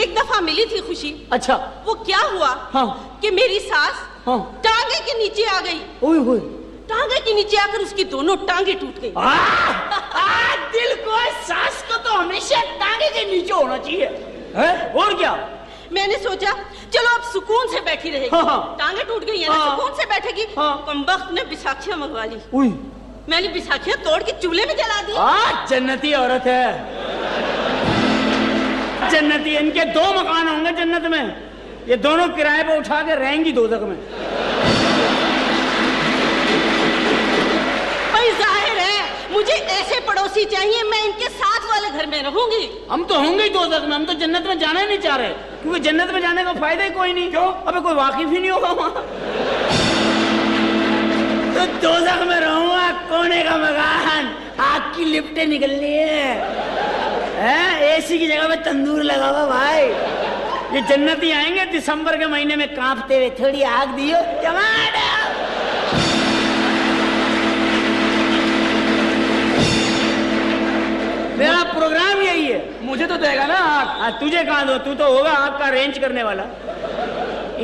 एक दफा मिली थी खुशी। अच्छा। वो क्या हुआ हाँ। कि मेरी सास हाँ। टांगे के नीचे आ गई। ओए होए। टांगे के नीचे आकर उसकी दोनों टांगे टूट गई। दिल को, सास को तो हमेशा टांगे के नीचे होना चाहिए है? और क्या? मैंने सोचा चलो अब सुकून से बैठी रहेगी। हाँ, हाँ। टांगे टूट गई है ना, हाँ। सुकून से बैठेगी। हाँ। कमबख्त ने बिसाखियां मंगवा ली। उई। मैंने बिसाखियां तोड़ के चूल्हे में जला दी। जन्नती औरत है। जन्नती। इनके 2 मकान होंगे जन्नत में। ये दोनों किराए पे उठा के रहेंगी दोजख में। भाई जाहिर है मुझे ऐसे पड़ोसी चाहिए, मैं इनके साथ वाले घर में रहूंगी। हम तो होंगे ही दोजख में, हम तो जन्नत में जाना ही नहीं चाह रहे, क्योंकि जन्नत में जाने का फायदा ही कोई नहीं। क्यों? अबे कोई वाकिफ ही नहीं होगा वहाँ। तो दोजख में रहूंगा, कोने का मकान, आग की लिफ्टें निकलनी है, एसी की जगह में तंदूर लगा हुआ भाई। ये जन्नती आएंगे दिसंबर के महीने में कांपते हुए, थोड़ी आग दियो टमाटर। मेरा प्रोग्राम यही है। मुझे तो देगा ना आग। तुझे कहाँ दो, तू तो होगा आग का अरेंज करने वाला।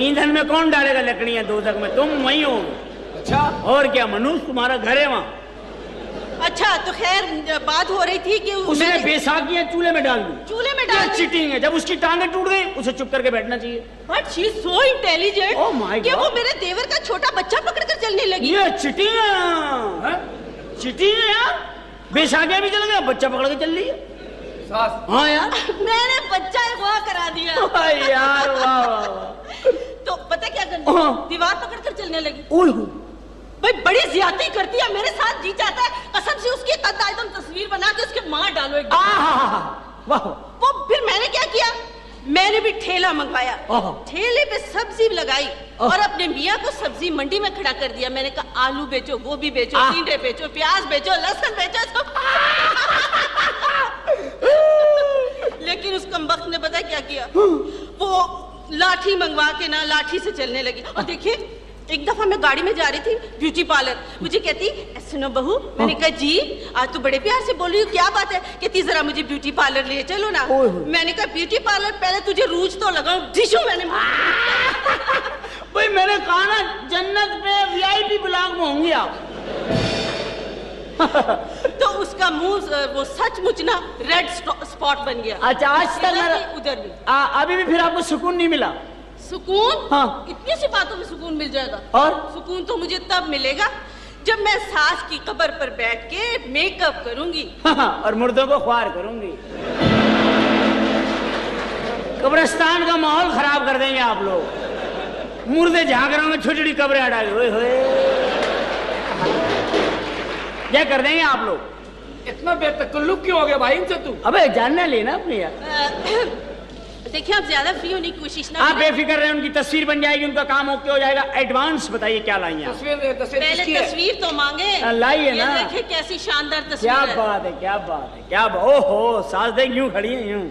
ईंधन में कौन डालेगा लकड़ियां दोजख में? तुम वही होगे। अच्छा। और क्या मनुष्य, तुम्हारा घर है वहाँ। अच्छा तो खैर बात हो रही थी कि उसने बेसाखियां चूल्हे में डाल दी। चूल्हे में डाल दी। चीटिंग है। जब उसकी टांगे टूट गई, उसे चुप करके बैठना चाहिए। But she is so intelligent Oh my कि God. वो मेरे देवर का छोटा बच्चा पकड़कर चलने लगी। ये चीटिंग है। चीटिंग है यार। बेसाखियां भी चल गया, बच्चा पकड़ के चल रही है सास। हाँ यार। मैंने बच्चा अगवा करा दिया। यार वाह वाह। तो पता क्या करनी, दीवार पकड़कर चलने लगी। भाई बड़ी ज्यादती करती है मेरे साथ। जी चाहता है कसम से उसकी कद्दायदम तस्वीर बना के उसके मार डालो एक। वाह। वो फिर मैंने क्या किया, मैंने भी ठेला मंगवाया। ठेले पे सब्जी लगाई और अपने मियाँ को सब्जी मंडी में खड़ा कर दिया। मैंने कहा आलू बेचो, गोभी बेचो, टिंडे बेचो, प्याज बेचो, लहसुन बेचो, सब। लेकिन उस कमबख्त ने पता क्या किया, वो लाठी मंगवा के ना लाठी से चलने लगी। और देखिए एक दफा मैं गाड़ी में जा रही थी ब्यूटी पार्लर, मुझे कहती सुनो बहू। मैंने कहा जी, आज तो बड़े प्यार से बोल रही हूँ, क्या बात है? कहती जरा मुझे ब्यूटी पार्लर ले चलो ना। मैंने कहा ब्यूटी पार्लर पहले तुझे रूज तो लगाऊं। डिशू मैंने भाई मैंने कहा ना जन्नत पे VIP ब्लॉक में होंगे आप। तो उसका मुंह वो सचमुच ना रेड स्पॉट बन गया। अच्छा आज तक उधर भी अभी भी फिर आपको सुकून नहीं मिला? सुकून? हाँ। इतनी सी बातों में सुकून मिल जाएगा? और सुकून तो मुझे तब मिलेगा जब मैं सास की कब्र पर बैठ के मेकअप करूंगी। और मुर्दों को ख्वार करूंगी। कब्रिस्तान का माहौल खराब कर देंगे आप लोग। मुर्दे झांक रहे होंगे, छोटी छोटी कब्रें हटा के क्या कर देंगे आप लोग। इतना बेतकल्लुफ क्यों हो गया भाई इनसे तू? अबे जानना लेना अपने यार। देखिए आप ज्यादा फ्री होने की कोशिश ना आप करें। बेफिक्र रहे, उनकी तस्वीर बन जाएगी, उनका काम ओके हो जाएगा। एडवांस बताइए क्या लाइए आप? पहले तस्वीर तो मांगे। लाइए ना। देखिए कैसी शानदार तस्वीर क्या है। बात है, क्या बात है, क्या बात। ओहो सास देख यूं खड़ी है यूं।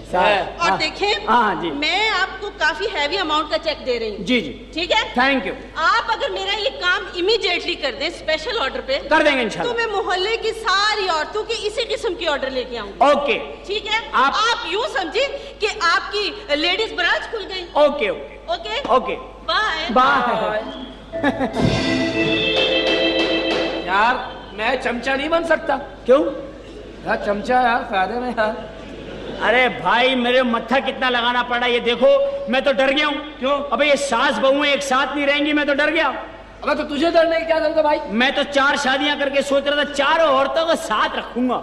और देखें हाँ जी, मैं आपको काफी हैवी अमाउंट का चेक दे रही हूँ। जी जी ठीक है, थैंक यू। आप अगर मेरा ये काम इमीडिएटली कर दें स्पेशल ऑर्डर पे, कर देंगे तो इंशाल्लाह। मैं मोहल्ले की सारी औरतों के इसी किस्म की ऑर्डर लेके आऊंगी। ओके ठीक है, आप यूं समझे कि आपकी लेडीज ब्रांच खुल गई। Okay okay okay okay bye bye. यार मैं चमचा नहीं बन सकता? क्यों यार चमचा यार फायदे में यार। अरे भाई मेरे मत्था कितना लगाना पड़ा ये देखो, मैं तो डर गया हूँ। क्यों? अबे ये सास बहू एक साथ नहीं रहेंगी, मैं तो डर गया। अबे तो तुझे डरने की क्या जरूरत है भाई? मैं तो 4 शादियां करके सोच रहा था 4 औरतों को साथ रखूंगा।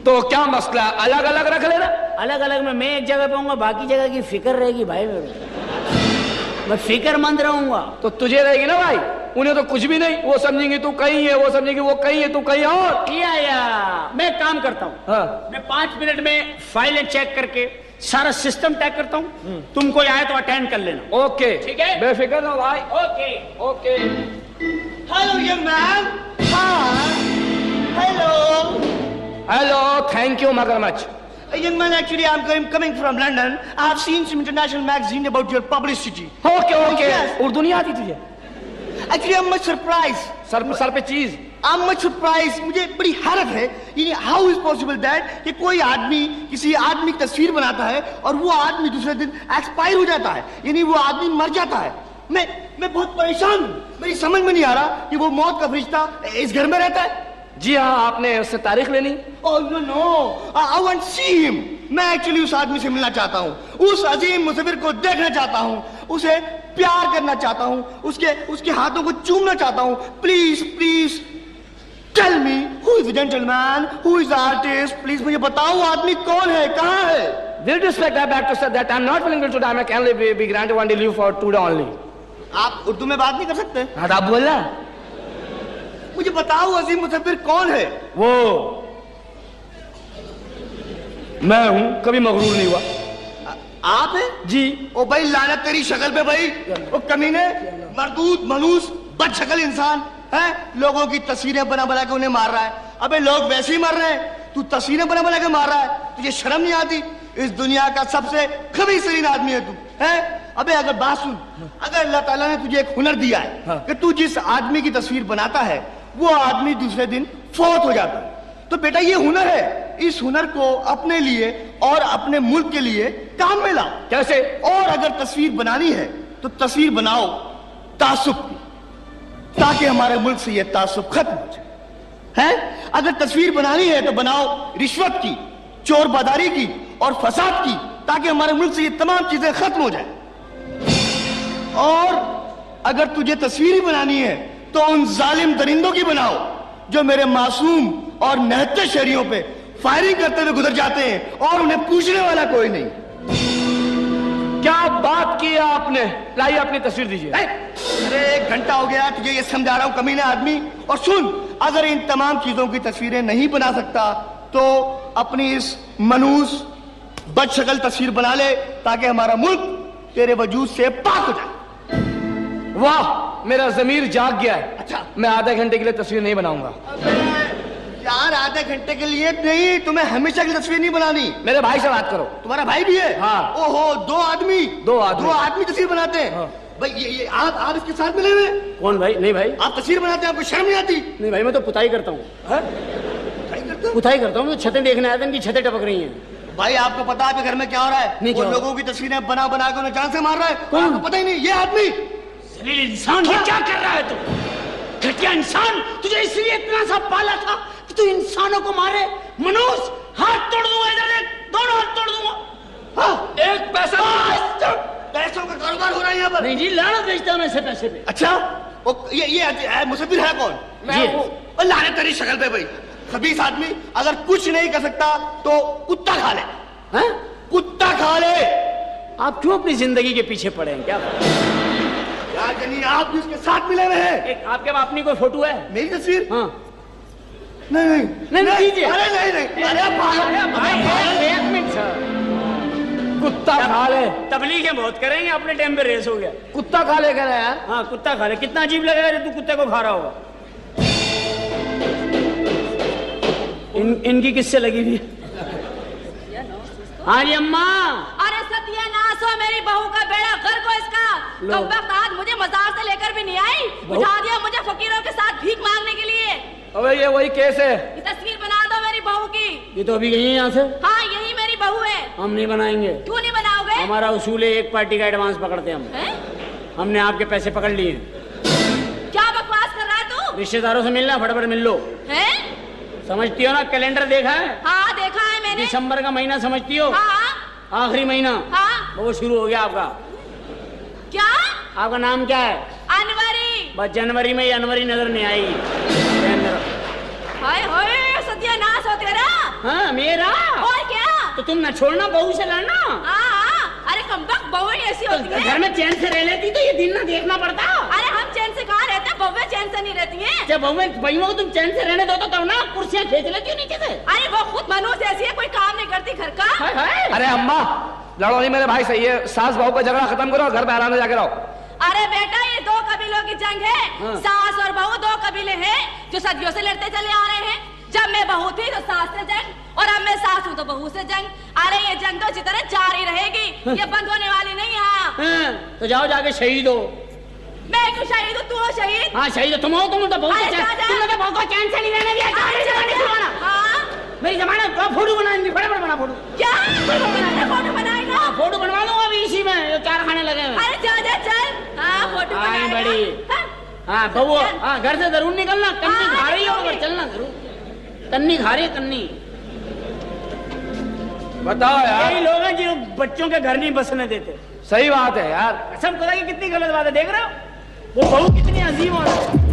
तो क्या मसला, अलग अलग रख लेना। अलग अलग में मैं एक जगह पे हूँ, बाकी जगह की फिक्र रहेगी भाई मेरे। मैं फिक्रमंद रहूंगा। तो तुझे रहेगी ना भाई, उन्हें तो कुछ भी नहीं। वो समझेंगे तू कहीं है, वो समझेंगे वो कहीं है, तू कहीं और। या मैं काम करता हूँ। हाँ। मैं 5 मिनट में फाइलें चेक करके सारा सिस्टम टैग करता हूँ। तुम कोई आए तो अटेंड कर लेना। ओके ठीक है, बेफिक्र ना भाई। Okay okay. Hello young man. हाँ हेलो। हेलो, थैंक यू मगरमच्छ। Young man, actually, I'm coming from London. I've seen some international magazine about your publicity. Okay okay Yes. Urdu नहीं आती तुझे? Actually, I'm much surprised. Sir पे चीज। I'm much surprised. मुझे बड़ी हैरत है ये how is possible that कि कोई आदमी किसी आदमी की तस्वीर बनाता है और वो आदमी दूसरे दिन एक्सपायर हो जाता है, यानी वो आदमी मर जाता है। मैं बहुत परेशान हूँ, मेरी समझ में नहीं आ रहा कि वो मौत का फरिश्ता इस घर में रहता है। जी हाँ, आपने उससे तारीख लेनी? Oh no, I want to see him. मैं एक्चुअली उस आदमी से मिलना चाहता हूँ, उस अजीम मुसविर को देखना चाहता हूँ, उसे प्यार करना चाहता हूँ, उसके हाथों को चूमना चाहता हूँ। Please please tell me who is the gentleman, who is the artist. Please मुझे बताओ आदमी कौन है, कहाँ है? With respect, I beg to say that I'm not willing to die. I can only be granted one day leave for 2 days only. आप उर्दू में बात नहीं कर सकते? हाँ, आप बोलना। मुझे बताओ अजीम मुसविर कौन है? वो मैं हूँ, कभी मगरूर नहीं हुआ। आप है जी। ओ भाई लानत तेरी शक्ल पे भाई, ओ कमीने, मरदूद, मनूस, बदशक्ल इंसान है, लोगों की तस्वीरें बना बना के उन्हें मार रहा है। अबे लोग वैसे ही मर रहे हैं, तू तस्वीरें बना बना के मार रहा है, तुझे शर्म नहीं आती? इस दुनिया का सबसे खबीसरीन आदमी है तू, है? अबे अगर बात सुन, अगर अल्लाह ताला ने तुझे एक हुनर दिया है कि तू जिस आदमी की तस्वीर बनाता है वो आदमी दूसरे दिन फौत हो जाता है, तो बेटा ये हुनर है, इस हुनर को अपने लिए और अपने मुल्क के लिए काम में लाओ। कैसे? और अगर तस्वीर बनानी है तो तस्वीर बनाओ तासुब की, ताकि हमारे मुल्क से ये तासुब खत्म हो जाए, है? अगर तस्वीर बनानी है तो बनाओ रिश्वत की, चोर बादारी की और फसाद की, ताकि हमारे मुल्क से ये तमाम चीजें खत्म हो जाए। और अगर तुझे तस्वीर ही बनानी है तो उन जालिम दरिंदों की बनाओ जो मेरे मासूम और निहत्ते शहरियों पे फायरिंग करते हुए गुजर जाते हैं और उन्हें पूछने वाला कोई नहीं। क्या बात की आपने? लाइए अपनी तस्वीर दीजिए। अरे 1 घंटा हो गया तुझे ये समझा रहा हूं कमीने आदमी। और सुन, अगर इन तमाम चीजों की तस्वीरें नहीं बना सकता तो अपनी इस मनूस बदशक्ल तस्वीर बना ले, ताकि हमारा मुल्क तेरे वजूद से पाक हो जाए। वाह, मेरा जमीर जाग गया है। अच्छा, मैं आधे घंटे के लिए तस्वीर नहीं बनाऊंगा। यार आधे घंटे के लिए नहीं, तुम्हें हमेशा की तस्वीर नहीं बनानी। मेरे भाई से बात करो। तुम्हारा भाई भी है? हाँ। ओहो, दो आदमी दो आदमी तस्वीर बनाते हैं। हाँ। भाई ये आप इसके साथ मिले हुए? कौन भाई? नहीं भाई, आप तस्वीर बनाते हैं, आपको शर्म नहीं आती? नहीं भाई, मैं तो पुताई करता हूँ। पुताई करता हूँ, छतें देखने आया था, इनकी छतें टपक रही हैं। भाई आपको पता है आपके घर में क्या हो रहा है? नहीं, वो क्या? लोगों की तस्वीरें बना बना के उन्हें जान से मार रहा है। कौन? आपको पता ही नहीं? ये आदमी जलील इंसान, ये क्या कर रहा है तू? घटिया इंसान, तुझे इसलिए इतना सा पाला था कि तू इंसानों को मारे। मनूस, हाथ तोड़ दूंगा, इधर देख, दोनों हाथ तोड़ दूंगा। हाँ, एक पैसा पैसों का कारोबार हो रहा है यहाँ पर। नहीं जी, लाना बेचता हूं मैं ऐसे पैसे पे। अच्छा, ये मुसविर है कौन? मैं वो लाने तेरी शक्ल पे भाई, खबीस आदमी। अगर कुछ नहीं कर सकता तो कुत्ता खा ले, हैं? कुत्ता खा ले। आप क्यों अपनी जिंदगी के पीछे पड़े हैं? क्या यार जनी, आप भी उसके साथ मिले हुए हैं। एक आपके अपनी कोई फोटो है? मेरी तस्वीर? हाँ। नहीं दीजिए। अरे नहीं, अरे पागल। एक मिनट सर, कुत्ता खा ले। तबलीगें बहुत करेंगे, अपने टाइम पे रेस हो गया। कुत्ता खा ले कर यार। हाँ, कुत्ता खा ले। कितना अजीब लगेगा जब तू कुत्ते को खा रहा होगा। इनकी किससे लगी हुई? हाँ जी अम्मा। अरे सत्यानाश हो मेरी बहू का बेड़ा घर को इसका। कमबख्त आज मुझे मजार से लेकर भी नहीं आई, उठा दिया मुझे फकीरों के साथ भीख मांगने के लिए। अबे ये वही केस है। ये तस्वीर बना दो मेरी बहू की। ये तो अभी गई है यहाँ से। हाँ, यही मेरी बहू है। हम नहीं बनाएंगे। क्यों नहीं बनाओगे? हमारा उसूल है, एक पार्टी का एडवांस पकड़ते हम। हमने आपके पैसे पकड़ लिए। क्या बकवास कर रहा है तू? रिश्तेदारों से मिलना, फटाफट मिल लो। हैं? समझती हो ना? कैलेंडर देखा है? हाँ, देखा है मैंने। दिसंबर का महीना समझती हो? हाँ। आखिरी महीना। हाँ। वो शुरू हो गया आपका। क्या? आपका नाम क्या है? अनवरी। बस जनवरी में जनवरी नजर नहीं आएगी। हाय हाय, सत्यानाश हो तेरा। हाँ, मेरा। और क्या? तो तुम न छोड़ना, बहू से लड़ना। हाँ, अरे कमबख्त बहू ही ऐसी होती है। घर में चैन से रह लेती तो ये दिन ना देखना पड़ता। अरे हम चैन से कहाँ रहते हैं, बहुएं चैन से नहीं रहती हैं। जब बहुओं को तुम चैन से रहने दो तो तब ना कुर्सियां खींच लेती हो नीचे से। अरे वो खुद मनुष्य ऐसी है, कोई काम नहीं करती घर का। हाय हाय। अरे अम्मा, लड़ो नहीं मेरे भाई से। ये सास बहू का झगड़ा खत्म करो, घर पे आराम से जाके रहो। अरे बेटा, ये 2 कबीलों की जंग है। हाँ। सास और बहू 2 कबीले हैं जो सदियों से लड़ते चले आ रहे हैं। जब मैं बहू थी तो सास से जंग और अब मैं सास हूँ तो बहू से जंग। अरे ये जंग तो जितने जारी रहेगी, ये बंद होने वाली नहीं है। हाँ, तो जाओ जाके शहीद हो। मैं क्यों शहीद हूँ, तू हो शहीद। हाँ शहीद हो तुम हो, तुम तो बहुत अरे जा, जा। तुमने तो बहुत को चैन से नहीं रहने दिया। हाँ मेरी जमाना फोटो बनाएंगे, बड़े बड़े बना फोटो। क्या फोटो बनाएगा? हाँ फोटो बनवा लूंगा अभी इसी में, जो 4 खाने लगे हैं। अरे जा जा चल। हाँ फोटो आई बनाएगा। बड़ी। हाँ बबू, हाँ घर से जरूर निकलना, कन्नी खा रही हो अगर चलना जरूर। कन्नी खा रही है कन्नी। बताओ यार, यही लोग हैं जो बच्चों के घर नहीं बसने देते। सही बात है यार। कसम खुदा की कितनी गलत बात है, देख रहे हो वो बहू कितनी अजीम हो रही है।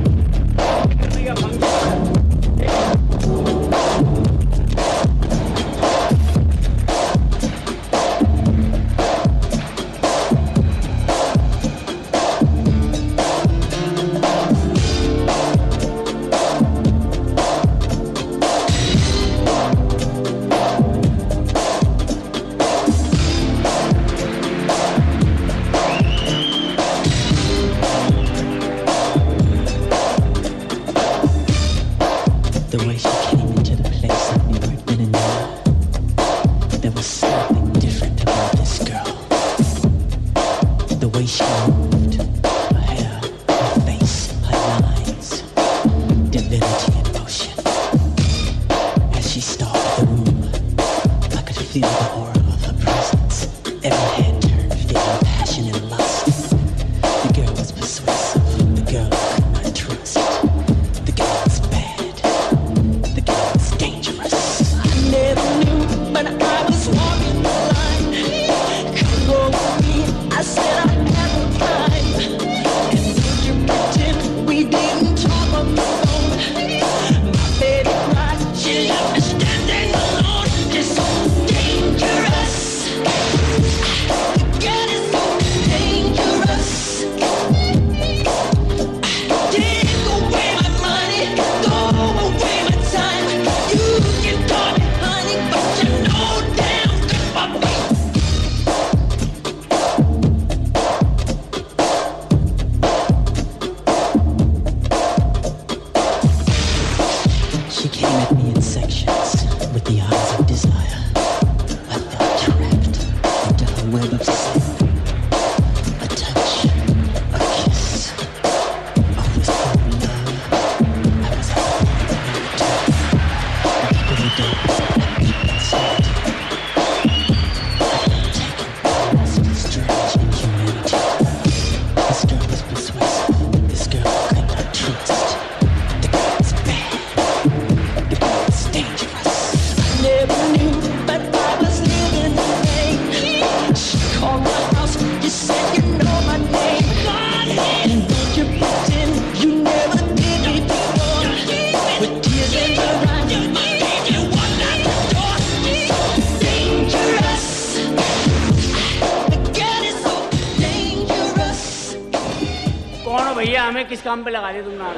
भैया हमें किस काम पे लगा दिया तुमने?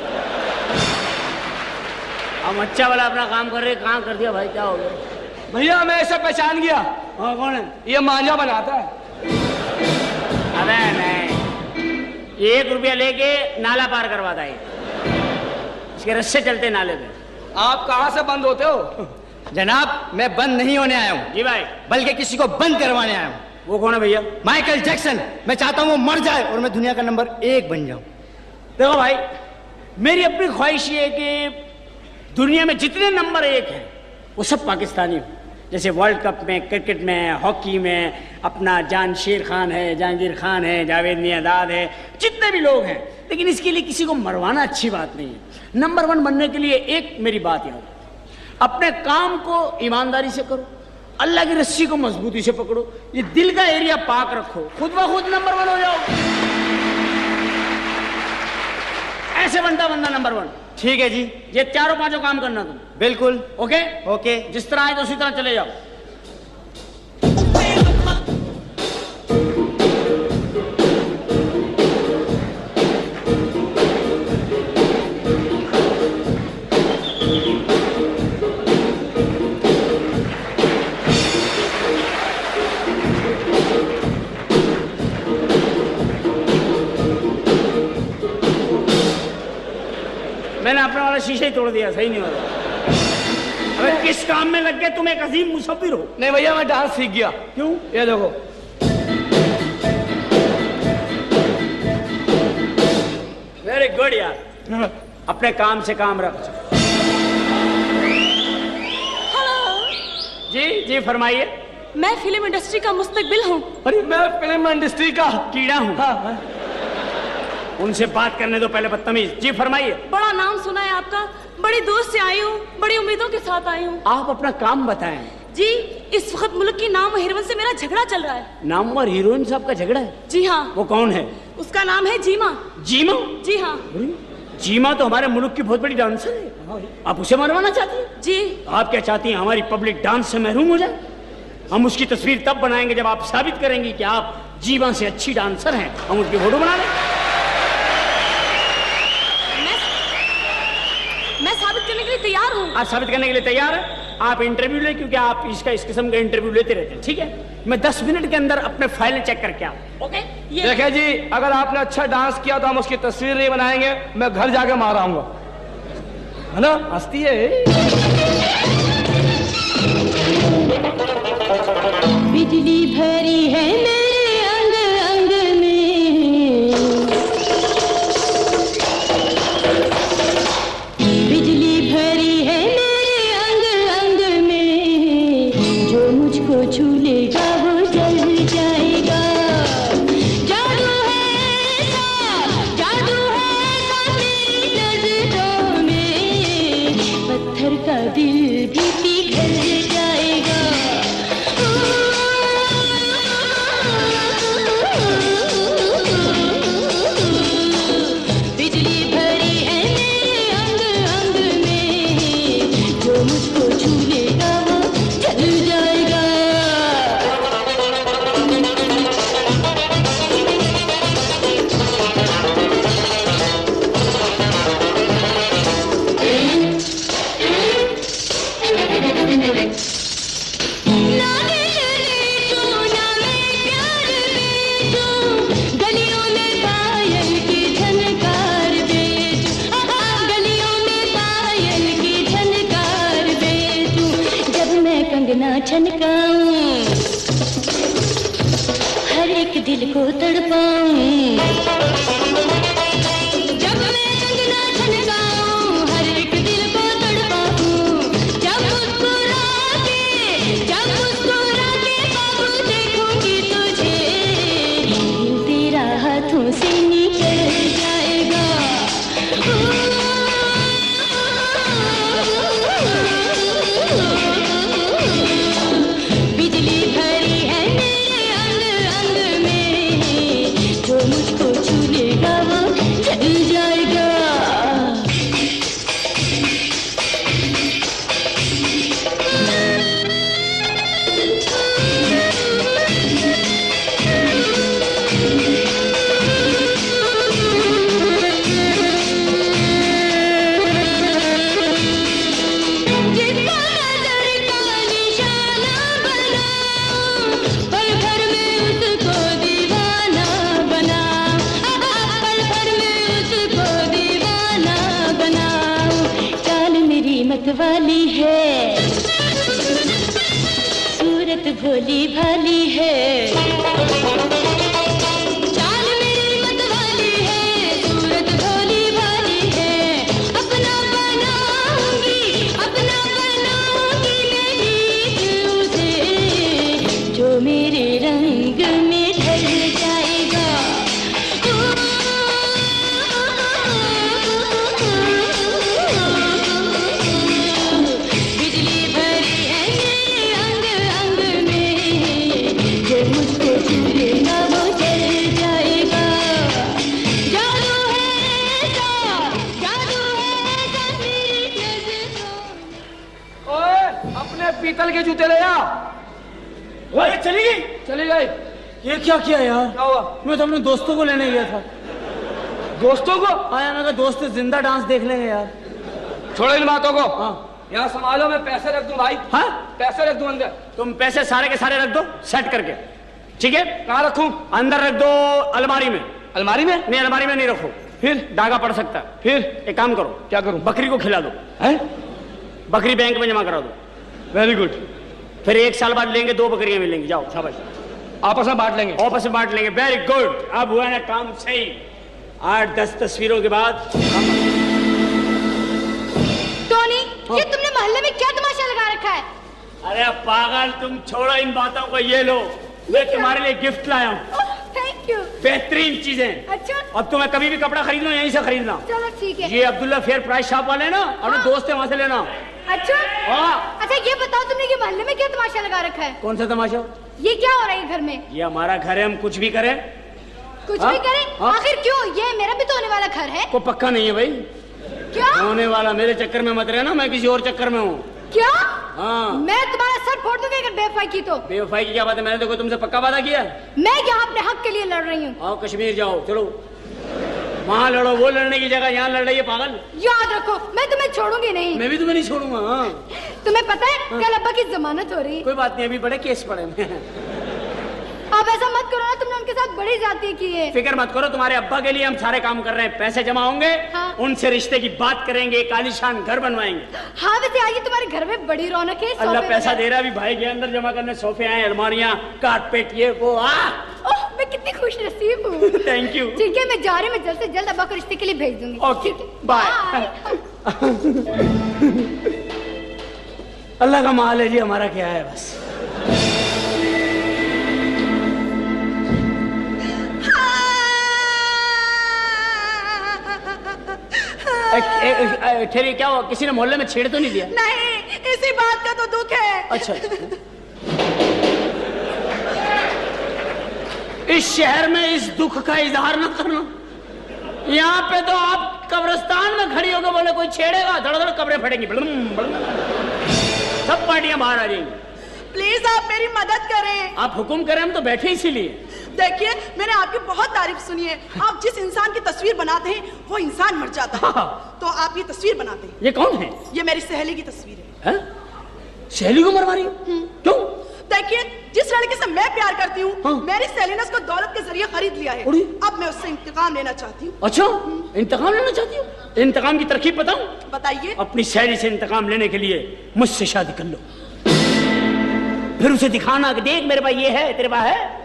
हम अच्छा वाला अपना काम कर रहे, कहाँ कर दिया भाई, क्या हो गया? भैया मैं ऐसा पहचान गया। हाँ कौन है? ये मांझा बनाता है। अबे नहीं, 1 रुपया लेके नाला पार करवाता है, इसके रस्से चलते नाले पे। आप कहाँ से बंद होते हो? जनाब मैं बंद नहीं होने आया हूँ जी भाई, बल्कि किसी को बंद करवाने आया हूँ। वो कौन है भैया? Michael Jackson. मैं चाहता हूँ वो मर जाए और मैं दुनिया का नंबर 1 बन जाऊं। देखो भाई, मेरी अपनी ख्वाहिश ये है कि दुनिया में जितने नंबर 1 हैं वो सब पाकिस्तानी हो। जैसे वर्ल्ड कप में, क्रिकेट में, हॉकी में अपना जान शेर खान है, जहांगीर खान है, जावेद मियांदाद है, जितने भी लोग हैं। लेकिन इसके लिए किसी को मरवाना अच्छी बात नहीं है। नंबर 1 बनने के लिए एक मेरी बात याद, अपने काम को ईमानदारी से करो, अल्लाह की रस्सी को मजबूती से पकड़ो, ये दिल का एरिया पाक रखो, खुद ब खुद नंबर 1 हो जाओ। ऐसे बनता बंदा नंबर 1। ठीक है जी, ये 4-5 काम करना तुम। बिल्कुल। Okay okay. जिस तरह आए तो उसी तरह चले जाओ। मैंने अपने वाला शीशा ही तोड़ दिया, सही नहीं हो रहा। अबे किस काम में लग गए तुम एक अजीम मुसव्विर हो? नहीं भैया मैं डांस सीख गया। क्यों? ये देखो। वेरी गुड यार, अपने काम से काम रख। जी जी फरमाइए। मैं फिल्म इंडस्ट्री का मुस्तकबिल हूँ। अरे मैं फिल्म इंडस्ट्री का कीड़ा हूँ। हाँ। उनसे बात करने दो पहले, बदतमीज। जी फरमाइए। बड़ा नाम सुना है आपका, बड़ी दूर से आई हूँ, बड़ी उम्मीदों के साथ आई हूँ। आप अपना काम बताएं। जी इस वक्त मुल्क की नाम हीरोइन से मेरा झगड़ा चल रहा है। नामवर हीरोइन से आपका झगड़ा है? जी हाँ। वो कौन है? उसका नाम है जीमा। जीमा? जी हाँ। जीमा तो हमारे मुल्क की बहुत बड़ी डांसर है, आप उसे मरवाना चाहती हैं? जी। आप क्या चाहती हैं हमारी पब्लिक डांस से महरूम हो जाए? हम उसकी तस्वीर तब बनाएंगे जब आप साबित करेंगी कि आप जीवा से अच्छी डांसर हैं। हम उसकी फोटो बना लें। मैं साबित करने के लिए तैयार हूँ। आप साबित करने के लिए तैयार हैं? आप इंटरव्यू लें, क्योंकि आप इस किस्म का इंटरव्यू लेते रहते हैं। ठीक है, मैं 10 मिनट के अंदर अपने फाइल चेक करके आऊँ। ओके? देखिए जी, अगर आपने अच्छा डांस किया तो हम उसकी तस्वीर नहीं बनाएंगे, मैं घर जाके मार आऊंगा, है ना? हंसती है। बिजली भरी है मेरे अंग अंग में, बिजली भरी है मेरे अंग अंग में, जो मुझको छू लेगा वो जल जाएगा। जादू है मेरी नजरों में, पत्थर का दिल भी पिघल जाएगा। बिजली भरी है मेरे अंग अंग में, जो मुझको छू लेगा वो जल जाएगा। गलियों में पायल की झनकार बेचूं, गलियों में पायल की झनकार बेचूं, जब मैं कंगना छनकाऊं, हर एक दिल को तड़पाऊं। जब मैं कंगना छनकाऊं, हर एक दिल को तड़पाऊं। जब मुस्कुरा के बाबू देखूंगी तुझे, दिल तेरा हाथों से निकल जाएगा। बिजली भरी है मेरे अंग अंग में, जो मुझको छू लेगा वो जल जाएगा। जिसको नजर का निशाना बनाऊं, पल भर में उसको दीवाना बनाऊं, पल भर में उसको दीवाना बनाऊं। चाल मेरी मतवाली है, सूरत भोली भाली है। चाल मेरी मतवाली है, सूरत भोली भाली है। अपना बनाऊंगी मैं जीत उसे, जो मेरे रंग में ढल जाएगा। बिजली भरी है मेरे अंग अंग में, जो मुझको छू लेगा वो जल जाएगा। जादू है मेरी नजरों। ओए अपने पीतल के जूते ले आ। अरे चली गई? चली गई। ये क्या किया यार? क्या हुआ? मैं तो अपने दोस्तों को लेने गया था। दोस्तों को? आया मैं दोस्त जिंदा डांस देख लेंगे यार। छोड़ो इन बातों को। हाँ। यहाँ संभालो, मैं पैसे रख दूं भाई। हाँ? पैसे रख दूं अंदर। तुम पैसे सारे के सारे रख दो सेट करके, ठीक है? कहाँ रखूं? अंदर रख दो अलमारी में। अलमारी में? नहीं, अलमारी में नहीं रखो, फिर दागा पड़ सकता है। फिर एक काम करो, क्या करूं? बकरी को खिला दो। हैं? बकरी बैंक में जमा करा दो। Very good. फिर 1 साल बाद लेंगे 2 बकरियां मिलेंगी। जाओ शाबाश, आपस में बांट लेंगे। आपस में बांट लेंगे। वेरी गुड, अब हुआ ना काम सही। 8-10 तस्वीरों के बाद टोनी, ये तुमने मोहल्ले में क्या तमाशा लगा रखा है? अरे पागल, तुम छोड़ो इन बातों को। ये लो, मैं तुम्हारे लिए गिफ्ट लाया हूँ। Thank you. बेहतरीन चीजें। अच्छा, अब तुम्हें कभी भी कपड़ा खरीदना यहीं से खरीदना। चलो ठीक है। ये अब्दुल्ला फेयर प्राइस शॉप वाले ना, अपने दोस्त है, वहां से लेना। अच्छा हाँ। अच्छा, ये बताओ तुमने ये मोहल्ले में क्या तमाशा लगा रखा है? कौन सा तमाशा? ये क्या हो रहा है घर में? ये हमारा घर है, हम कुछ भी करें। कुछ हाँ? भी करें? हाँ? आखिर क्यों? ये मेरा भी तो होने वाला घर है। को पक्का नहीं है भाई। क्या होने वाला? मेरे चक्कर में मत रहना, मैं किसी और चक्कर में हूँ। क्या? हाँ। मैं तुम्हारा सर फोड़ दूंगी अगर बेवफाई की तो। बेवफाई की क्या बात है? मैंने देखो तुमसे पक्का वादा किया। मैं यहाँ अपने हक के लिए लड़ रही हूँ। आओ कश्मीर जाओ, चलो वहाँ लड़ो। वो लड़ने की जगह यहाँ लड़ रही है पागल। याद रखो, मैं तुम्हें छोड़ूंगी नहीं। मैं भी तुम्हें नहीं छोड़ूंगा। हाँ। तुम्हें पता है कल अब्बा की जमानत हो रही है। कोई बात नहीं, अभी बड़े केस पड़े हैं। अब ऐसा मत करो ना, तुमने उनके साथ बड़ी जाती की है। फिक्र मत करो, तुम्हारे अब्बा के लिए हम सारे काम कर रहे हैं। पैसे जमा होंगे, हाँ। उनसे रिश्ते की बात करेंगे, एक आलीशान घर बनवाएंगे। हाँ वैसे आइए, तुम्हारे घर में बड़ी रौनक है। अल्लाह सोफे पैसा वगैरह। दे रहा है। अभी भाई के अंदर जमा करने सोफे आए, अलमारियां, कारपेट, ये वो। ओह, मैं कितनी खुश नसीब हूँ। Thank you. ठीक है, मैं जा रही हूँ। मैं जल्द से जल्द अब्बा को रिश्ते के लिए भेज दूंगी। ओके, ठीक है, बाय। अल्लाह का माल है जी, हमारा क्या है बस। ठहरिए, क्या हुआ? किसी ने मोहल्ले में छेड़ तो नहीं दिया? नहीं, इसी बात का तो दुख है। अच्छा। इस शहर में इस दुख का इजहार न करना। यहाँ पे तो आप कब्रिस्तान में खड़ी होकर बोले कोई छेड़ेगा, धड़-धड़ कब्रें फटेंगी, सब पार्टियां बाहर आ जाएंगी। प्लीज आप मेरी मदद करें। आप हुक्म करें, हम तो बैठे इसीलिए। देखिए, मैंने आपकी बहुत तारीफ सुनी है। आप जिस इंसान की तस्वीर बनाते हैं वो इंसान मर जाता है। हाँ। तो आप ये तस्वीर बनाते हैं। ये कौन है? ये मेरी सहेली की तस्वीर है। सहेली को मरवा रही हो? क्यों? देखिए, जिस लड़के से मैं प्यार करती हूँ, हाँ। मेरी सहेली ने उसको दौलत के जरिए खरीद लिया है। अरे! अब मैं उससे इंतकाम लेना चाहती हूँ। अच्छा, इंतकाम लेना चाहती हो? इंतकाम की तरकीब बताऊं? बताइए। अपनी सहेली से इंतकाम लेने के लिए मुझसे शादी कर लो, फिर उसे दिखाना कि देख मेरे पास ये है, तेरे पास है।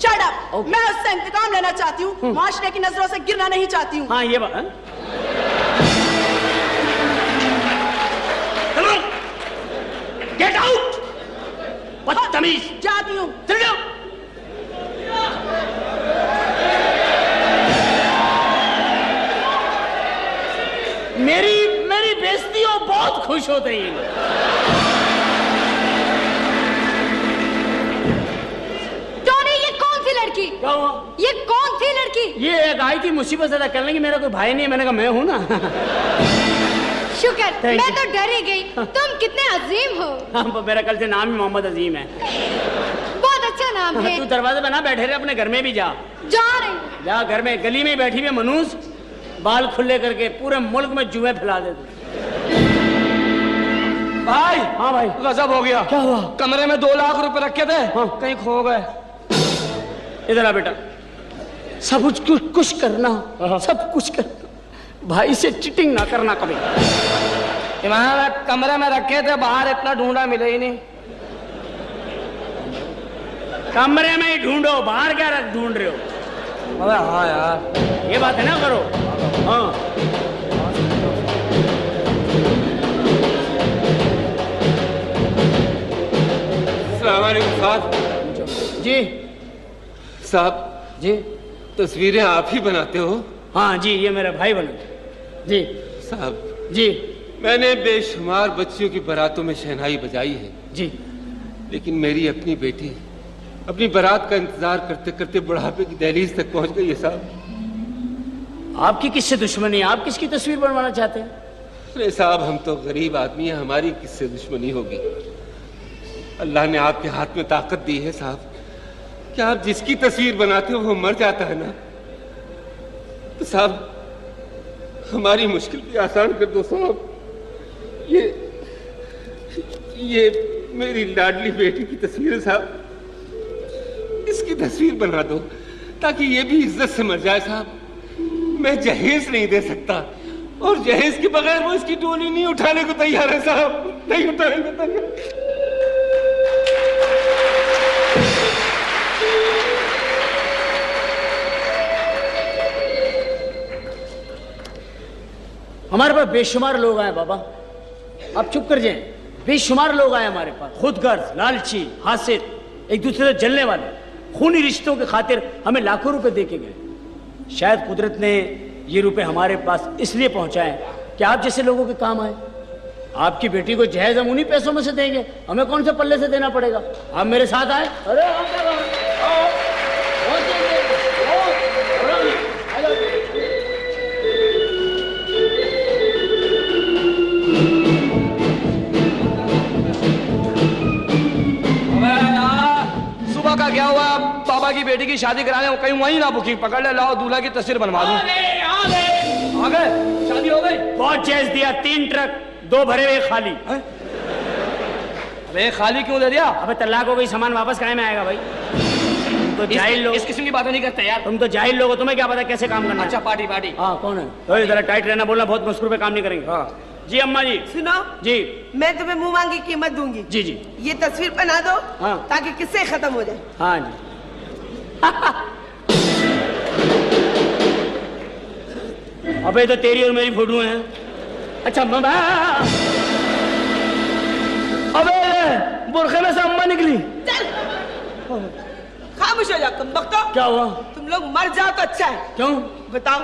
Shut up. मैं उससे इंतकाम लेना चाहती हूँ, माशरे की नजरों से गिरना नहीं चाहती हूँ। हाँ ये बात। गेट आउट, बदतमीज। जाती हूँ। चल जाओ। मेरी बेइज्जती हो, बहुत खुश होते हैं। टोनी, ये कौन सी लड़की? क्या हुआ? ये कौन सी लड़की? ये एक आई थी मुसीबत ज्यादा करने की, मेरा कोई भाई नहीं है। मैंने कहा मैं हूं ना। शुक्र, Thank मैं you. तो डर ही गई। तुम कितने अजीम हो। हाँ, मेरा कल से नाम ही मोहम्मद अजीम है। बहुत अच्छा नाम है। तू दरवाजे पे ना बैठे रहे, अपने घर में भी जा। जा रही हूँ। जा, घर में गली में बैठी हुई मनूस, बाल खुले करके पूरे मुल्क में जुए फैला देते। भाई। हाँ भाई। गजब हो गया। क्या हुआ? कमरे में 2 लाख रुपए रखे थे, हाँ। कहीं खो गए। इधर आ बेटा, सब कुछ करना, सब कुछ करना, भाई से चिटिंग ना करना कभी। इमाम, कमरे में रखे थे, बाहर इतना ढूंढा मिले ही नहीं। कमरे में ही ढूंढो, बाहर क्या ढूंढ रहे हो? अबे हाँ यार, ये बात है ना, करो। हाँ अस्सलाम वालेकुम साहब। जी साहब जी। तस्वीरें आप ही बनाते हो? हाँ जी, ये मेरा भाई बना। जी साहब जी मैंने बेशुमार बच्चियों की बारातों में शहनाई बजाई है जी, लेकिन मेरी अपनी बेटी अपनी बारात का इंतजार करते करते बुढ़ापे की दहलीज तक पहुंच गई है साहब। आपकी किससे दुश्मनी है? आप किसकी तस्वीर बनवाना चाहते हैं? अरे साहब, हम तो गरीब आदमी हैं, हमारी किससे दुश्मनी होगी? अल्लाह ने आपके हाथ में ताकत दी है साहब, कि आप जिसकी तस्वीर बनाते हो वो मर जाता है ना, तो साहब हमारी मुश्किल भी आसान कर दो साहब। ये मेरी लाडली बेटी की तस्वीर है साहब, इसकी तस्वीर बना दो ताकि ये भी इज्जत से मर जाए साहब। मैं जहेज नहीं दे सकता, और जहेज के बगैर वो इसकी डोली नहीं उठाने को तैयार है साहब, नहीं उठाने को तैयार। हमारे पास बेशुमार लोग आए बाबा, आप चुप कर जाएं। बेशुमार लोग आए हमारे पास, खुदगर्ज, लालची, हासिद, एक दूसरे से जलने वाले, खूनी रिश्तों के खातिर हमें लाखों रुपए दे के गए। शायद कुदरत ने ये रुपए हमारे पास इसलिए पहुंचाए कि आप जैसे लोगों के काम आए। आपकी बेटी को जहेज हम उन्हीं पैसों में से देंगे, हमें कौन से पल्ले से देना पड़ेगा। आप मेरे साथ आए। अरे सुबह का क्या हुआ, बाबा की बेटी की शादी कराने कहीं वहीं ना बुकिंग पकड़ ले, लाओ दूल्हा की तस्वीर बनवा दूं। आ गए, शादी हो गई। बहुत जहेज दिया, 3 ट्रक, 2 भरे हुए खाली। अबे खाली क्यों दे दिया? अबे तलाक हो गई, सामान वापस काहे में आएगा भाई? तुम तो जाहिल लोग, इस किस्म की बातें नहीं करते यार। तुम तो जाहिल लोग हो, तुम्हें क्या पता कैसे काम करना। अच्छा पार्टी पार्टी। हाँ कौन है? तो जरा टाइट रहना, बोलना, बहुत मस्कुर पे काम नहीं करेंगे। हाँ जी अम्मा जी। सुनो जी, मैं तुम्हें मुंह मांगी कीमत दूंगी। जी जी। ये तस्वीर बना दो हाँ। ताकि किस्से खत्म हो जाए। हाँ जी। अबे तो तेरी और मेरी फोटो है। अच्छा मम्मा, अबे बुरखे में से अम्मा निकली। चल खामोश हो जाओ तुम बख्तो। क्या हुआ? तुम लोग मर जाओ तो अच्छा है। क्यों? बताओ,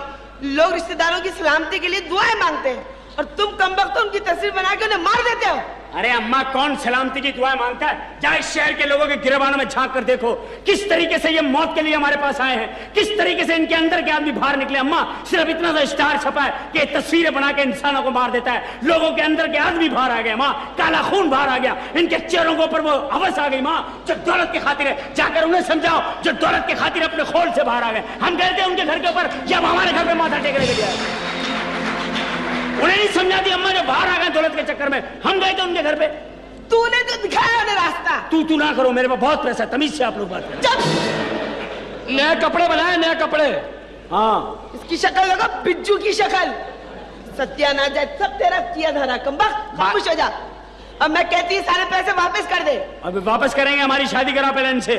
लोग रिश्तेदारों की सलामती के लिए दुआएं मांगते हैं और तुम कमबख्तों उनकी तस्वीर बना के उन्हें मार देते हो। अरे अम्मा, कौन सलामती की दुआएं मांगता है? जाए शहर के लोगों के गिरबानों में झांक कर देखो किस तरीके से ये मौत के लिए हमारे पास आए हैं, किस तरीके से इनके अंदर के आदमी बाहर निकले। अम्मा, सिर्फ इतना सा स्टार छपा है कि तस्वीरें बना के इंसानों को मार देता है। लोगों के अंदर के आदमी बाहर आ गए माँ, काला खून बाहर आ गया, इनके चेहरों के ऊपर वो हवस आ गई माँ जो दौलत की खातिर है। जाकर उन्हें समझाओ जो दौलत की खातिर अपने खोल से बाहर आ गए। हम गए थे उनके घर के ऊपर, जब हमारे घर पे माथा टेकने के लिए उन्हें नहीं समझा दी अम्मा, जो बाहर आ गए दौलत के चक्कर में। हम गए थे उनके घर पे, तूने तो दिखाया उन्हें रास्ता। तू ना करो, मेरे पास बहुत पैसा, तमीज से आप लोग बात करें। नए कपड़े बनाए, नए कपड़े। हाँ, इसकी शक्ल लगा बिज्जू की शक्ल। सत्यानाश जाए, सब तेरा किया धरा। कमबख्त खामोश हो जा। अब मैं कहती हूँ सारे पैसे वापस कर दे। अभी वापस करेंगे, हमारी शादी करा पहले इनसे।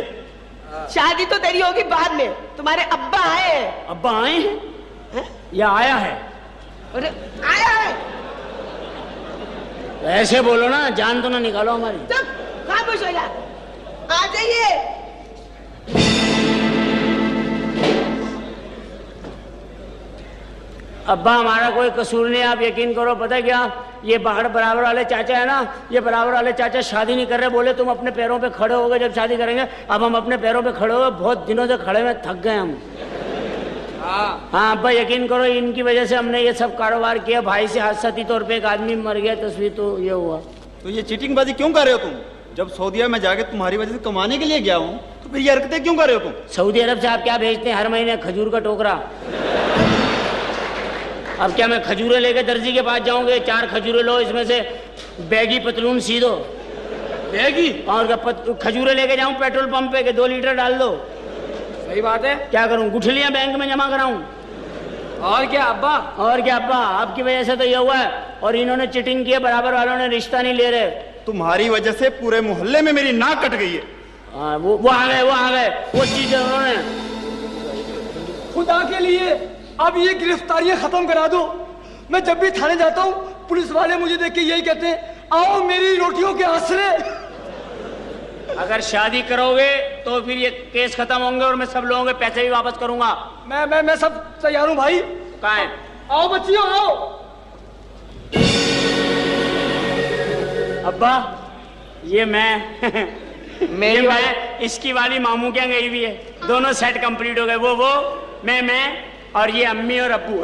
शादी तो तेरी होगी बाद में। तुम्हारे अब्बा आए हैं। अब्बा आए हैं या आया है? अरे आया है। ऐसे बोलो ना, जान तो ना निकालो हमारी। चुप, खामोश हो जा। आ जाइए। अब्बा हमारा कोई कसूर नहीं, आप यकीन करो। पता है क्या, ये बाहर बराबर वाले चाचा है ना, ये बराबर वाले चाचा शादी नहीं कर रहे। बोले तुम अपने पैरों पे खड़े हो गए जब शादी करेंगे। अब हम अपने पैरों पे खड़े हो गए, बहुत दिनों से खड़े में थक गए हम। हाँ अब्बा यकीन करो, इनकी वजह से हमने ये सब कारोबार किया। भाई से हादसाती तौर पे एक आदमी मर गया, तस्वीर तो ये हुआ। तो ये चीटिंगबाजी क्यों कर रहे हो तुम? जब सऊदीया में जाके तुम्हारी वजह से कमाने के लिए गया हूँ, तो फिर ये हरकतें क्यों कर रहे हो तुम? सऊदी अरब से आप क्या भेजते हैं हर महीने? खजूर का टोकरा। अब क्या मैं खजूरें लेके दर्जी के पास जाऊंगे? 4 खजूरें लो, इसमें से बैगी पतलून सी दो। बैगी? और क्या खजूरें लेके जाऊं पेट्रोल पंप पे के 2 लीटर डाल दो? सही बात है। क्या करूं, गुठलियां बैंक में जमा कराऊं? और क्या अब्बा? और क्या अब्बा, आपकी वजह से तो ये हुआ है। और इन्होंने चिटिंग की है, बराबर वालों ने रिश्ता नहीं ले रहे। तुम्हारी वजह से पूरे मोहल्ले में मेरी नाक कट गई है। वो आ गए, वो चीज उन्होंने। खुदा के लिए अब ये गिरफ्तारियां खत्म करा दो। मैं जब भी थाने जाता हूँ पुलिस वाले मुझे देख के यही कहते हैं, आओ मेरी रोटियों के आसरे। अगर शादी करोगे तो फिर ये केस खत्म होंगे और मैं सब लोगों के पैसे भी वापस करूंगा। मैं सब तैयार हूँ भाई। कहाँ है? आओ बच्चियों आओ। अब्बा ये मैं मेरी मैं इसकी वाली मामू क्या गई हुई है, दोनों सेट कंप्लीट हो गए। वो मैं और ये अम्मी और अब्बू।